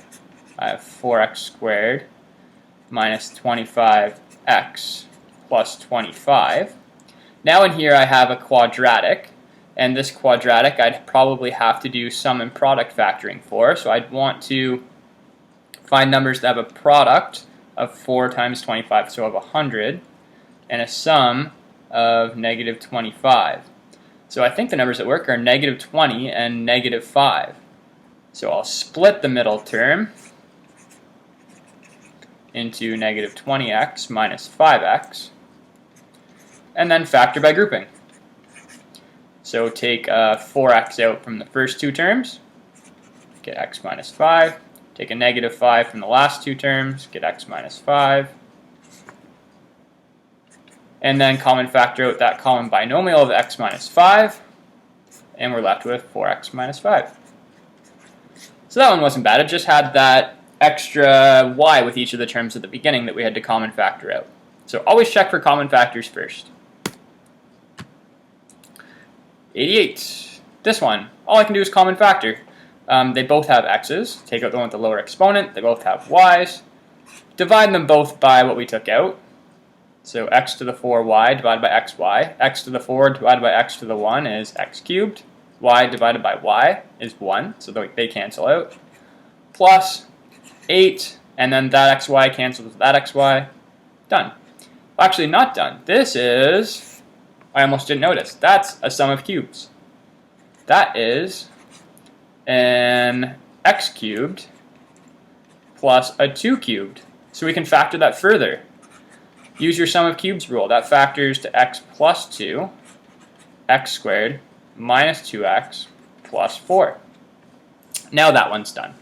[SPEAKER 1] I have 4x squared minus 25x plus 25. Now in here I have a quadratic. And this quadratic I'd probably have to do sum and product factoring for. So I'd want to find numbers that have a product of 4 times 25, so of 100, and a sum of negative 25. So I think the numbers that work are negative 20 and negative 5. So I'll split the middle term into negative 20x minus 5x, and then factor by grouping. So take 4x out from the first 2 terms, get x minus 5. Take a negative 5 from the last 2 terms, get x minus 5. And then common factor out that common binomial of x minus 5, and we're left with 4x minus 5. So that one wasn't bad. It just had that extra y with each of the terms at the beginning that we had to common factor out. So always check for common factors first. 88. This one, all I can do is common factor. They both have x's. Take out the one with the lower exponent. They both have y's. Divide them both by what we took out. So x to the 4y divided by xy. X to the 4 divided by x to the 1 is x cubed. Y divided by y is 1, so they cancel out. Plus 8, and then that xy cancels with that xy. Done. Well, actually not done. This is... I almost didn't notice. That's a sum of cubes. That is an x cubed plus a 2 cubed. So we can factor that further. Use your sum of cubes rule. That factors to x plus 2, x squared minus 2x plus 4. Now that one's done.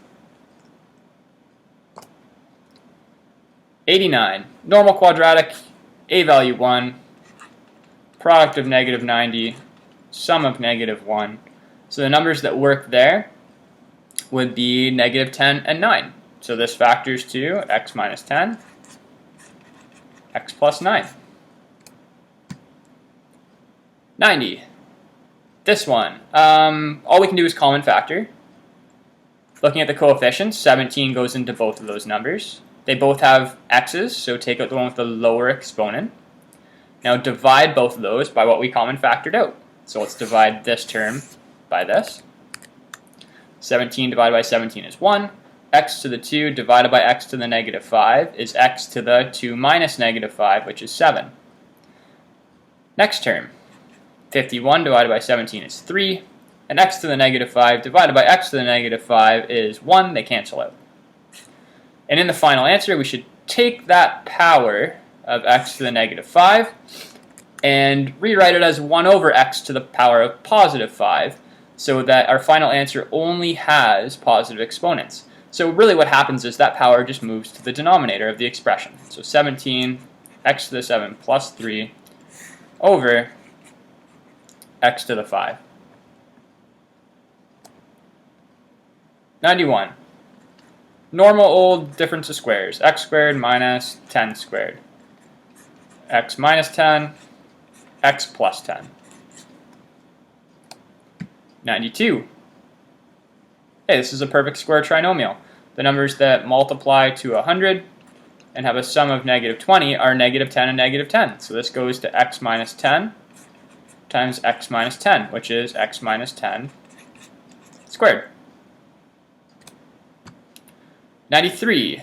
[SPEAKER 1] 89. Normal quadratic, a value 1. Product of negative 90, sum of negative 1. So the numbers that work there would be negative 10 and 9. So this factors to x minus 10, x plus 9. 90. This one, all we can do is common factor. Looking at the coefficients, 17 goes into both of those numbers. They both have x's, so take out the one with the lower exponent. Now divide both of those by what we common factored out. So let's divide this term by this. 17 divided by 17 is 1. x to the 2 divided by x to the negative 5 is x to the 2 minus negative 5, which is 7. Next term, 51 divided by 17 is 3, and x to the negative 5 divided by x to the negative 5 is 1. They cancel out. And in the final answer, we should take that power of x to the negative 5 and rewrite it as 1 over x to the power of positive 5, so that our final answer only has positive exponents. So really what happens is that power just moves to the denominator of the expression. So 17 x to the 7 plus 3 over x to the 5. 91. Normal old difference of squares. X squared minus 10 squared. X minus 10, x plus 10. 92. Hey, this is a perfect square trinomial. The numbers that multiply to 100 and have a sum of negative 20 are negative 10 and negative 10. So this goes to x minus 10 times x minus 10, which is x minus 10 squared. 93.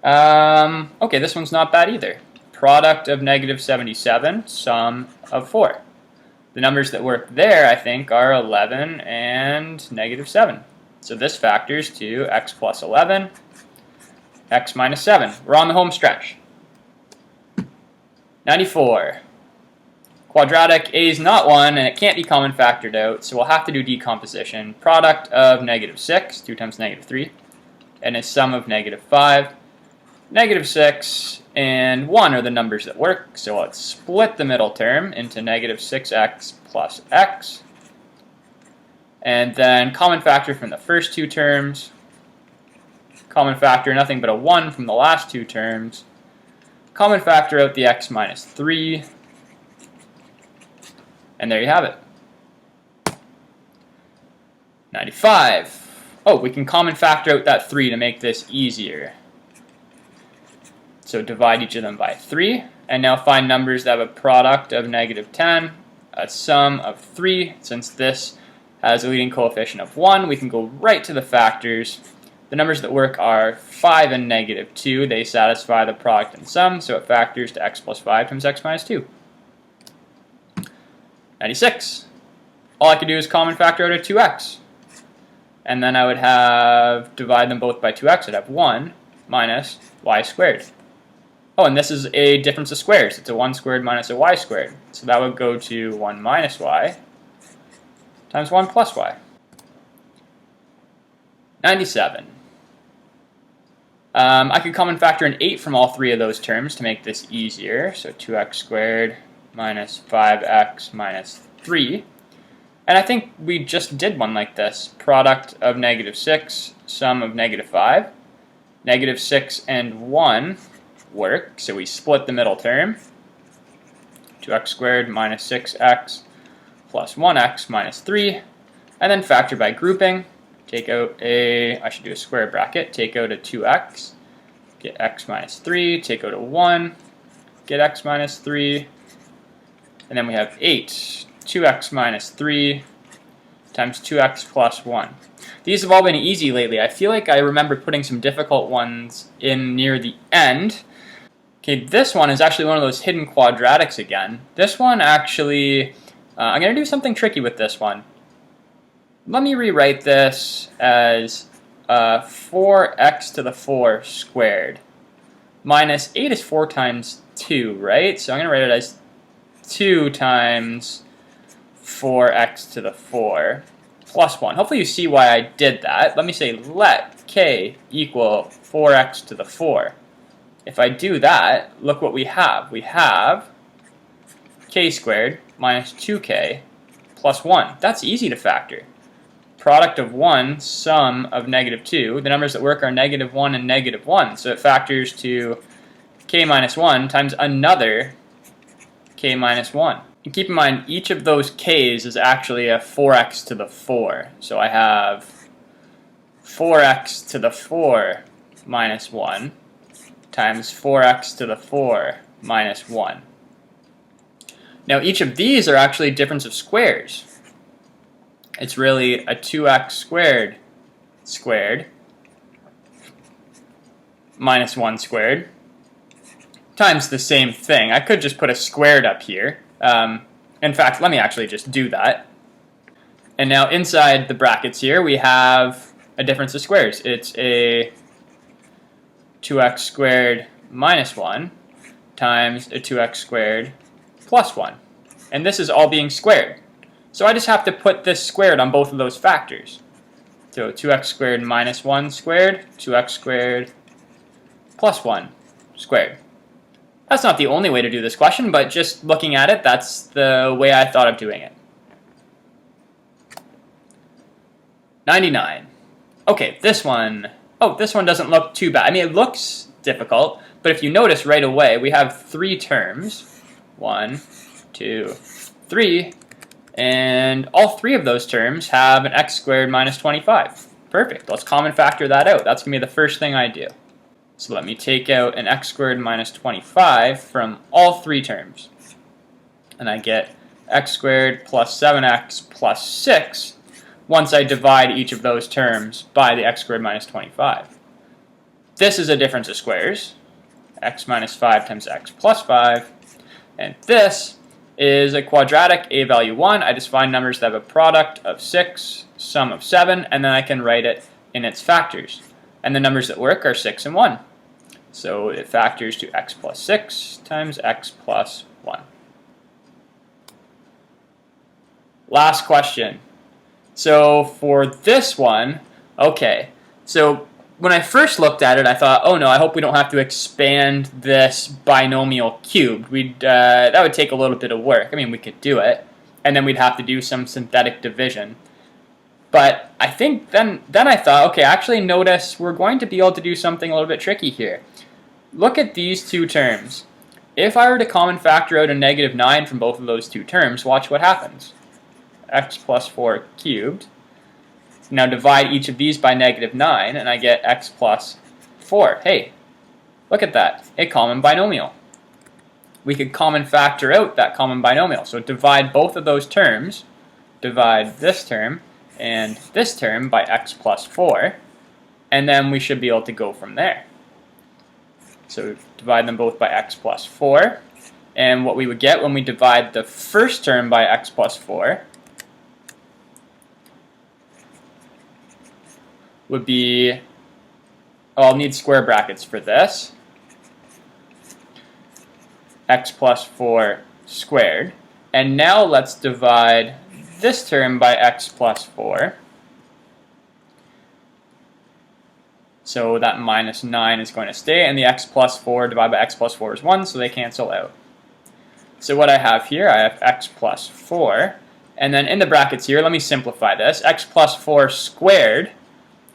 [SPEAKER 1] Okay, this one's not bad either. Product of negative 77, sum of 4. The numbers that work there, I think, are 11 and negative 7. So this factors to x plus 11, x minus 7. We're on the home stretch. 94. Quadratic A is not 1, and it can't be common factored out, so we'll have to do decomposition. Product of negative 6, 2 times negative 3, and a sum of negative 5. Negative 6 and 1 are the numbers that work, so let's split the middle term into negative 6x plus x. And then common factor from the first two terms. Common factor nothing but a 1 from the last two terms. Common factor out the x minus 3. And there you have it. 95. Oh, we can common factor out that 3 to make this easier. So divide each of them by 3, and now find numbers that have a product of negative 10, a sum of 3. Since this has a leading coefficient of 1, we can go right to the factors. The numbers that work are 5 and negative 2. They satisfy the product and sum, so it factors to x plus 5 times x minus 2. 96. All I could do is common factor out a 2x. And then I would have, divide them both by 2x, I'd have 1 minus y squared. Oh, and this is a difference of squares. It's a 1 squared minus a y squared. So that would go to 1 minus y times 1 plus y. 97. I could common factor an 8 from all three of those terms to make this easier. So 2x squared minus 5x minus 3. And I think we just did one like this. Product of negative 6, sum of negative 5. Negative 6 and 1 work, so we split the middle term. 2x squared minus 6x plus 1x minus 3. And then factor by grouping. Take out I should do a square bracket. Take out a 2x. Get x minus 3. Take out a 1. Get x minus 3. And then we have 8. 2x minus 3 times 2x plus 1. These have all been easy lately. I feel like I remember putting some difficult ones in near the end. Okay, this one is actually one of those hidden quadratics again. This one actually, I'm going to do something tricky with this one. Let me rewrite this as 4x to the 4 squared. Minus 8 is 4 times 2, right? So I'm going to write it as 2 times 4x to the 4 plus 1. Hopefully you see why I did that. Let me say let k equal 4x to the 4. If I do that, look what we have. We have k squared minus 2k plus 1. That's easy to factor. Product of 1, sum of negative 2. The numbers that work are negative 1 and negative 1. So it factors to k minus 1 times another k minus 1. And keep in mind, each of those k's is actually a 4x to the 4. So I have 4x to the 4 minus 1 times 4x to the 4 minus 1. Now each of these are actually difference of squares. It's really a 2x squared squared minus 1 squared times the same thing. I could just put a squared up here. In fact, let me actually just do that. And now inside the brackets here, we have a difference of squares. It's a 2x squared minus 1 times a 2x squared plus 1. And this is all being squared. So I just have to put this squared on both of those factors. So 2x squared minus 1 squared, 2x squared plus 1 squared. That's not the only way to do this question, but just looking at it, that's the way I thought of doing it. 99. Okay, this one doesn't look too bad. I mean, it looks difficult, but if you notice right away, we have 3 terms. 1, 2, 3. And all 3 of those terms have an x squared minus 25. Perfect. Let's common factor that out. That's going to be the first thing I do. So let me take out an x squared minus 25 from all 3 terms. And I get x squared plus 7x plus 6 once I divide each of those terms by the x squared minus 25. This is a difference of squares. X minus 5 times x plus 5. And this is a quadratic, a value 1. I just find numbers that have a product of 6, sum of 7, and then I can write it in its factors. And the numbers that work are 6 and 1. So it factors to x plus 6 times x plus 1. Last question. So for this one, okay, so when I first looked at it, I thought, oh no, I hope we don't have to expand this binomial cubed. That would take a little bit of work. I mean, we could do it, and then we'd have to do some synthetic division. But I think then I thought, okay, actually notice we're going to be able to do something a little bit tricky here. Look at these 2 terms. If I were to common factor out a negative 9 from both of those 2 terms, watch what happens. X plus 4 cubed. Now divide each of these by negative 9, and I get x plus 4. Hey, look at that, a common binomial. We could common factor out that common binomial. So divide both of those terms, divide this term and this term by x plus 4, and then we should be able to go from there. So divide them both by x plus 4, and what we would get when we divide the first term by x plus 4 would be, oh, I'll need square brackets for this, x plus 4 squared. And now let's divide this term by x plus 4. So that minus 9 is going to stay, and the x plus 4 divided by x plus 4 is 1, so they cancel out. So what I have here, I have x plus 4, and then in the brackets here, let me simplify this. X plus 4 squared,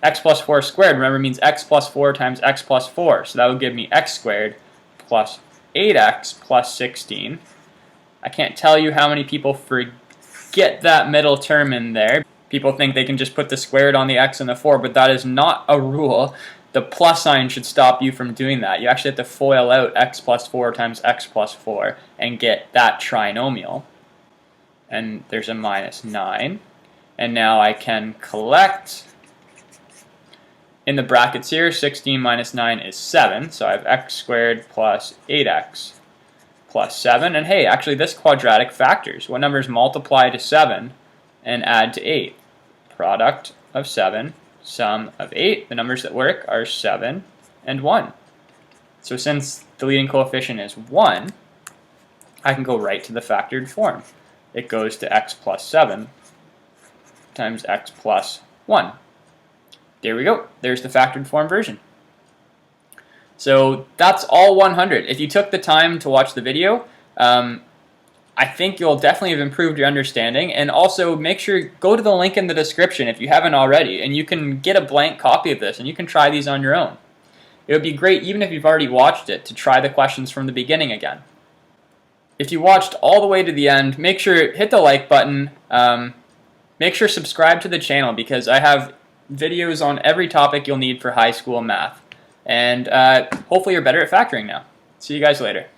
[SPEAKER 1] x plus 4 squared, remember, means x plus 4 times x plus 4, so that would give me x squared plus 8x plus 16. I can't tell you how many people forget that middle term in there. People think they can just put the squared on the x and the 4, but that is not a rule. The plus sign should stop you from doing that. You actually have to FOIL out x plus 4 times x plus 4 and get that trinomial. And there's a minus 9. And now I can collect. In the brackets here, 16 minus 9 is 7. So I have x squared plus 8x plus 7. And hey, actually this quadratic factors. What numbers multiply to 7 and add to 8? Product of 7, sum of 8. The numbers that work are 7 and 1. So since the leading coefficient is 1, I can go right to the factored form. It goes to x plus 7 times x plus 1. There we go. There's the factored form version. So that's all 100. If you took the time to watch the video, I think you'll definitely have improved your understanding. And also make sure go to the link in the description if you haven't already, and you can get a blank copy of this and you can try these on your own. It would be great, even if you've already watched it, to try the questions from the beginning again. If you watched all the way to the end, make sure hit the like button. Make sure subscribe to the channel, because I have videos on every topic you'll need for high school math. And hopefully you're better at factoring now. See you guys later.